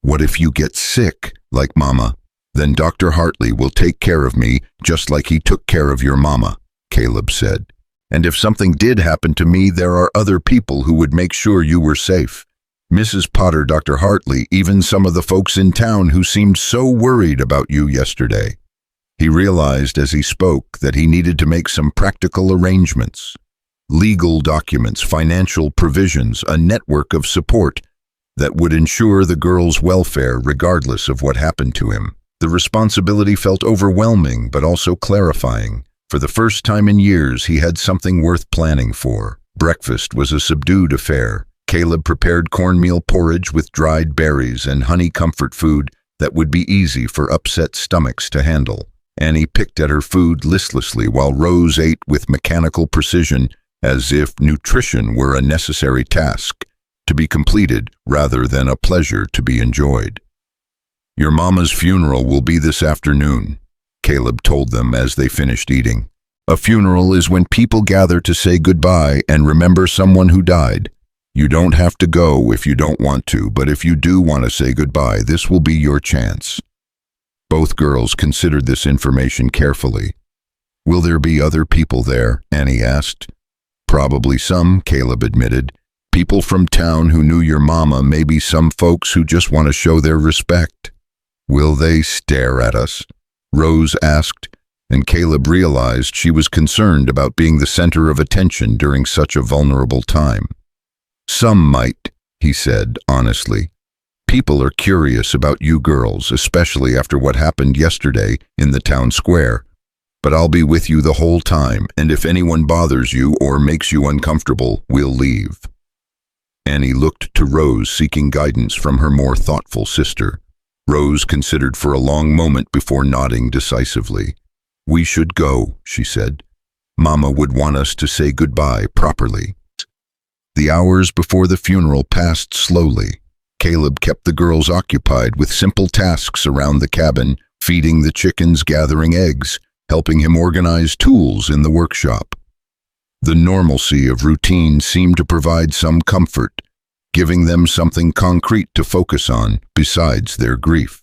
"What if you get sick, like Mama? Then Dr. Hartley will take care of me, just like he took care of your mama," Caleb said. "And if something did happen to me, there are other people who would make sure you were safe. Mrs. Potter, Dr. Hartley, even some of the folks in town who seemed so worried about you yesterday." He realized as he spoke that he needed to make some practical arrangements. Legal documents, financial provisions, a network of support that would ensure the girl's welfare regardless of what happened to him. The responsibility felt overwhelming but also clarifying. For the first time in years, he had something worth planning for. Breakfast was a subdued affair. Caleb prepared cornmeal porridge with dried berries and honey comfort food that would be easy for upset stomachs to handle. Annie picked at her food listlessly while Rose ate with mechanical precision, as if nutrition were a necessary task to be completed rather than a pleasure to be enjoyed. "Your mama's funeral will be this afternoon," Caleb told them as they finished eating. "A funeral is when people gather to say goodbye and remember someone who died. You don't have to go if you don't want to, but if you do want to say goodbye, this will be your chance." Both girls considered this information carefully. "Will there be other people there?" Annie asked. "Probably some," Caleb admitted. "People from town who knew your mama, maybe some folks who just want to show their respect." "Will they stare at us?" Rose asked, and Caleb realized she was concerned about being the center of attention during such a vulnerable time. "Some might," he said honestly. "People are curious about you girls, especially after what happened yesterday in the town square. But I'll be with you the whole time, and if anyone bothers you or makes you uncomfortable, we'll leave." Annie looked to Rose, seeking guidance from her more thoughtful sister. Rose considered for a long moment before nodding decisively. "We should go," she said. "Mama would want us to say goodbye properly." The hours before the funeral passed slowly. Caleb kept the girls occupied with simple tasks around the cabin, feeding the chickens, gathering eggs, helping him organize tools in the workshop. The normalcy of routine seemed to provide some comfort, giving them something concrete to focus on besides their grief.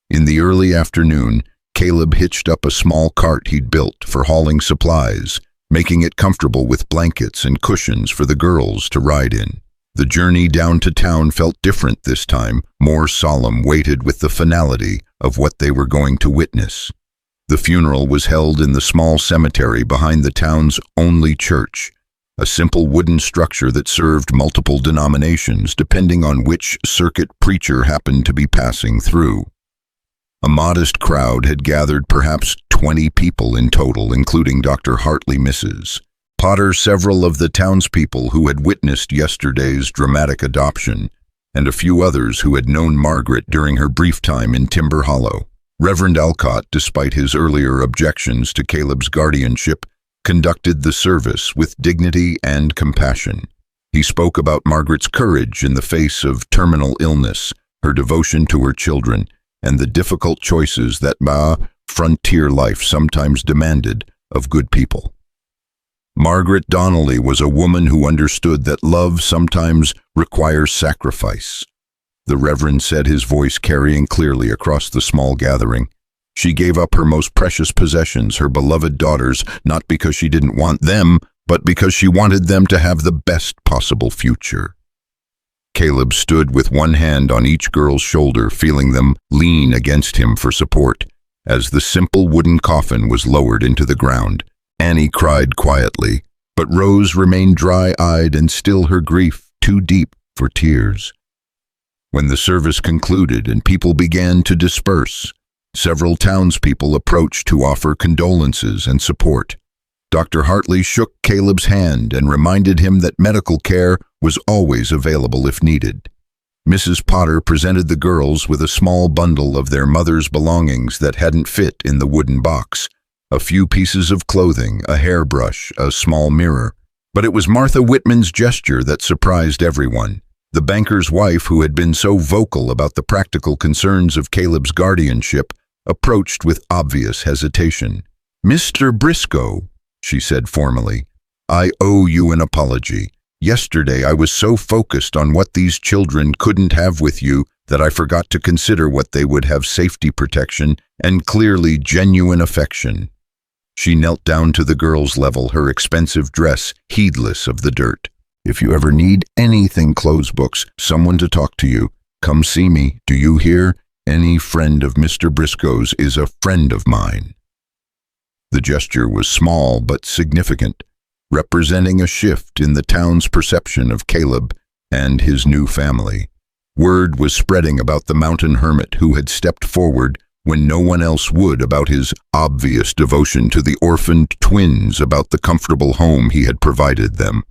In the early afternoon, Caleb hitched up a small cart he'd built for hauling supplies, making it comfortable with blankets and cushions for the girls to ride in. The journey down to town felt different this time, more solemn, weighted with the finality of what they were going to witness. The funeral was held in the small cemetery behind the town's only church, a simple wooden structure that served multiple denominations depending on which circuit preacher happened to be passing through. A modest crowd had gathered, perhaps 20 people in total, including Dr. Hartley, Mrs. Potter, several of the townspeople who had witnessed yesterday's dramatic adoption, and a few others who had known Margaret during her brief time in Timber Hollow. Reverend Alcott, despite his earlier objections to Caleb's guardianship, conducted the service with dignity and compassion. He spoke about Margaret's courage in the face of terminal illness, her devotion to her children, and the difficult choices that frontier life sometimes demanded of good people. Margaret Donnelly was a woman who understood that love sometimes requires sacrifice. The Reverend said, his voice carrying clearly across the small gathering. She gave up her most precious possessions, her beloved daughters, not because she didn't want them, but because she wanted them to have the best possible future. Caleb stood with one hand on each girl's shoulder, feeling them lean against him for support. As the simple wooden coffin was lowered into the ground, Annie cried quietly, but Rose remained dry-eyed and still, her grief too deep for tears. When the service concluded and people began to disperse, several townspeople approached to offer condolences and support. Dr. Hartley shook Caleb's hand and reminded him that medical care was always available if needed. Mrs. Potter presented the girls with a small bundle of their mother's belongings that hadn't fit in the wooden box. A few pieces of clothing, a hairbrush, a small mirror. But it was Martha Whitman's gesture that surprised everyone. The banker's wife, who had been so vocal about the practical concerns of Caleb's guardianship, approached with obvious hesitation. "Mr. Brisco," she said formally, "I owe you an apology. Yesterday I was so focused on what these children couldn't have with you that I forgot to consider what they would have: safety, protection, and clearly genuine affection." She knelt down to the girl's level, her expensive dress heedless of the dirt. "If you ever need anything, clothes, books, someone to talk to you, come see me. Do you hear? Any friend of Mr. Briscoe's is a friend of mine." The gesture was small but significant, representing a shift in the town's perception of Caleb and his new family. Word was spreading about the mountain hermit who had stepped forward when no one else would, about his obvious devotion to the orphaned twins, about the comfortable home he had provided them.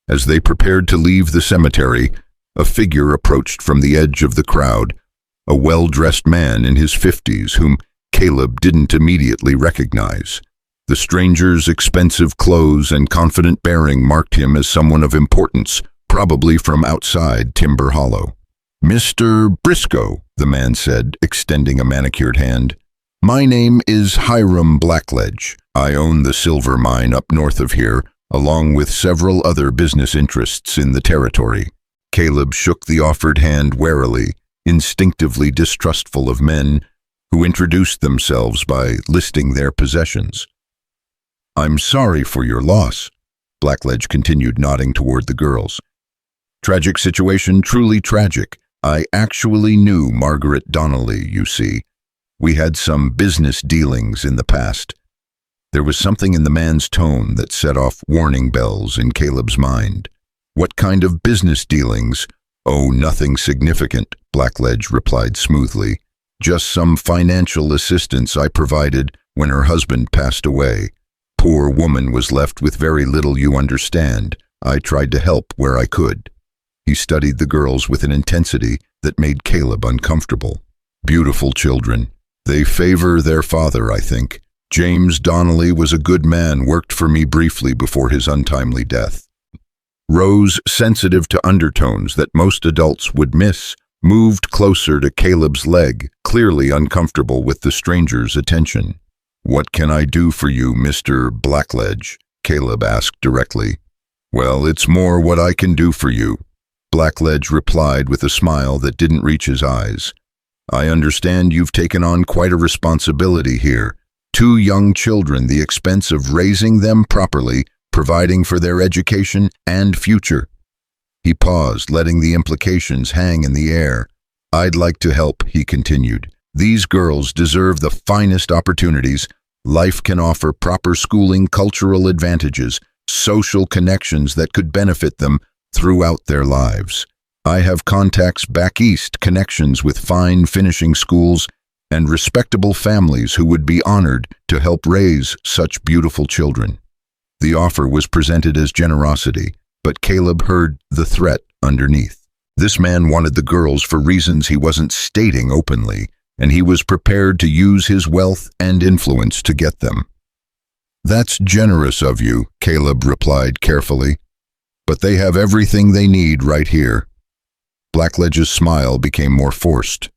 As they prepared to leave the cemetery, a figure approached from the edge of the crowd, a well-dressed man in his 50s whom Caleb didn't immediately recognize. The stranger's expensive clothes and confident bearing marked him as someone of importance, probably from outside Timber Hollow. "Mr. Brisco," the man said, extending a manicured hand. "My name is Hiram Blackledge. I own the silver mine up north of here, along with several other business interests in the territory." Caleb shook the offered hand warily, instinctively distrustful of men who introduced themselves by listing their possessions. "I'm sorry for your loss," Blackledge continued, nodding toward the girls. "Tragic situation, truly tragic. I actually knew Margaret Donnelly, you see. We had some business dealings in the past. There was something in the man's tone that set off warning bells in Caleb's mind. What kind of business dealings? Oh, nothing significant, Blackledge replied smoothly. Just some financial assistance I provided when her husband passed away. Poor woman was left with very little, you understand. I tried to help where I could. He studied the girls with an intensity that made Caleb uncomfortable. Beautiful children. They favor their father, I think. James Donnelly was a good man, worked for me briefly before his untimely death. Rose, sensitive to undertones that most adults would miss, moved closer to Caleb's leg, clearly uncomfortable with the stranger's attention. What can I do for you, Mr. Blackledge? Caleb asked directly. Well, it's more what I can do for you, Blackledge replied with a smile that didn't reach his eyes. I understand you've taken on quite a responsibility here. 2 young children, the expense of raising them properly, providing for their education and future. He paused, letting the implications hang in the air. I'd like to help, he continued. These girls deserve the finest opportunities. Life can offer proper schooling, cultural advantages, social connections that could benefit them throughout their lives. I have contacts back east, connections with fine finishing schools, and respectable families who would be honored to help raise such beautiful children. The offer was presented as generosity, but Caleb heard the threat underneath. This man wanted the girls for reasons he wasn't stating openly, and he was prepared to use his wealth and influence to get them. That's generous of you, Caleb replied carefully, but they have everything they need right here. Blackledge's smile became more forced.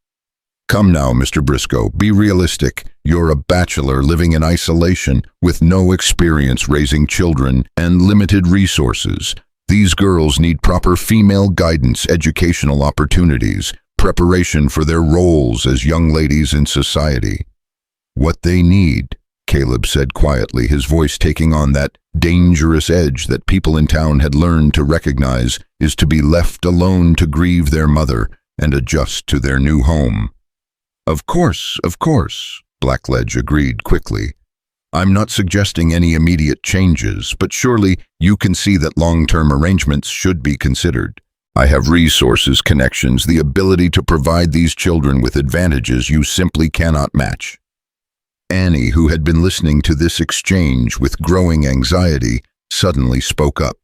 Come now, Mr. Brisco, be realistic. You're a bachelor living in isolation with no experience raising children and limited resources. These girls need proper female guidance, educational opportunities, preparation for their roles as young ladies in society. What they need, Caleb said quietly, his voice taking on that dangerous edge that people in town had learned to recognize, is to be left alone to grieve their mother and adjust to their new home. Of course, Blackledge agreed quickly. I'm not suggesting any immediate changes, but surely you can see that long-term arrangements should be considered. I have resources, connections, the ability to provide these children with advantages you simply cannot match. Annie, who had been listening to this exchange with growing anxiety, suddenly spoke up.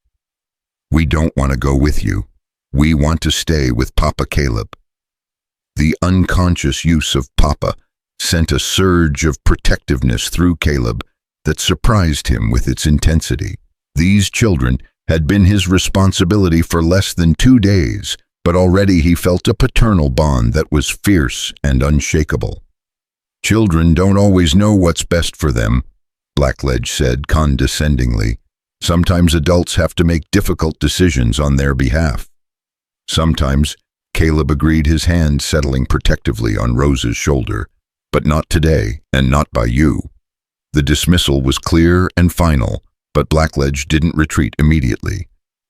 We don't want to go with you. We want to stay with Papa Caleb. The unconscious use of Papa sent a surge of protectiveness through Caleb that surprised him with its intensity. These children had been his responsibility for less than 2 days, but already he felt a paternal bond that was fierce and unshakable. Children don't always know what's best for them, Blackledge said condescendingly. Sometimes adults have to make difficult decisions on their behalf. Sometimes, Caleb agreed, his hand settling protectively on Rose's shoulder. But not today, and not by you. The dismissal was clear and final, but Blackledge didn't retreat immediately.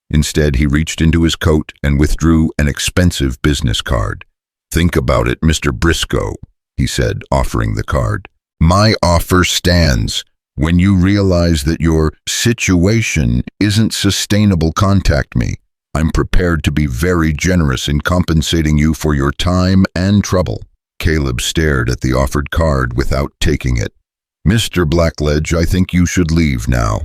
Instead, he reached into his coat and withdrew an expensive business card. Think about it, Mr. Brisco, he said, offering the card. My offer stands. When you realize that your situation isn't sustainable, contact me. I'm prepared to be very generous in compensating you for your time and trouble. Caleb stared at the offered card without taking it. Mr. Blackledge, I think you should leave now.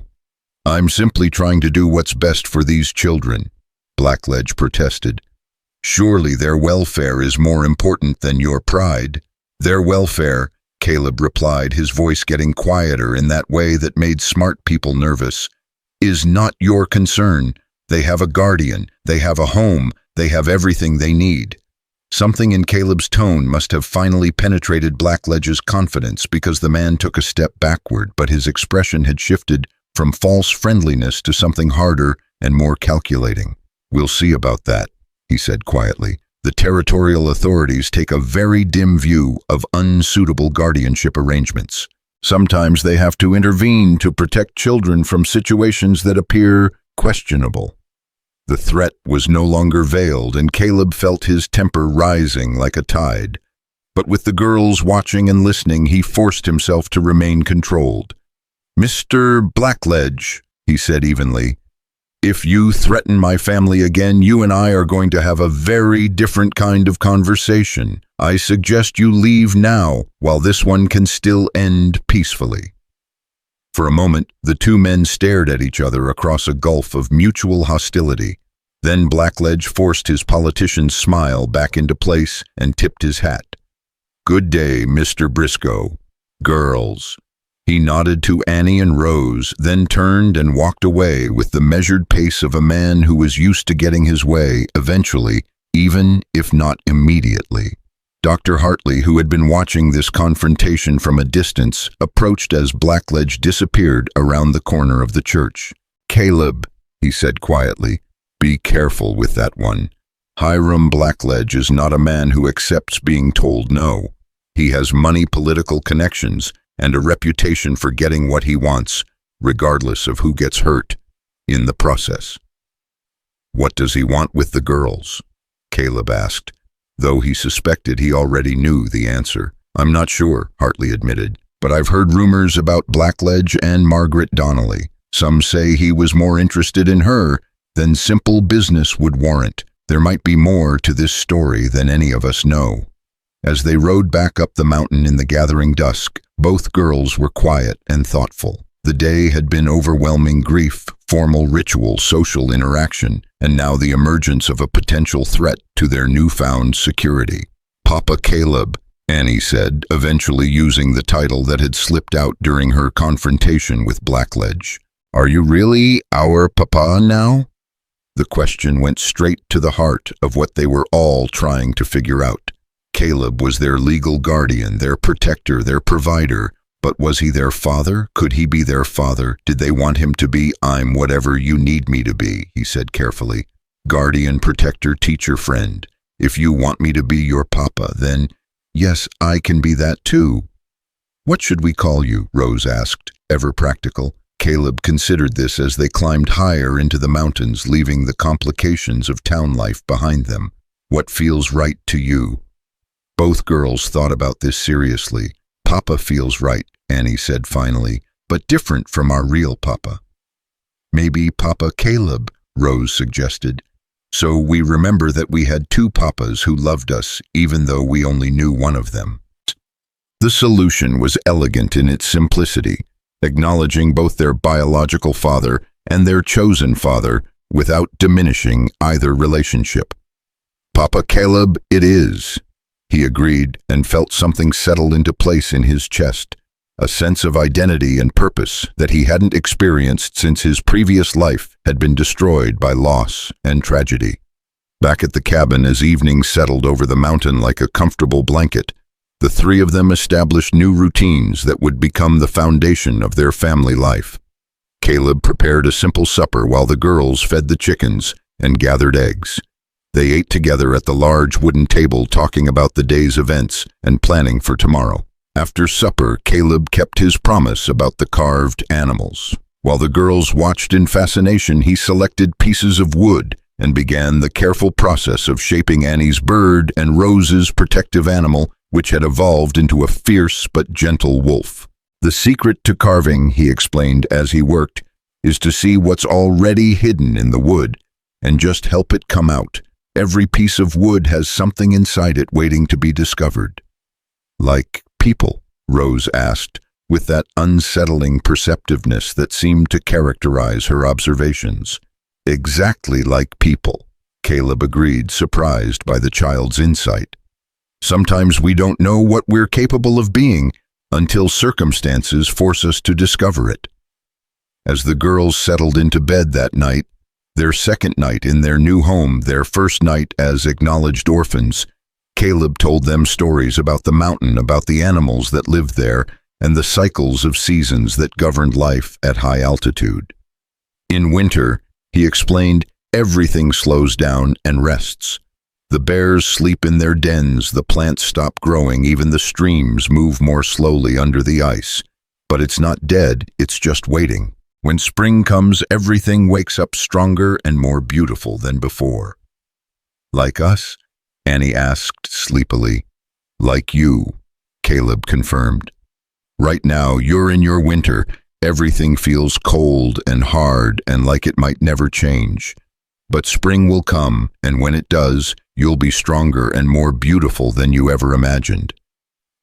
I'm simply trying to do what's best for these children, Blackledge protested. Surely their welfare is more important than your pride. Their welfare, Caleb replied, his voice getting quieter in that way that made smart people nervous, is not your concern. They have a guardian, they have a home, they have everything they need. Something in Caleb's tone must have finally penetrated Blackledge's confidence, because the man took a step backward, but his expression had shifted from false friendliness to something harder and more calculating. We'll see about that, he said quietly. The territorial authorities take a very dim view of unsuitable guardianship arrangements. Sometimes they have to intervene to protect children from situations that appear questionable. The threat was no longer veiled, and Caleb felt his temper rising like a tide. But with the girls watching and listening, he forced himself to remain controlled. "Mr. Blackledge," he said evenly, "if you threaten my family again, you and I are going to have a very different kind of conversation. I suggest you leave now, while this one can still end peacefully." For a moment, the two men stared at each other across a gulf of mutual hostility. Then Blackledge forced his politician's smile back into place and tipped his hat. "Good day, Mr. Brisco. Girls." He nodded to Annie and Rose, then turned and walked away with the measured pace of a man who was used to getting his way eventually, even if not immediately. Dr. Hartley, who had been watching this confrontation from a distance, approached as Blackledge disappeared around the corner of the church. "Caleb," he said quietly, "be careful with that one. Hiram Blackledge is not a man who accepts being told no. He has money, political connections, and a reputation for getting what he wants, regardless of who gets hurt in the process." "What does he want with the girls?" Caleb asked, though he suspected he already knew the answer. "I'm not sure," Hartley admitted, "but I've heard rumors about Blackledge and Margaret Donnelly. Some say he was more interested in her than simple business would warrant. There might be more to this story than any of us know." As they rode back up the mountain in the gathering dusk, both girls were quiet and thoughtful. The day had been overwhelming grief, formal ritual, social interaction, and now the emergence of a potential threat to their newfound security. "Papa Caleb," Annie said, eventually using the title that had slipped out during her confrontation with Blackledge. "Are you really our papa now?" The question went straight to the heart of what they were all trying to figure out. Caleb was their legal guardian, their protector, their provider. But was he their father? Could he be their father? Did they want him to be, "I'm whatever you need me to be," he said carefully. "Guardian, protector, teacher, friend. If you want me to be your papa, then yes, I can be that too." "What should we call you?" Rose asked, ever practical. Caleb considered this as they climbed higher into the mountains, leaving the complications of town life behind them. "What feels right to you?" Both girls thought about this seriously. "Papa feels right," Annie said finally, "but different from our real papa." "Maybe Papa Caleb," Rose suggested. "So we remember that we had two papas who loved us, even though we only knew one of them." The solution was elegant in its simplicity, acknowledging both their biological father and their chosen father without diminishing either relationship. "Papa Caleb it is," he agreed, and felt something settle into place in his chest, a sense of identity and purpose that he hadn't experienced since his previous life had been destroyed by loss and tragedy. Back at the cabin, as evening settled over the mountain like a comfortable blanket, the three of them established new routines that would become the foundation of their family life. Caleb prepared a simple supper while the girls fed the chickens and gathered eggs. They ate together at the large wooden table, talking about the day's events and planning for tomorrow. After supper, Caleb kept his promise about the carved animals. While the girls watched in fascination, he selected pieces of wood and began the careful process of shaping Annie's bird and Rose's protective animal, which had evolved into a fierce but gentle wolf. "The secret to carving," he explained as he worked, "is to see what's already hidden in the wood and just help it come out. Every piece of wood has something inside it waiting to be discovered." "Like people?" Rose asked, with that unsettling perceptiveness that seemed to characterize her observations. "Exactly like people," Caleb agreed, surprised by the child's insight. "Sometimes we don't know what we're capable of being until circumstances force us to discover it." As the girls settled into bed that night, their second night in their new home, their first night as acknowledged orphans, Caleb told them stories about the mountain, about the animals that lived there, and the cycles of seasons that governed life at high altitude. In winter, he explained, everything slows down and rests. The bears sleep in their dens, the plants stop growing, even the streams move more slowly under the ice. But it's not dead, it's just waiting. When spring comes, everything wakes up stronger and more beautiful than before. "Like us?" Annie asked sleepily. Like you, Caleb confirmed. Right now, you're in your winter. Everything feels cold and hard and like it might never change. But spring will come, and when it does, you'll be stronger and more beautiful than you ever imagined.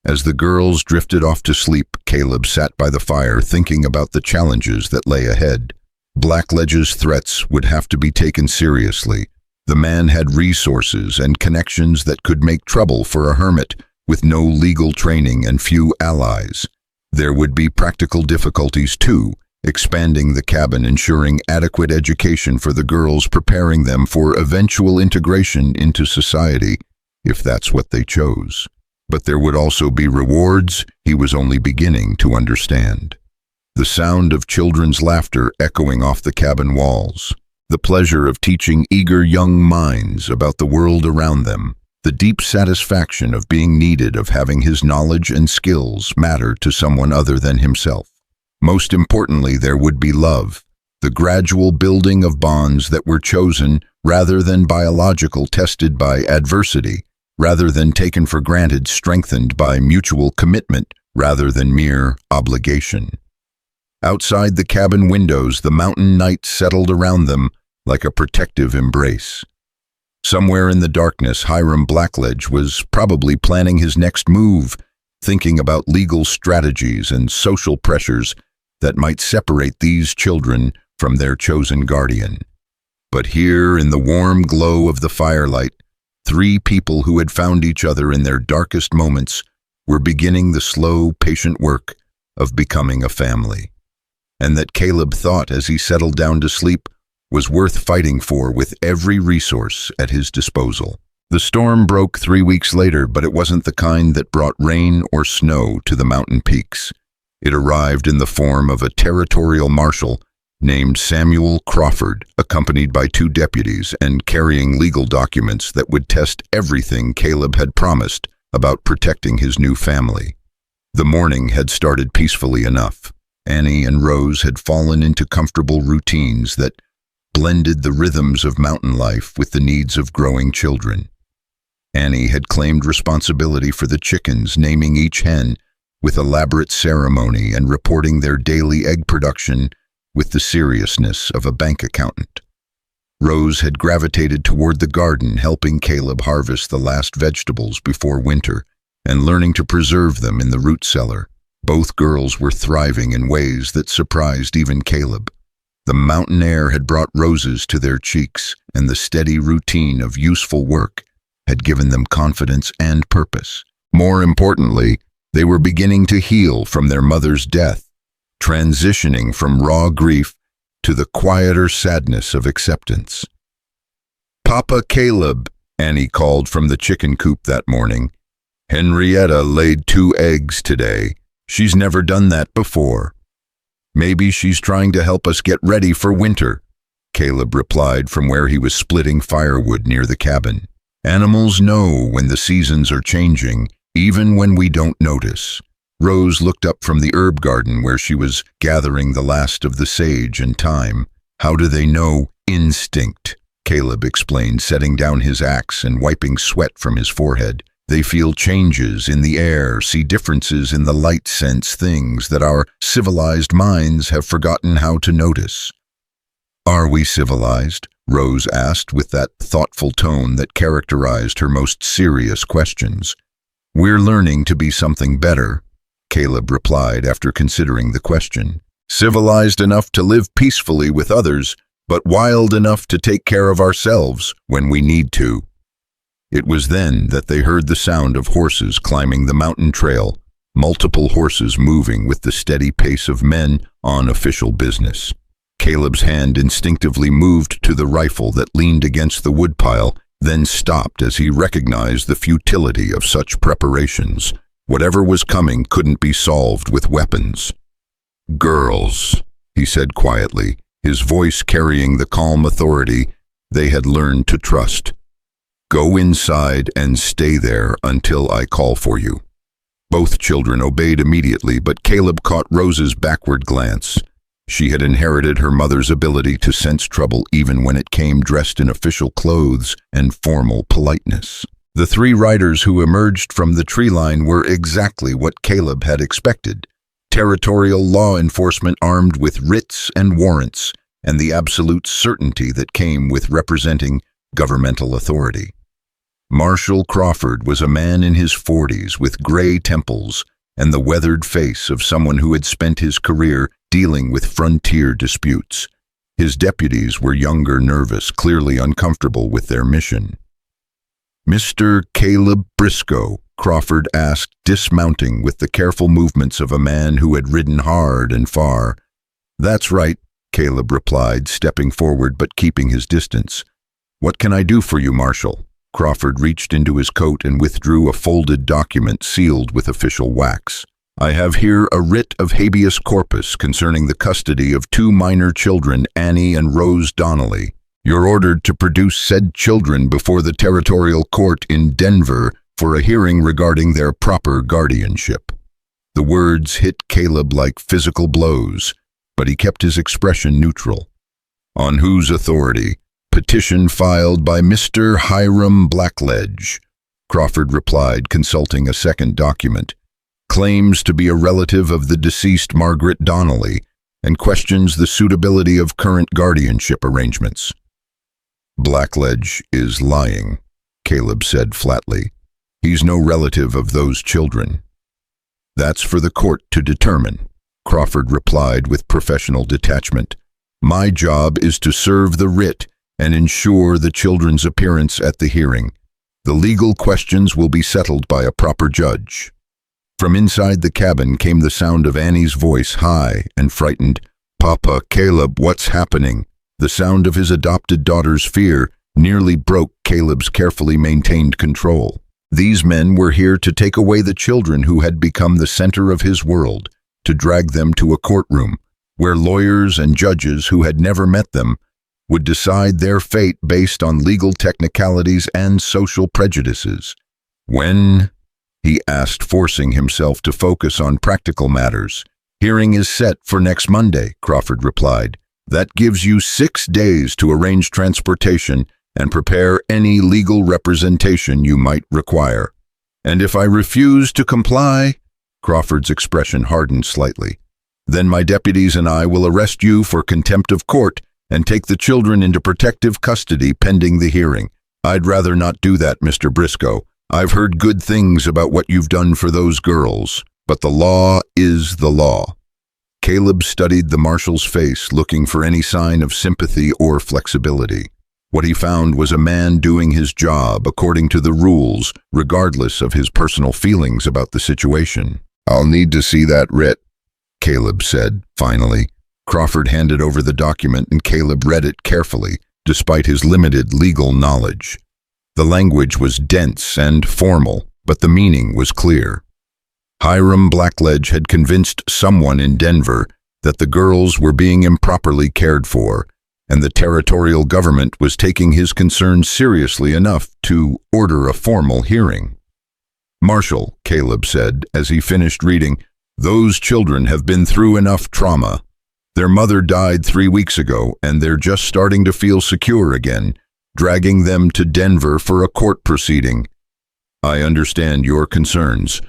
As the girls drifted off to sleep, Caleb sat by the fire thinking about the challenges that lay ahead. Blackledge's threats would have to be taken seriously. The man had resources and connections that could make trouble for a hermit with no legal training and few allies. There would be practical difficulties too, expanding the cabin, ensuring adequate education for the girls, preparing them for eventual integration into society, if that's what they chose. But there would also be rewards he was only beginning to understand. The sound of children's laughter echoing off the cabin walls, the pleasure of teaching eager young minds about the world around them, the deep satisfaction of being needed, of having his knowledge and skills matter to someone other than himself. Most importantly, there would be love, the gradual building of bonds that were chosen rather than biological, tested by adversity, rather than taken for granted, strengthened by mutual commitment rather than mere obligation. Outside the cabin windows, the mountain night settled around them like a protective embrace. Somewhere in the darkness, Hiram Blackledge was probably planning his next move, thinking about legal strategies and social pressures that might separate these children from their chosen guardian. But here, in the warm glow of the firelight, three people who had found each other in their darkest moments were beginning the slow, patient work of becoming a family. And that Caleb thought, as he settled down to sleep, was worth fighting for with every resource at his disposal. The storm broke 3 weeks later, but it wasn't the kind that brought rain or snow to the mountain peaks. It arrived in the form of a territorial marshal named Samuel Crawford, accompanied by 2 deputies and carrying legal documents that would test everything Caleb had promised about protecting his new family. The morning had started peacefully enough. Annie and Rose had fallen into comfortable routines that blended the rhythms of mountain life with the needs of growing children. Annie had claimed responsibility for the chickens, naming each hen with elaborate ceremony and reporting their daily egg production with the seriousness of a bank accountant. Rose had gravitated toward the garden, helping Caleb harvest the last vegetables before winter and learning to preserve them in the root cellar. Both girls were thriving in ways that surprised even Caleb. The mountain air had brought roses to their cheeks, and the steady routine of useful work had given them confidence and purpose. More importantly, they were beginning to heal from their mother's death, transitioning from raw grief to the quieter sadness of acceptance. "Papa Caleb," Annie called from the chicken coop that morning. "Henrietta laid 2 eggs today. She's never done that before." "Maybe she's trying to help us get ready for winter," Caleb replied from where he was splitting firewood near the cabin. "Animals know when the seasons are changing, even when we don't notice." Rose looked up from the herb garden where she was gathering the last of the sage and thyme. "How do they know?" "Instinct," Caleb explained, setting down his axe and wiping sweat from his forehead. "They feel changes in the air, see differences in the light, sense things that our civilized minds have forgotten how to notice." "Are we civilized?" Rose asked with that thoughtful tone that characterized her most serious questions. "We're learning to be something better," Caleb replied after considering the question. "Civilized enough to live peacefully with others, but wild enough to take care of ourselves when we need to." It was then that they heard the sound of horses climbing the mountain trail, multiple horses moving with the steady pace of men on official business. Caleb's hand instinctively moved to the rifle that leaned against the woodpile, then stopped as he recognized the futility of such preparations. Whatever was coming couldn't be solved with weapons. "Girls," he said quietly, his voice carrying the calm authority they had learned to trust. "Go inside and stay there until I call for you." Both children obeyed immediately, but Caleb caught Rose's backward glance. She had inherited her mother's ability to sense trouble even when it came dressed in official clothes and formal politeness. The three riders who emerged from the tree line were exactly what Caleb had expected. Territorial law enforcement armed with writs and warrants, and the absolute certainty that came with representing governmental authority. Marshall Crawford was a man in his 40s with gray temples and the weathered face of someone who had spent his career dealing with frontier disputes. His deputies were younger, nervous, clearly uncomfortable with their mission. "Mr. Caleb Brisco," Crawford asked, dismounting with the careful movements of a man who had ridden hard and far. "That's right," Caleb replied, stepping forward but keeping his distance. "What can I do for you, Marshal?" Crawford reached into his coat and withdrew a folded document sealed with official wax. "I have here a writ of habeas corpus concerning the custody of two minor children, Annie and Rose Donnelly. You're ordered to produce said children before the territorial court in Denver for a hearing regarding their proper guardianship." The words hit Caleb like physical blows, but he kept his expression neutral. "On whose authority?" "Petition filed by Mr. Hiram Blackledge," Crawford replied, consulting a second document. "Claims to be a relative of the deceased Margaret Donnelly and questions the suitability of current guardianship arrangements." "Blackledge is lying," Caleb said flatly. "He's no relative of those children." "That's for the court to determine," Crawford replied with professional detachment. "My job is to serve the writ and ensure the children's appearance at the hearing. The legal questions will be settled by a proper judge." From inside the cabin came the sound of Annie's voice, high and frightened. "Papa, Caleb, what's happening?" The sound of his adopted daughter's fear nearly broke Caleb's carefully maintained control. These men were here to take away the children who had become the center of his world, to drag them to a courtroom, where lawyers and judges who had never met them would decide their fate based on legal technicalities and social prejudices. "When?" he asked, forcing himself to focus on practical matters. "Hearing is set for next Monday," Crawford replied. "That gives you 6 days to arrange transportation and prepare any legal representation you might require." "And if I refuse to comply?" Crawford's expression hardened slightly. "Then my deputies and I will arrest you for contempt of court and take the children into protective custody pending the hearing." "I'd rather not do that, Mr. Brisco. I've heard good things about what you've done for those girls, but the law is the law." Caleb studied the marshal's face, looking for any sign of sympathy or flexibility. What he found was a man doing his job according to the rules, regardless of his personal feelings about the situation. "I'll need to see that writ," Caleb said, finally. Crawford handed over the document and Caleb read it carefully, despite his limited legal knowledge. The language was dense and formal, but the meaning was clear. Hiram Blackledge had convinced someone in Denver that the girls were being improperly cared for, and the territorial government was taking his concerns seriously enough to order a formal hearing. "Marshal," Caleb said as he finished reading, "those children have been through enough trauma. Their mother died 3 weeks ago, and they're just starting to feel secure again, dragging them to Denver for a court proceeding." "I understand your concerns,"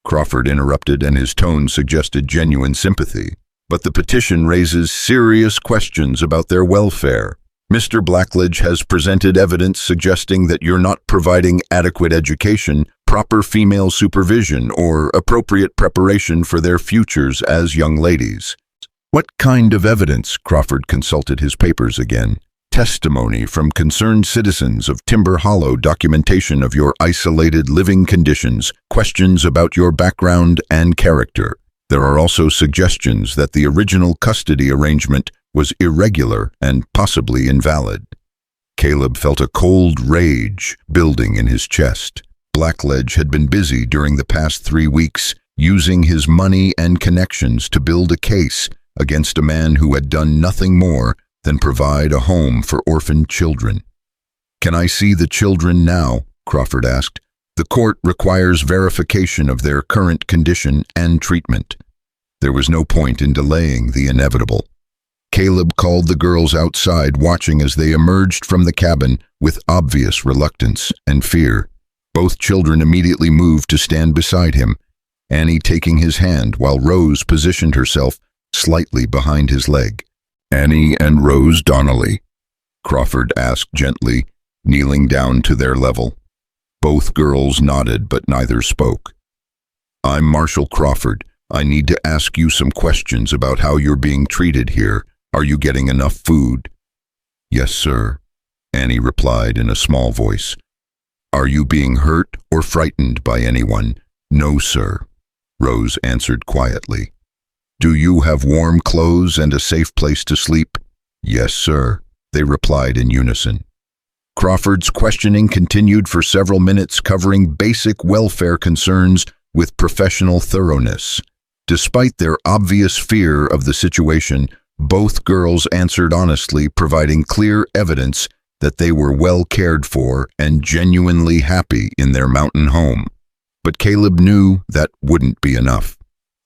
Crawford interrupted, and his tone suggested genuine sympathy. "But the petition raises serious questions about their welfare. Mr. Blackledge has presented evidence suggesting that you're not providing adequate education, proper female supervision, or appropriate preparation for their futures as young ladies." "What kind of evidence?" Crawford consulted his papers again. "Testimony from concerned citizens of Timber Hollow, documentation of your isolated living conditions, questions about your background and character. There are also suggestions that the original custody arrangement was irregular and possibly invalid." Caleb felt a cold rage building in his chest. Blackledge had been busy during the past 3 weeks, using his money and connections to build a case against a man who had done nothing more than provide a home for orphaned children. "Can I see the children now?" Crawford asked. "The court requires verification of their current condition and treatment." There was no point in delaying the inevitable. Caleb called the girls outside, watching as they emerged from the cabin with obvious reluctance and fear. Both children immediately moved to stand beside him, Annie taking his hand while Rose positioned herself slightly behind his leg. "Annie and Rose Donnelly?" Crawford asked gently, kneeling down to their level. Both girls nodded, but neither spoke. "I'm Marshal Crawford. I need to ask you some questions about how you're being treated here. Are you getting enough food?" "Yes, sir," Annie replied in a small voice. "Are you being hurt or frightened by anyone?" "No, sir," Rose answered quietly. "Do you have warm clothes and a safe place to sleep?" "Yes, sir," they replied in unison. Crawford's questioning continued for several minutes, covering basic welfare concerns with professional thoroughness. Despite their obvious fear of the situation, both girls answered honestly, providing clear evidence that they were well cared for and genuinely happy in their mountain home. But Caleb knew that wouldn't be enough.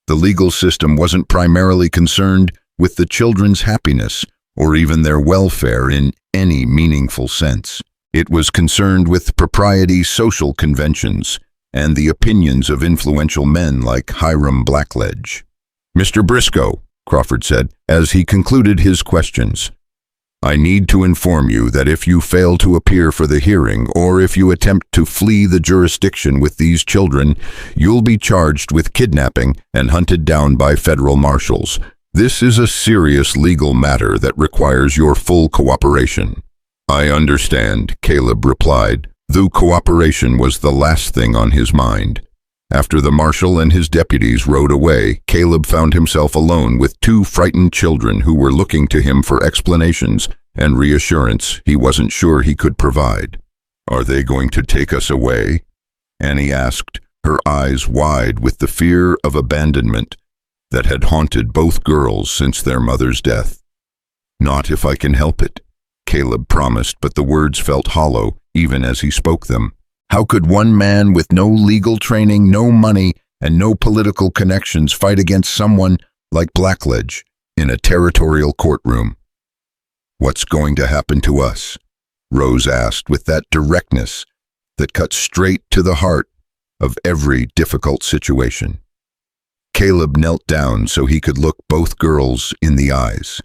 The legal system wasn't primarily concerned with the children's happiness or even their welfare in any meaningful sense. It was concerned with propriety, social conventions, and the opinions of influential men like Hiram Blackledge. "Mr. Brisco," Crawford said, as he concluded his questions, "I need to inform you that if you fail to appear for the hearing or if you attempt to flee the jurisdiction with these children, you'll be charged with kidnapping and hunted down by federal marshals. This is a serious legal matter that requires your full cooperation." "I understand," Caleb replied, though cooperation was the last thing on his mind. After the marshal and his deputies rode away, Caleb found himself alone with two frightened children who were looking to him for explanations and reassurance he wasn't sure he could provide. "Are they going to take us away?" Annie asked, her eyes wide with the fear of abandonment that had haunted both girls since their mother's death. "Not if I can help it," Caleb promised, but the words felt hollow even as he spoke them. How could one man with no legal training, no money, and no political connections fight against someone like Blackledge in a territorial courtroom? "What's going to happen to us?" Rose asked with that directness that cut straight to the heart of every difficult situation. Caleb knelt down so he could look both girls in the eyes.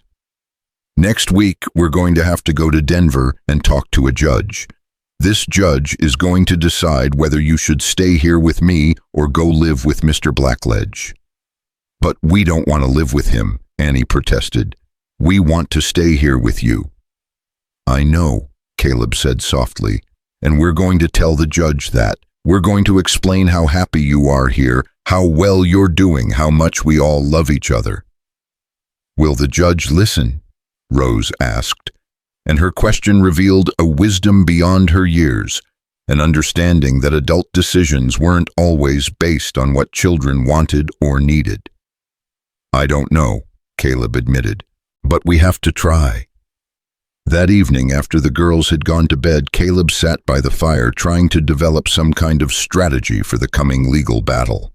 "Next week, we're going to have to go to Denver and talk to a judge. This judge is going to decide whether you should stay here with me or go live with Mr. Blackledge." "But we don't want to live with him," Annie protested. "We want to stay here with you." "I know," Caleb said softly, "and we're going to tell the judge that. We're going to explain how happy you are here, how well you're doing, how much we all love each other." "Will the judge listen?" Rose asked, and her question revealed a wisdom beyond her years, an understanding that adult decisions weren't always based on what children wanted or needed. "I don't know," Caleb admitted, "but we have to try." That evening, after the girls had gone to bed, Caleb sat by the fire trying to develop some kind of strategy for the coming legal battle.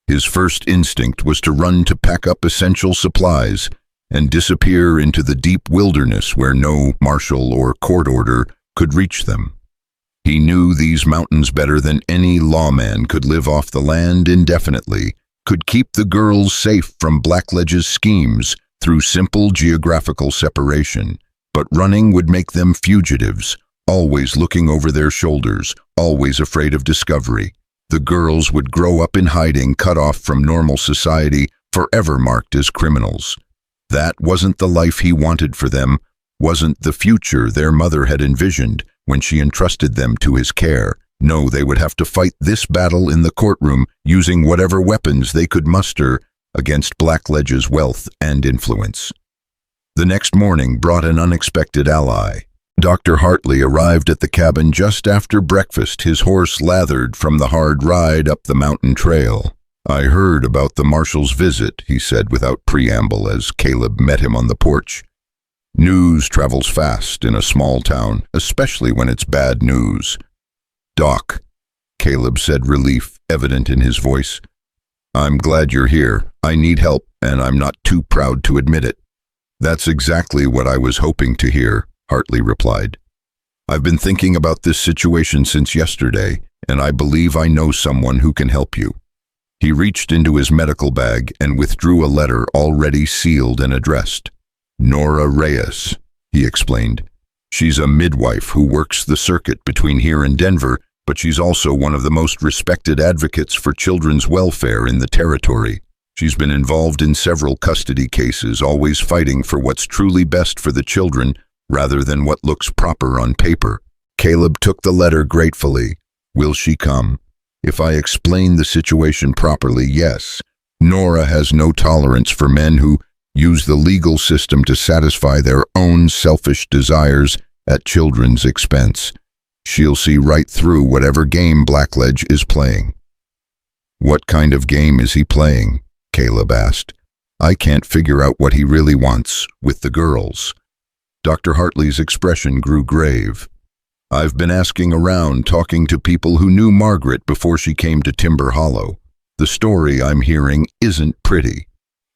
His first instinct was to run to pack up essential supplies and disappear into the deep wilderness where no marshal or court order could reach them. He knew these mountains better than any lawman, could live off the land indefinitely, could keep the girls safe from Blackledge's schemes through simple geographical separation. But running would make them fugitives, always looking over their shoulders, always afraid of discovery. The girls would grow up in hiding, cut off from normal society, forever marked as criminals. That wasn't the life he wanted for them, wasn't the future their mother had envisioned when she entrusted them to his care. No, they would have to fight this battle in the courtroom using whatever weapons they could muster against Blackledge's wealth and influence. The next morning brought an unexpected ally. Dr. Hartley arrived at the cabin just after breakfast, his horse lathered from the hard ride up the mountain trail. "I heard about the marshal's visit," he said without preamble as Caleb met him on the porch. "News travels fast in a small town, especially when it's bad news." "Doc," Caleb said, relief evident in his voice. "I'm glad you're here. I need help, and I'm not too proud to admit it." "That's exactly what I was hoping to hear," Hartley replied. "I've been thinking about this situation since yesterday. and I believe I know someone who can help you." He reached into his medical bag and withdrew a letter already sealed and addressed. "Nora Reyes," he explained. "She's a midwife who works the circuit between here and Denver, but she's also one of the most respected advocates for children's welfare in the territory. She's been involved in several custody cases, always fighting for what's truly best for the children rather than what looks proper on paper." Caleb took the letter gratefully. "Will she come?" "If I explain the situation properly, yes. Nora has no tolerance for men who use the legal system to satisfy their own selfish desires at children's expense. She'll see right through whatever game Blackledge is playing." "What kind of game is he playing?" Caleb asked. "I can't figure out what he really wants with the girls." Dr. Hartley's expression grew grave. "I've been asking around, talking to people who knew Margaret before she came to Timber Hollow. The story I'm hearing isn't pretty."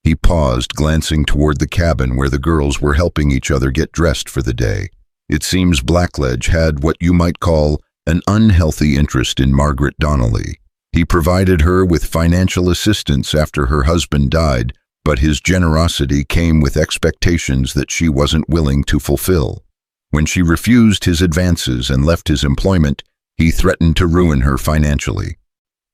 He paused, glancing toward the cabin where the girls were helping each other get dressed for the day. "It seems Blackledge had what you might call an unhealthy interest in Margaret Donnelly. He provided her with financial assistance after her husband died, but his generosity came with expectations that she wasn't willing to fulfill. When she refused his advances and left his employment, he threatened to ruin her financially."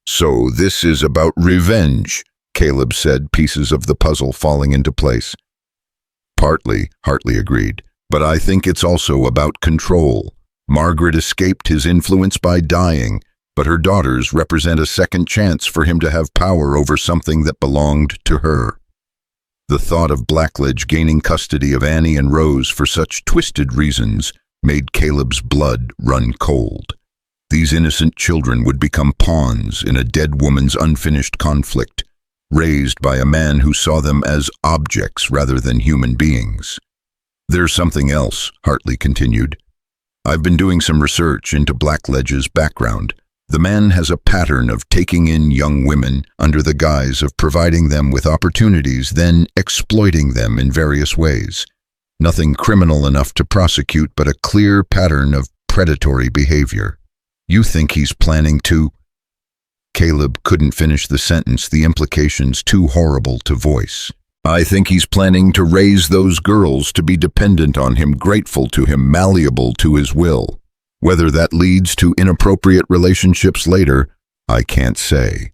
"So this is about revenge," Caleb said, pieces of the puzzle falling into place. "Partly," Hartley agreed, "but I think it's also about control. Margaret escaped his influence by dying, but her daughters represent a second chance for him to have power over something that belonged to her." The thought of Blackledge gaining custody of Annie and Rose for such twisted reasons made Caleb's blood run cold. These innocent children would become pawns in a dead woman's unfinished conflict, raised by a man who saw them as objects rather than human beings. "There's something else," Hartley continued. "I've been doing some research into Blackledge's background. The man has a pattern of taking in young women under the guise of providing them with opportunities, then exploiting them in various ways. Nothing criminal enough to prosecute, but a clear pattern of predatory behavior. You think he's planning to—" Caleb couldn't finish the sentence, the implications too horrible to voice. "I think he's planning to raise those girls to be dependent on him, grateful to him, malleable to his will. Whether that leads to inappropriate relationships later, I can't say.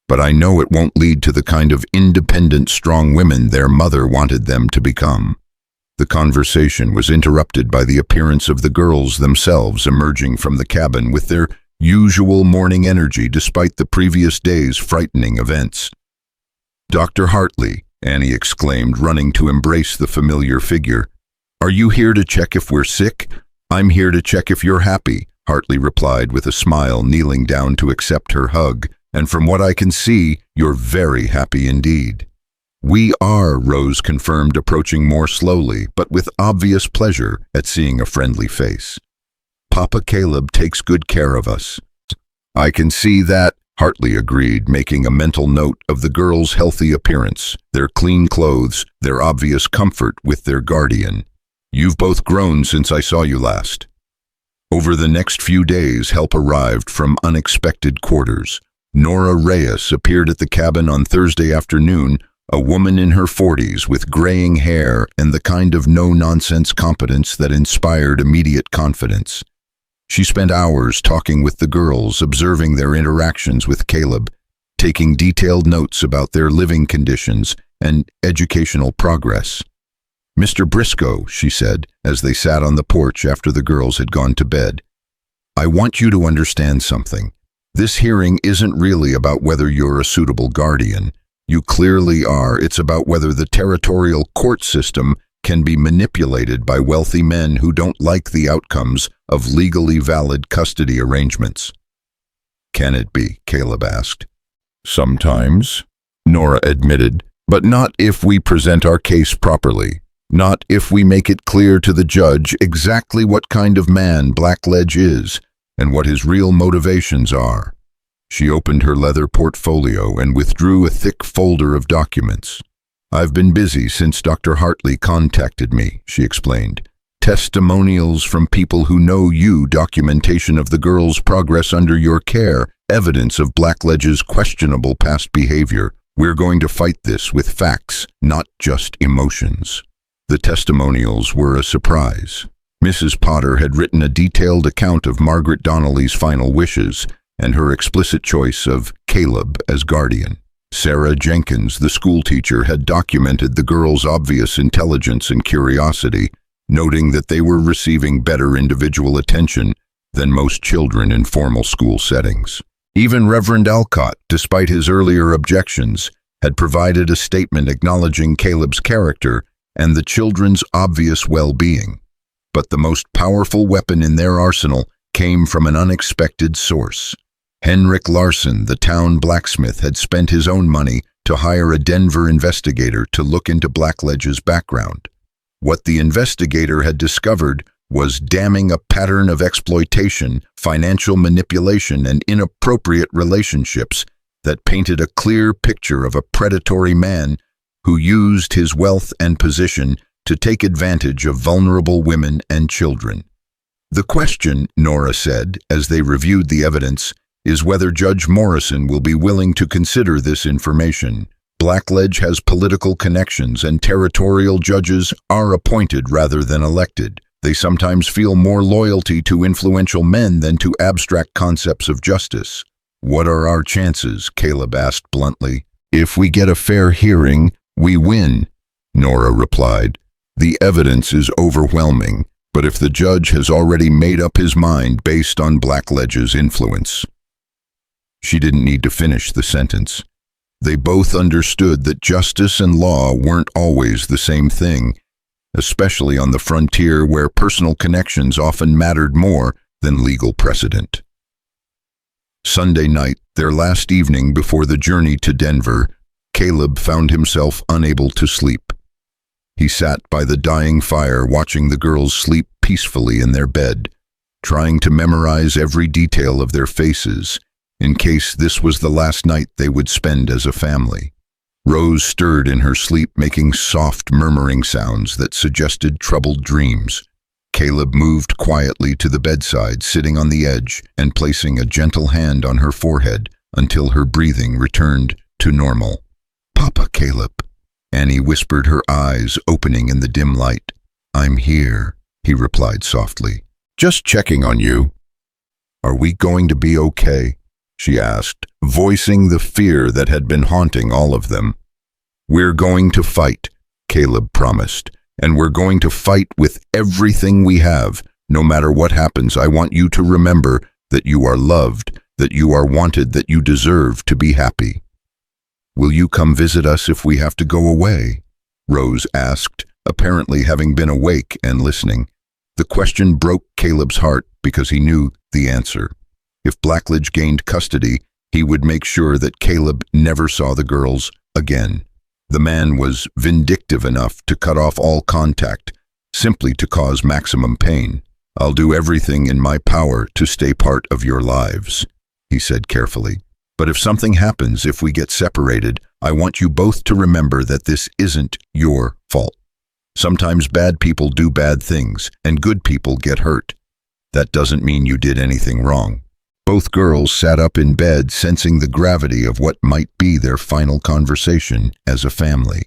But I know it won't lead to the kind of independent, strong women their mother wanted them to become." The conversation was interrupted by the appearance of the girls themselves emerging from the cabin with their usual morning energy despite the previous day's frightening events. "Dr. Hartley," Annie exclaimed, running to embrace the familiar figure. "Are you here to check if we're sick?" "I'm here to check if you're happy," Hartley replied with a smile, kneeling down to accept her hug. "And from what I can see, you're very happy indeed." "We are," Rose confirmed, approaching more slowly, but with obvious pleasure at seeing a friendly face. "Papa Caleb takes good care of us." "I can see that," Hartley agreed, making a mental note of the girls' healthy appearance, their clean clothes, their obvious comfort with their guardian. "You've both grown since I saw you last." Over the next few days, help arrived from unexpected quarters. Nora Reyes appeared at the cabin on Thursday afternoon, a woman in her 40s with graying hair and the kind of no-nonsense competence that inspired immediate confidence. She spent hours talking with the girls, observing their interactions with Caleb, taking detailed notes about their living conditions and educational progress. "Mr. Brisco," she said, as they sat on the porch after the girls had gone to bed, "I want you to understand something. This hearing isn't really about whether you're a suitable guardian. You clearly are. It's about whether the territorial court system can be manipulated by wealthy men who don't like the outcomes of legally valid custody arrangements." "Can it be?" Caleb asked. "Sometimes," Nora admitted, "but not if we present our case properly. Not if we make it clear to the judge exactly what kind of man Blackledge is and what his real motivations are." She opened her leather portfolio and withdrew a thick folder of documents. "I've been busy since Dr. Hartley contacted me," she explained, Testimonials from people who know you, documentation of the girl's progress under your care, evidence of Blackledge's questionable past behavior. We're going to fight this with facts, not just emotions. The testimonials were a surprise. Mrs. Potter had written a detailed account of Margaret Donnelly's final wishes and her explicit choice of Caleb as guardian. Sarah Jenkins, the schoolteacher, had documented the girls' obvious intelligence and curiosity, noting that they were receiving better individual attention than most children in formal school settings. Even Reverend Alcott, despite his earlier objections, had provided a statement acknowledging Caleb's character and the children's obvious well-being. But the most powerful weapon in their arsenal came from an unexpected source. Henrik Larsson, the town blacksmith, had spent his own money to hire a Denver investigator to look into Blackledge's background. What the investigator had discovered was damning a pattern of exploitation, financial manipulation, and inappropriate relationships that painted a clear picture of a predatory man who used his wealth and position to take advantage of vulnerable women and children. The question, Nora said, as they reviewed the evidence, is whether Judge Morrison will be willing to consider this information. Blackledge has political connections, and territorial judges are appointed rather than elected. They sometimes feel more loyalty to influential men than to abstract concepts of justice. What are our chances? Caleb asked bluntly. If we get a fair hearing, we win, Nora replied. The evidence is overwhelming, but if the judge has already made up his mind based on Blackledge's influence. She didn't need to finish the sentence. They both understood that justice and law weren't always the same thing, especially on the frontier where personal connections often mattered more than legal precedent. Sunday night, their last evening before the journey to Denver, Caleb found himself unable to sleep. He sat by the dying fire watching the girls sleep peacefully in their bed, trying to memorize every detail of their faces, in case this was the last night they would spend as a family. Rose stirred in her sleep, making soft, murmuring sounds that suggested troubled dreams. Caleb moved quietly to the bedside, sitting on the edge and placing a gentle hand on her forehead until her breathing returned to normal. "Papa, Caleb," Annie whispered, her eyes opening in the dim light. "I'm here," he replied softly. "Just checking on you." "Are we going to be okay?" she asked, voicing the fear that had been haunting all of them. "We're going to fight," Caleb promised, "and we're going to fight with everything we have. No matter what happens, I want you to remember that you are loved, that you are wanted, that you deserve to be happy." "Will you come visit us if we have to go away?" Rose asked, apparently having been awake and listening. The question broke Caleb's heart because he knew the answer. If Blackledge gained custody, he would make sure that Caleb never saw the girls again. The man was vindictive enough to cut off all contact, simply to cause maximum pain. "I'll do everything in my power to stay part of your lives," he said carefully. "But if something happens, if we get separated, I want you both to remember that this isn't your fault. Sometimes bad people do bad things, and good people get hurt. That doesn't mean you did anything wrong." Both girls sat up in bed, sensing the gravity of what might be their final conversation as a family.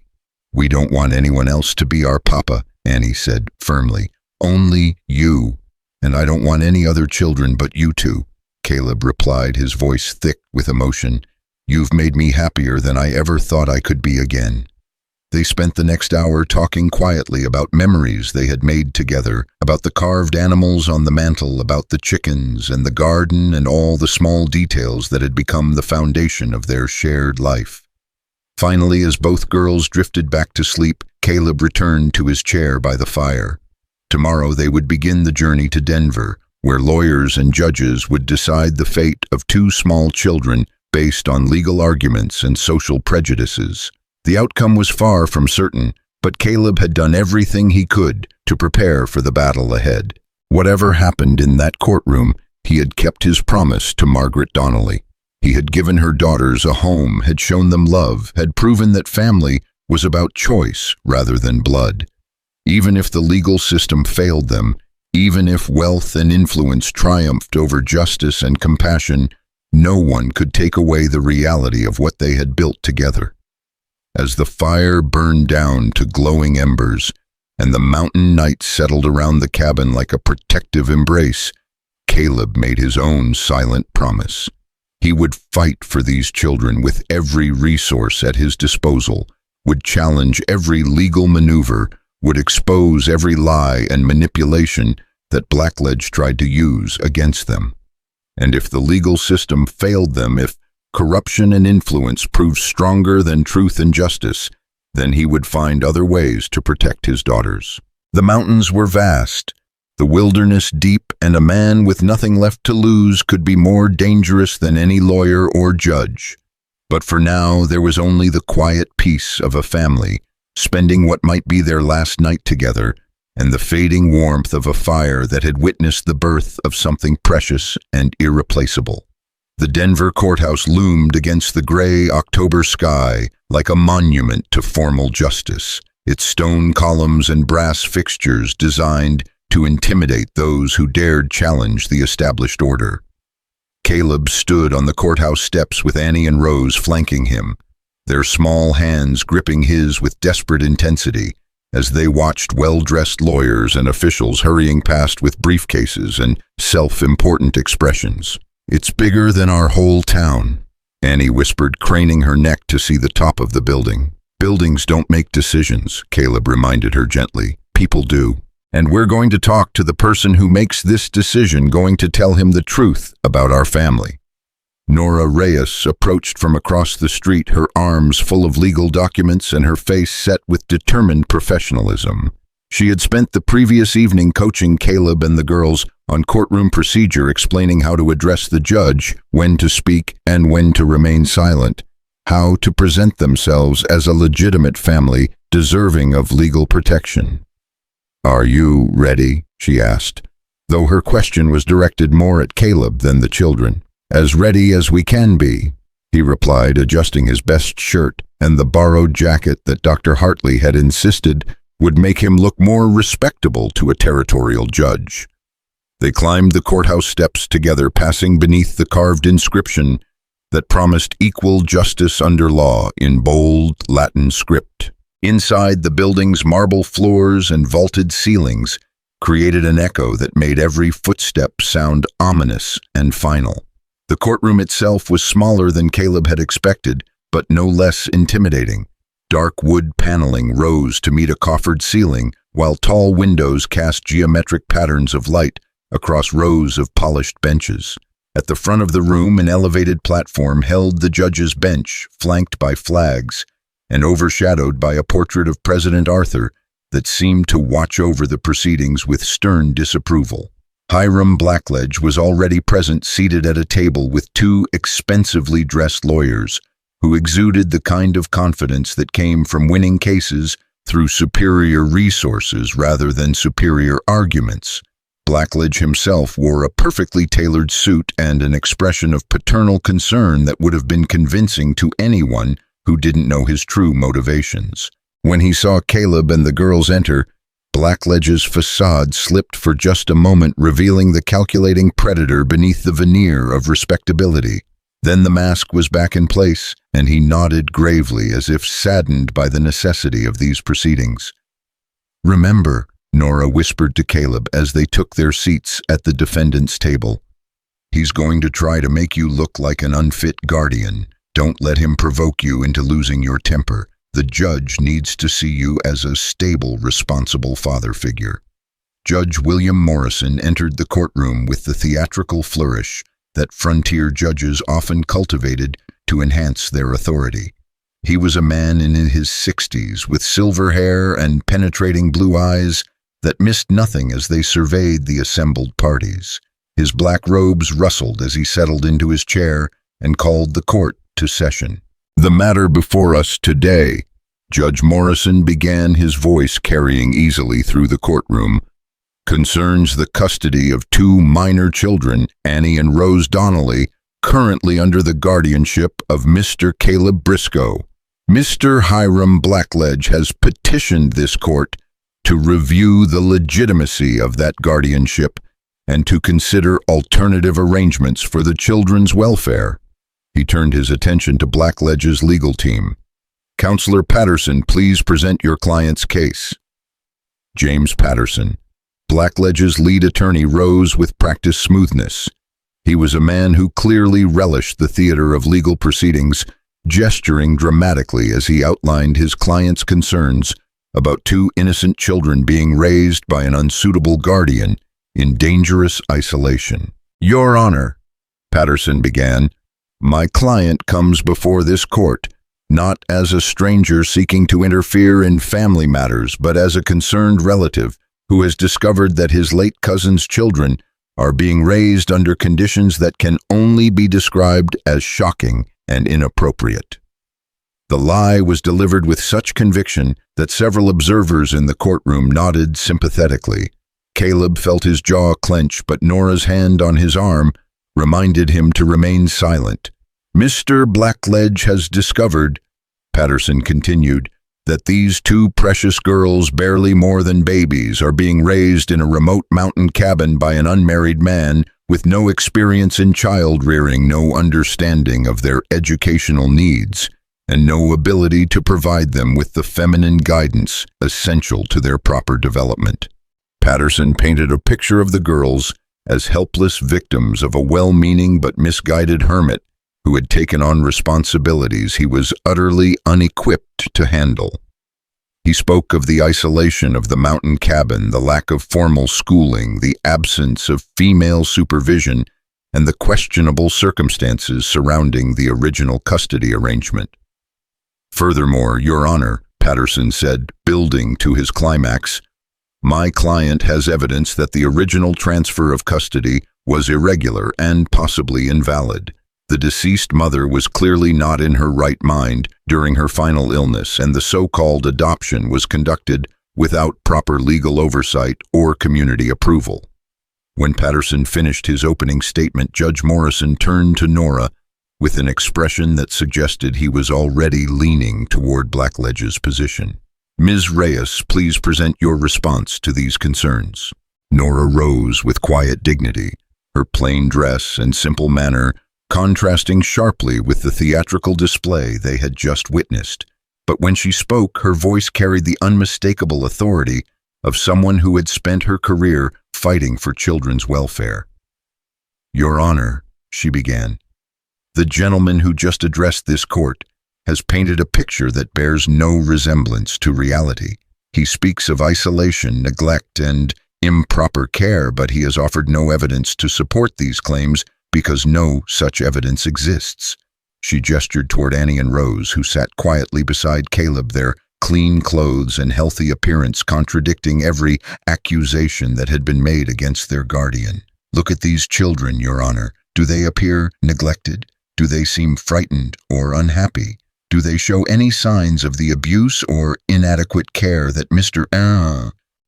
"We don't want anyone else to be our papa," Annie said firmly. "Only you. And I don't want any other children but you two," Caleb replied, his voice thick with emotion. "You've made me happier than I ever thought I could be again." They spent the next hour talking quietly about memories they had made together, about the carved animals on the mantel, about the chickens and the garden and all the small details that had become the foundation of their shared life. Finally, as both girls drifted back to sleep, Caleb returned to his chair by the fire. Tomorrow they would begin the journey to Denver, where lawyers and judges would decide the fate of two small children based on legal arguments and social prejudices. The outcome was far from certain, but Caleb had done everything he could to prepare for the battle ahead. Whatever happened in that courtroom, he had kept his promise to Margaret Donnelly. He had given her daughters a home, had shown them love, had proven that family was about choice rather than blood. Even if the legal system failed them, even if wealth and influence triumphed over justice and compassion, no one could take away the reality of what they had built together. As the fire burned down to glowing embers, and the mountain night settled around the cabin like a protective embrace, Caleb made his own silent promise. He would fight for these children with every resource at his disposal, would challenge every legal maneuver, would expose every lie and manipulation that Blackledge tried to use against them. And if the legal system failed them, if corruption and influence proved stronger than truth and justice, then he would find other ways to protect his daughters. The mountains were vast, the wilderness deep, and a man with nothing left to lose could be more dangerous than any lawyer or judge. But for now, there was only the quiet peace of a family, spending what might be their last night together, and the fading warmth of a fire that had witnessed the birth of something precious and irreplaceable. The Denver courthouse loomed against the gray October sky like a monument to formal justice, its stone columns and brass fixtures designed to intimidate those who dared challenge the established order. Caleb stood on the courthouse steps with Annie and Rose flanking him, their small hands gripping his with desperate intensity as they watched well-dressed lawyers and officials hurrying past with briefcases and self-important expressions. "It's bigger than our whole town," Annie whispered, craning her neck to see the top of the building. "Buildings don't make decisions," Caleb reminded her gently. "People do. And we're going to talk to the person who makes this decision, going to tell him the truth about our family." Nora Reyes approached from across the street, her arms full of legal documents and her face set with determined professionalism. She had spent the previous evening coaching Caleb and the girls on courtroom procedure, explaining how to address the judge, when to speak and when to remain silent, how to present themselves as a legitimate family deserving of legal protection. "Are you ready?" she asked, though her question was directed more at Caleb than the children. "As ready as we can be," he replied, adjusting his best shirt and the borrowed jacket that Dr. Hartley had insisted would make him look more respectable to a territorial judge. They climbed the courthouse steps together, passing beneath the carved inscription that promised equal justice under law in bold Latin script. Inside, the building's marble floors and vaulted ceilings created an echo that made every footstep sound ominous and final. The courtroom itself was smaller than Caleb had expected, but no less intimidating. Dark wood paneling rose to meet a coffered ceiling, while tall windows cast geometric patterns of light across rows of polished benches. At the front of the room, an elevated platform held the judge's bench, flanked by flags and overshadowed by a portrait of President Arthur that seemed to watch over the proceedings with stern disapproval. Hiram Blackledge was already present, seated at a table with two expensively dressed lawyers who exuded the kind of confidence that came from winning cases through superior resources rather than superior arguments. Blackledge himself wore a perfectly tailored suit and an expression of paternal concern that would have been convincing to anyone who didn't know his true motivations. When he saw Caleb and the girls enter, Blackledge's facade slipped for just a moment, revealing the calculating predator beneath the veneer of respectability. Then the mask was back in place, and he nodded gravely as if saddened by the necessity of these proceedings. "Remember," Nora whispered to Caleb as they took their seats at the defendant's table, "he's going to try to make you look like an unfit guardian. Don't let him provoke you into losing your temper. The judge needs to see you as a stable, responsible father figure." Judge William Morrison entered the courtroom with the theatrical flourish that frontier judges often cultivated to enhance their authority. He was a man in his 60s with silver hair and penetrating blue eyes that missed nothing as they surveyed the assembled parties. His black robes rustled as he settled into his chair and called the court to session. "The matter before us today," Judge Morrison began, his voice carrying easily through the courtroom, "concerns the custody of two minor children, Annie and Rose Donnelly, currently under the guardianship of Mr. Caleb Brisco. Mr. Hiram Blackledge has petitioned this court to review the legitimacy of that guardianship and to consider alternative arrangements for the children's welfare. He turned his attention to Blackledge's legal team. "Counselor Patterson, please present your client's case." James Patterson, Blackledge's lead attorney, rose with practiced smoothness. He was a man who clearly relished the theater of legal proceedings, gesturing dramatically as he outlined his client's concerns about two innocent children being raised by an unsuitable guardian in dangerous isolation. "Your Honor," Patterson began, "my client comes before this court not as a stranger seeking to interfere in family matters, but as a concerned relative who has discovered that his late cousin's children are being raised under conditions that can only be described as shocking and inappropriate." The lie was delivered with such conviction that several observers in the courtroom nodded sympathetically. Caleb felt his jaw clench, but Nora's hand on his arm reminded him to remain silent. "Mr. Blackledge has discovered," Patterson continued, "that these two precious girls, barely more than babies, are being raised in a remote mountain cabin by an unmarried man with no experience in child rearing, no understanding of their educational needs, and no ability to provide them with the feminine guidance essential to their proper development." Patterson painted a picture of the girls as helpless victims of a well-meaning but misguided hermit who had taken on responsibilities he was utterly unequipped to handle. He spoke of the isolation of the mountain cabin, the lack of formal schooling, the absence of female supervision, and the questionable circumstances surrounding the original custody arrangement. "Furthermore, Your Honor," Patterson said, building to his climax, "my client has evidence that the original transfer of custody was irregular and possibly invalid. The deceased mother was clearly not in her right mind during her final illness, and the so-called adoption was conducted without proper legal oversight or community approval." When Patterson finished his opening statement, Judge Morrison turned to Nora with an expression that suggested he was already leaning toward Blackledge's position. "Ms. Reyes, please present your response to these concerns." Nora rose with quiet dignity, her plain dress and simple manner contrasting sharply with the theatrical display they had just witnessed. But when she spoke, her voice carried the unmistakable authority of someone who had spent her career fighting for children's welfare. "Your Honor," she began, "the gentleman who just addressed this court has painted a picture that bears no resemblance to reality. He speaks of isolation, neglect, and improper care, but he has offered no evidence to support these claims because no such evidence exists." She gestured toward Annie and Rose, who sat quietly beside Caleb, their clean clothes and healthy appearance contradicting every accusation that had been made against their guardian. "Look at these children, Your Honor. Do they appear neglected? Do they seem frightened or unhappy? Do they show any signs of the abuse or inadequate care that Mr.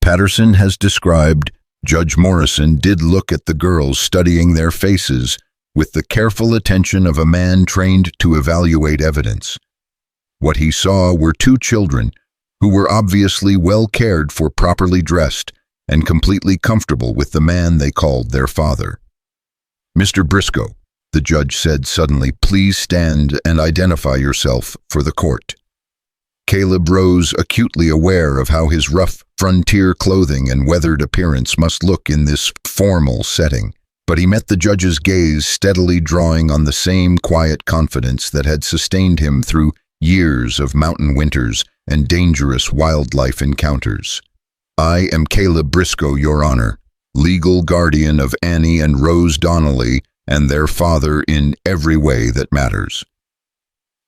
Patterson has described?" Judge Morrison did look at the girls, studying their faces with the careful attention of a man trained to evaluate evidence. What he saw were two children who were obviously well cared for, properly dressed, and completely comfortable with the man they called their father. "Mr. Brisco," the judge said suddenly, "please stand and identify yourself for the court." Caleb rose, acutely aware of how his rough frontier clothing and weathered appearance must look in this formal setting. But he met the judge's gaze, steadily drawing on the same quiet confidence that had sustained him through years of mountain winters and dangerous wildlife encounters. "I am Caleb Brisco, Your Honor, legal guardian of Annie and Rose Donnelly and their father in every way that matters."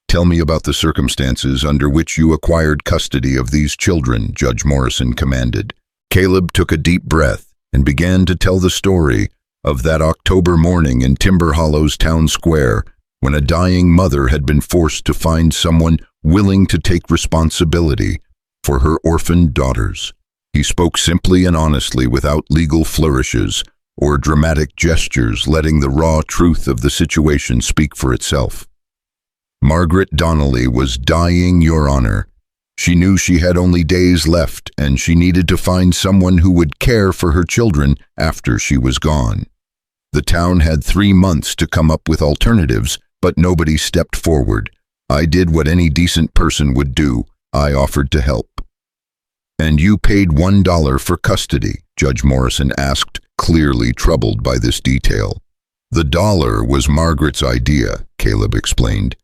"Tell me about the circumstances under which you acquired custody of these children," Judge Morrison commanded. Caleb took a deep breath and began to tell the story of that October morning in Timber Hollow's town square when a dying mother had been forced to find someone willing to take responsibility for her orphaned daughters. He spoke simply and honestly, without legal flourishes or dramatic gestures, letting the raw truth of the situation speak for itself. "Margaret Donnelly was dying, Your Honor, She knew she had only days left, and she needed to find someone who would care for her children after she was gone. The town had 3 months to come up with alternatives, but nobody stepped forward. I did what any decent person would do. I offered to help. "And you paid $1 for custody?" Judge Morrison asked, clearly troubled by this detail. "The dollar was Margaret's idea," Caleb explained.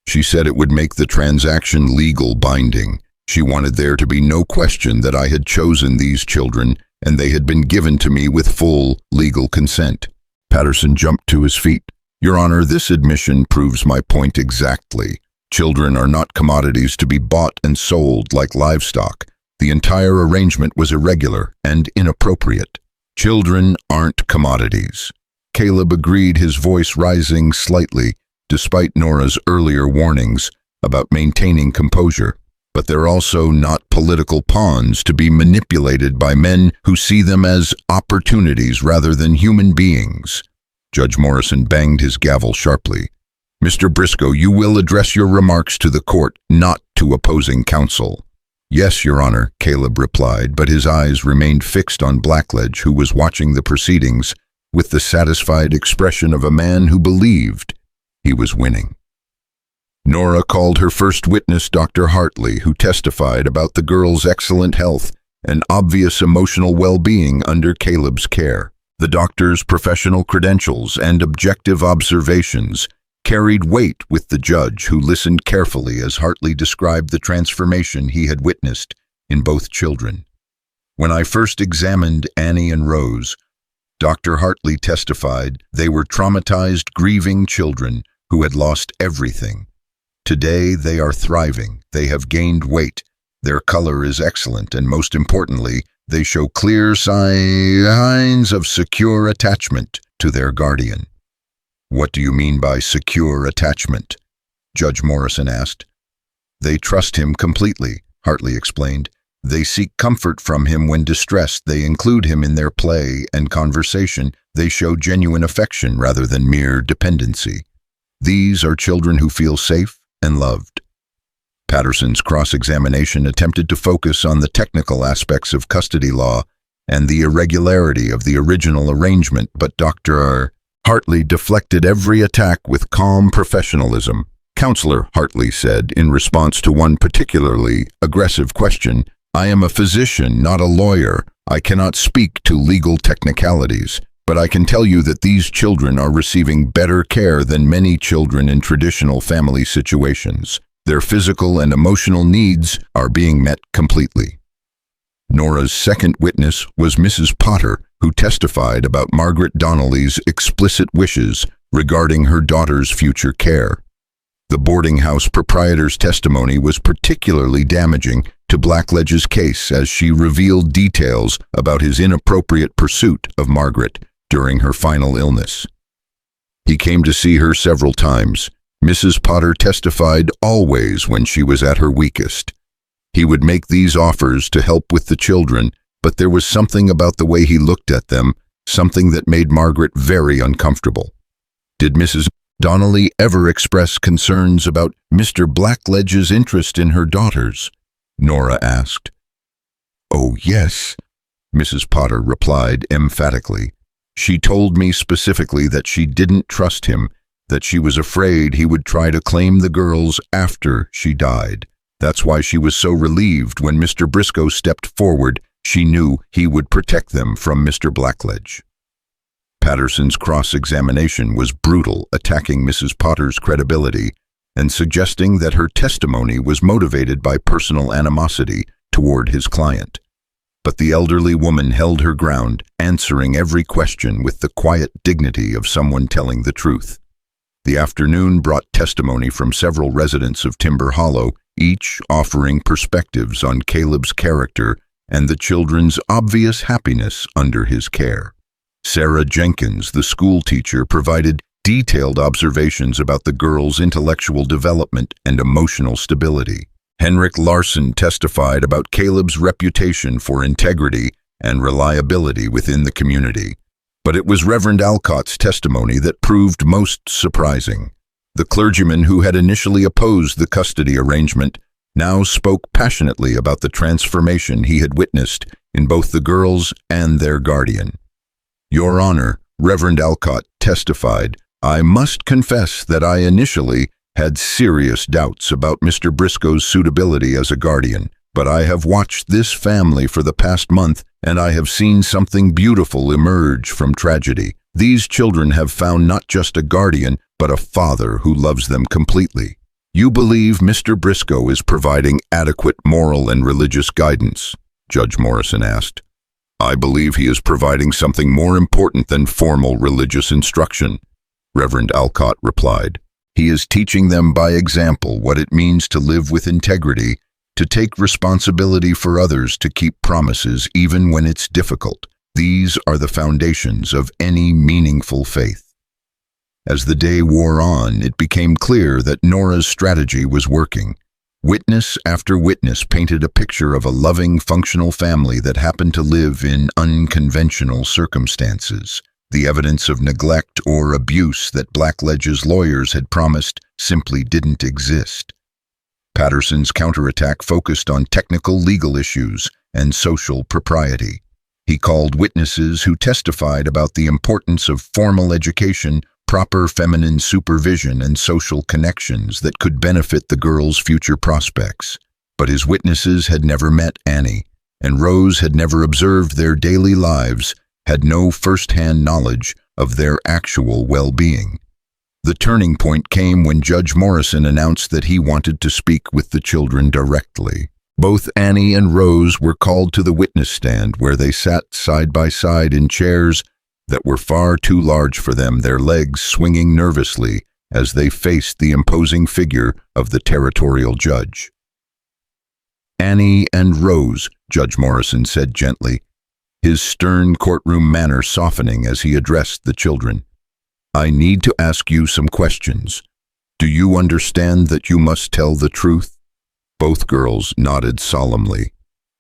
"She said it would make the transaction legal binding. She wanted there to be no question that I had chosen these children, and they had been given to me with full legal consent." Patterson jumped to his feet. "Your Honor, this admission proves my point exactly. Children are not commodities to be bought and sold like livestock. The entire arrangement was irregular and inappropriate. Children aren't commodities." Caleb agreed, his voice rising slightly, despite Nora's earlier warnings about maintaining composure. "But they're also not political pawns to be manipulated by men who see them as opportunities rather than human beings." Judge Morrison banged his gavel sharply. "Mr. Brisco, you will address your remarks to the court, not to opposing counsel." "Yes, Your Honor," Caleb replied, but his eyes remained fixed on Blackledge, who was watching the proceedings with the satisfied expression of a man who believed he was winning. Nora called her first witness, Dr. Hartley, who testified about the girl's excellent health and obvious emotional well-being under Caleb's care. The doctor's professional credentials and objective observations carried weight with the judge, who listened carefully as Hartley described the transformation he had witnessed in both children. "When I first examined Annie and Rose," Dr. Hartley testified, "they were traumatized, grieving children who had lost everything. Today they are thriving, they have gained weight, their color is excellent, and most importantly, they show clear signs of secure attachment to their guardian." "What do you mean by secure attachment?" Judge Morrison asked. "They trust him completely," Hartley explained. "They seek comfort from him when distressed. They include him in their play and conversation. They show genuine affection rather than mere dependency. These are children who feel safe and loved." Patterson's cross-examination attempted to focus on the technical aspects of custody law and the irregularity of the original arrangement, but Dr. Hartley deflected every attack with calm professionalism. "Counselor," Hartley said in response to one particularly aggressive question, "I am a physician, not a lawyer. I cannot speak to legal technicalities, but I can tell you that these children are receiving better care than many children in traditional family situations. Their physical and emotional needs are being met completely." Nora's second witness was Mrs. Potter, who testified about Margaret Donnelly's explicit wishes regarding her daughter's future care. The boarding house proprietor's testimony was particularly damaging to Blackledge's case, as she revealed details about his inappropriate pursuit of Margaret during her final illness. He came to see her several times. Mrs. Potter testified always when she was at her weakest. He would make these offers to help with the children, but there was something about the way he looked at them, something that made Margaret very uncomfortable. "Did Mrs. Donnelly ever express concerns about Mr. Blackledge's interest in her daughters?" Nora asked. "Oh, yes," Mrs. Potter replied emphatically. "She told me specifically that she didn't trust him, that she was afraid he would try to claim the girls after she died. That's why she was so relieved when Mr. Brisco stepped forward. She knew he would protect them from Mr. Blackledge." Patterson's cross-examination was brutal, attacking Mrs. Potter's credibility and suggesting that her testimony was motivated by personal animosity toward his client. But the elderly woman held her ground, answering every question with the quiet dignity of someone telling the truth. The afternoon brought testimony from several residents of Timber Hollow, each offering perspectives on Caleb's character and the children's obvious happiness under his care. Sarah Jenkins, the school teacher, provided detailed observations about the girls' intellectual development and emotional stability. Henrik Larson testified about Caleb's reputation for integrity and reliability within the community. But it was Reverend Alcott's testimony that proved most surprising. The clergyman who had initially opposed the custody arrangement now spoke passionately about the transformation he had witnessed in both the girls and their guardian. "Your Honor," Reverend Alcott testified, "I must confess that I initially had serious doubts about Mr. Briscoe's suitability as a guardian, but I have watched this family for the past month, and I have seen something beautiful emerge from tragedy. These children have found not just a guardian, but a father who loves them completely." "You believe Mr. Briscoe is providing adequate moral and religious guidance?" Judge Morrison asked. "I believe he is providing something more important than formal religious instruction," Reverend Alcott replied. "He is teaching them by example what it means to live with integrity, to take responsibility for others, to keep promises even when it's difficult. These are the foundations of any meaningful faith." As the day wore on, it became clear that Nora's strategy was working. Witness after witness painted a picture of a loving, functional family that happened to live in unconventional circumstances. The evidence of neglect or abuse that Blackledge's lawyers had promised simply didn't exist. Patterson's counterattack focused on technical legal issues and social propriety. He called witnesses who testified about the importance of formal education, proper feminine supervision, and social connections that could benefit the girls' future prospects. But his witnesses had never met Annie, and Rose had never observed their daily lives, had no first-hand knowledge of their actual well-being. The turning point came when Judge Morrison announced that he wanted to speak with the children directly. Both Annie and Rose were called to the witness stand, where they sat side by side in chairs that were far too large for them, their legs swinging nervously as they faced the imposing figure of the territorial judge. "Annie and Rose," Judge Morrison said gently, his stern courtroom manner softening as he addressed the children. "I need to ask you some questions. Do you understand that you must tell the truth?" Both girls nodded solemnly.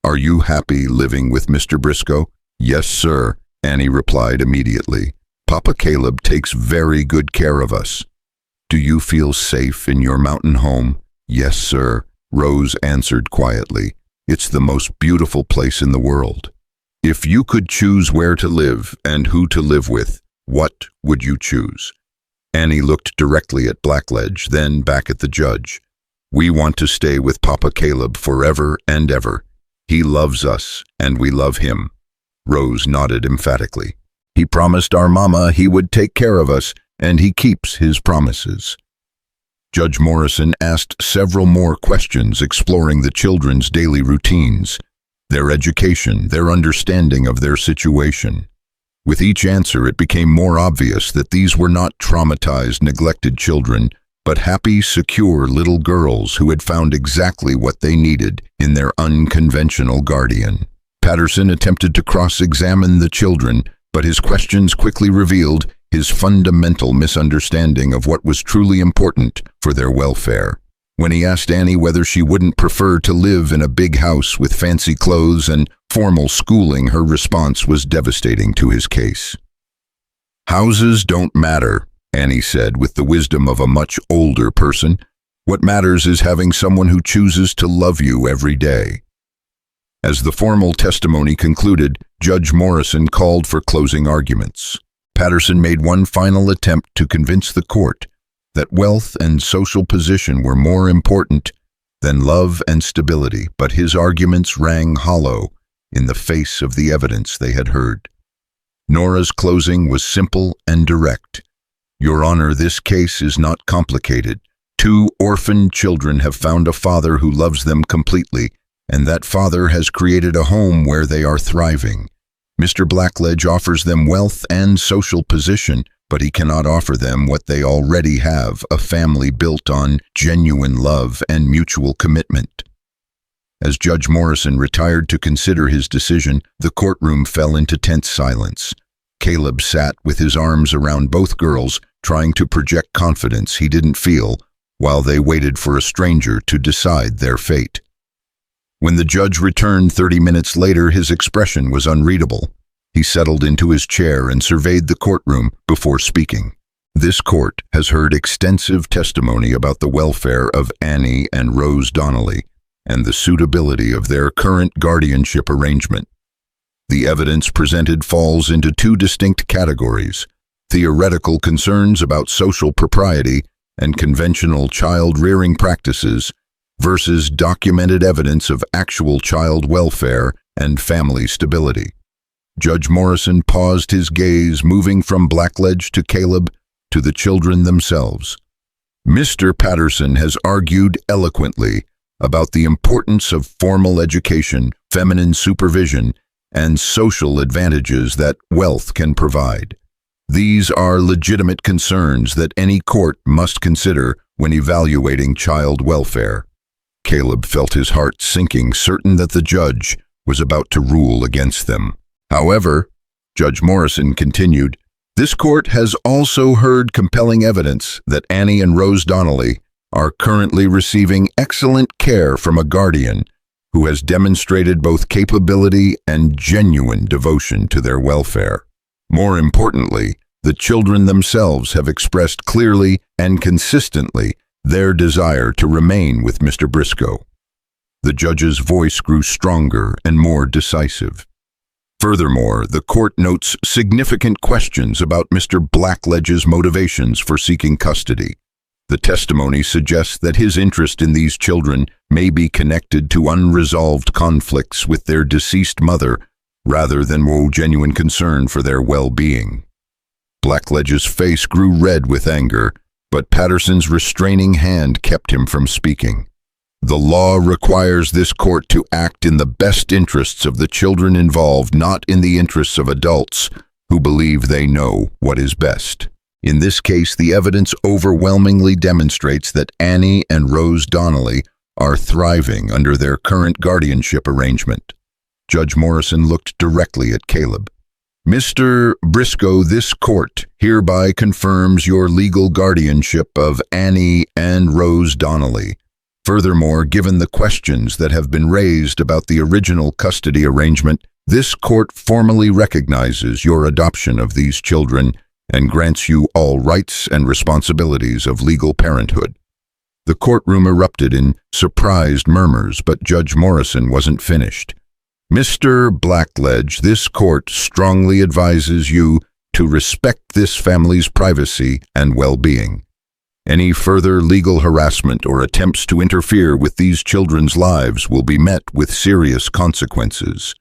"Are you happy living with Mr. Briscoe?" "Yes, sir," Annie replied immediately. "Papa Caleb takes very good care of us." "Do you feel safe in your mountain home?" "Yes, sir," Rose answered quietly. "It's the most beautiful place in the world." "If you could choose where to live and who to live with, what would you choose?" Annie looked directly at Blackledge, then back at the judge. "We want to stay with Papa Caleb forever and ever. He loves us, and we love him." Rose nodded emphatically. "He promised our mama he would take care of us, and he keeps his promises." Judge Morrison asked several more questions exploring the children's daily routines, their education, their understanding of their situation. With each answer, it became more obvious that these were not traumatized, neglected children, but happy, secure little girls who had found exactly what they needed in their unconventional guardian. Patterson attempted to cross-examine the children, but his questions quickly revealed his fundamental misunderstanding of what was truly important for their welfare. When he asked Annie whether she wouldn't prefer to live in a big house with fancy clothes and formal schooling, her response was devastating to his case. "Houses don't matter," Annie said with the wisdom of a much older person. "What matters is having someone who chooses to love you every day." As the formal testimony concluded, Judge Morrison called for closing arguments. Patterson made one final attempt to convince the court that wealth and social position were more important than love and stability, but his arguments rang hollow in the face of the evidence they had heard. Nora's closing was simple and direct. "Your Honor, this case is not complicated. 2 orphaned children have found a father who loves them completely, and that father has created a home where they are thriving. Mr. Blackledge offers them wealth and social position, but he cannot offer them what they already have, a family built on genuine love and mutual commitment." As Judge Morrison retired to consider his decision, the courtroom fell into tense silence. Caleb sat with his arms around both girls, trying to project confidence he didn't feel, while they waited for a stranger to decide their fate. When the judge returned 30 minutes later, his expression was unreadable. He settled into his chair and surveyed the courtroom before speaking. "This court has heard extensive testimony about the welfare of Annie and Rose Donnelly. and the suitability of their current guardianship arrangement. The evidence presented falls into two distinct categories: theoretical concerns about social propriety and conventional child-rearing practices versus documented evidence of actual child welfare and family stability. Judge Morrison paused his gaze, moving from Blackledge to Caleb to the children themselves. Mr. Patterson has argued eloquently about the importance of formal education, feminine supervision, and social advantages that wealth can provide. These are legitimate concerns that any court must consider when evaluating child welfare. Caleb felt his heart sinking, certain that the judge was about to rule against them. However, Judge Morrison continued, this court has also heard compelling evidence that Annie and Rose Donnelly are currently receiving excellent care from a guardian who has demonstrated both capability and genuine devotion to their welfare. More importantly, the children themselves have expressed clearly and consistently their desire to remain with Mr. Brisco. The judge's voice grew stronger and more decisive. Furthermore, the court notes significant questions about Mr. Blackledge's motivations for seeking custody. The testimony suggests that his interest in these children may be connected to unresolved conflicts with their deceased mother rather than genuine concern for their well-being. Blackledge's face grew red with anger, but Patterson's restraining hand kept him from speaking. The law requires this court to act in the best interests of the children involved, not in the interests of adults who believe they know what is best. In this case, the evidence overwhelmingly demonstrates that Annie and Rose Donnelly are thriving under their current guardianship arrangement. Judge Morrison looked directly at Caleb. Mr. Brisco, this court hereby confirms your legal guardianship of Annie and Rose Donnelly. Furthermore, given the questions that have been raised about the original custody arrangement, this court formally recognizes your adoption of these children and grants you all rights and responsibilities of legal parenthood. The courtroom erupted in surprised murmurs, but Judge Morrison wasn't finished. Mr. Blackledge, this court strongly advises you to respect this family's privacy and well-being. Any further legal harassment or attempts to interfere with these children's lives will be met with serious consequences.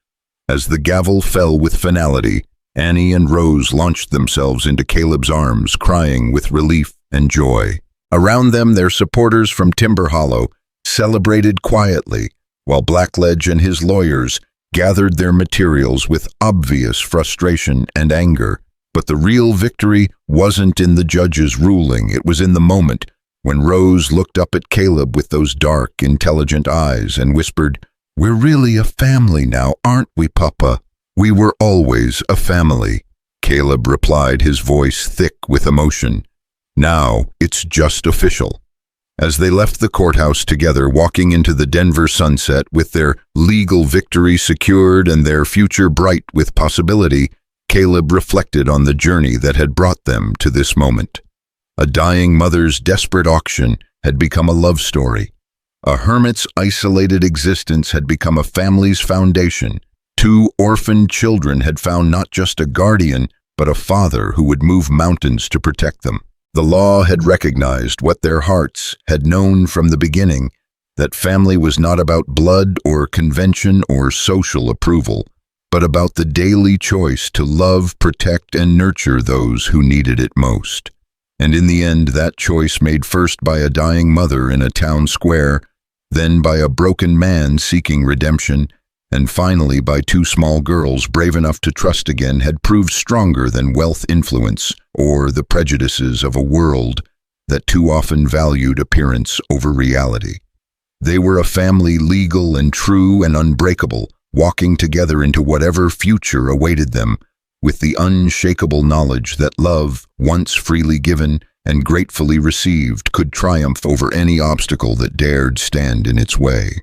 As the gavel fell with finality, Annie and Rose launched themselves into Caleb's arms, crying with relief and joy. Around them, their supporters from Timber Hollow celebrated quietly, while Blackledge and his lawyers gathered their materials with obvious frustration and anger. But the real victory wasn't in the judge's ruling. It was in the moment when Rose looked up at Caleb with those dark, intelligent eyes and whispered, "We're really a family now, aren't we, Papa?" "We were always a family," Caleb replied, his voice thick with emotion. "Now it's just official." As they left the courthouse together, walking into the Denver sunset with their legal victory secured and their future bright with possibility, Caleb reflected on the journey that had brought them to this moment. A dying mother's desperate auction had become a love story. A hermit's isolated existence had become a family's foundation. Two orphaned children had found not just a guardian, but a father who would move mountains to protect them. The law had recognized what their hearts had known from the beginning, that family was not about blood or convention or social approval, but about the daily choice to love, protect, and nurture those who needed it most. And in the end, that choice made first by a dying mother in a town square, then by a broken man seeking redemption, and finally by two small girls brave enough to trust again, had proved stronger than wealth, influence, or the prejudices of a world that too often valued appearance over reality. They were a family legal and true and unbreakable, walking together into whatever future awaited them, with the unshakable knowledge that love, once freely given and gratefully received, could triumph over any obstacle that dared stand in its way.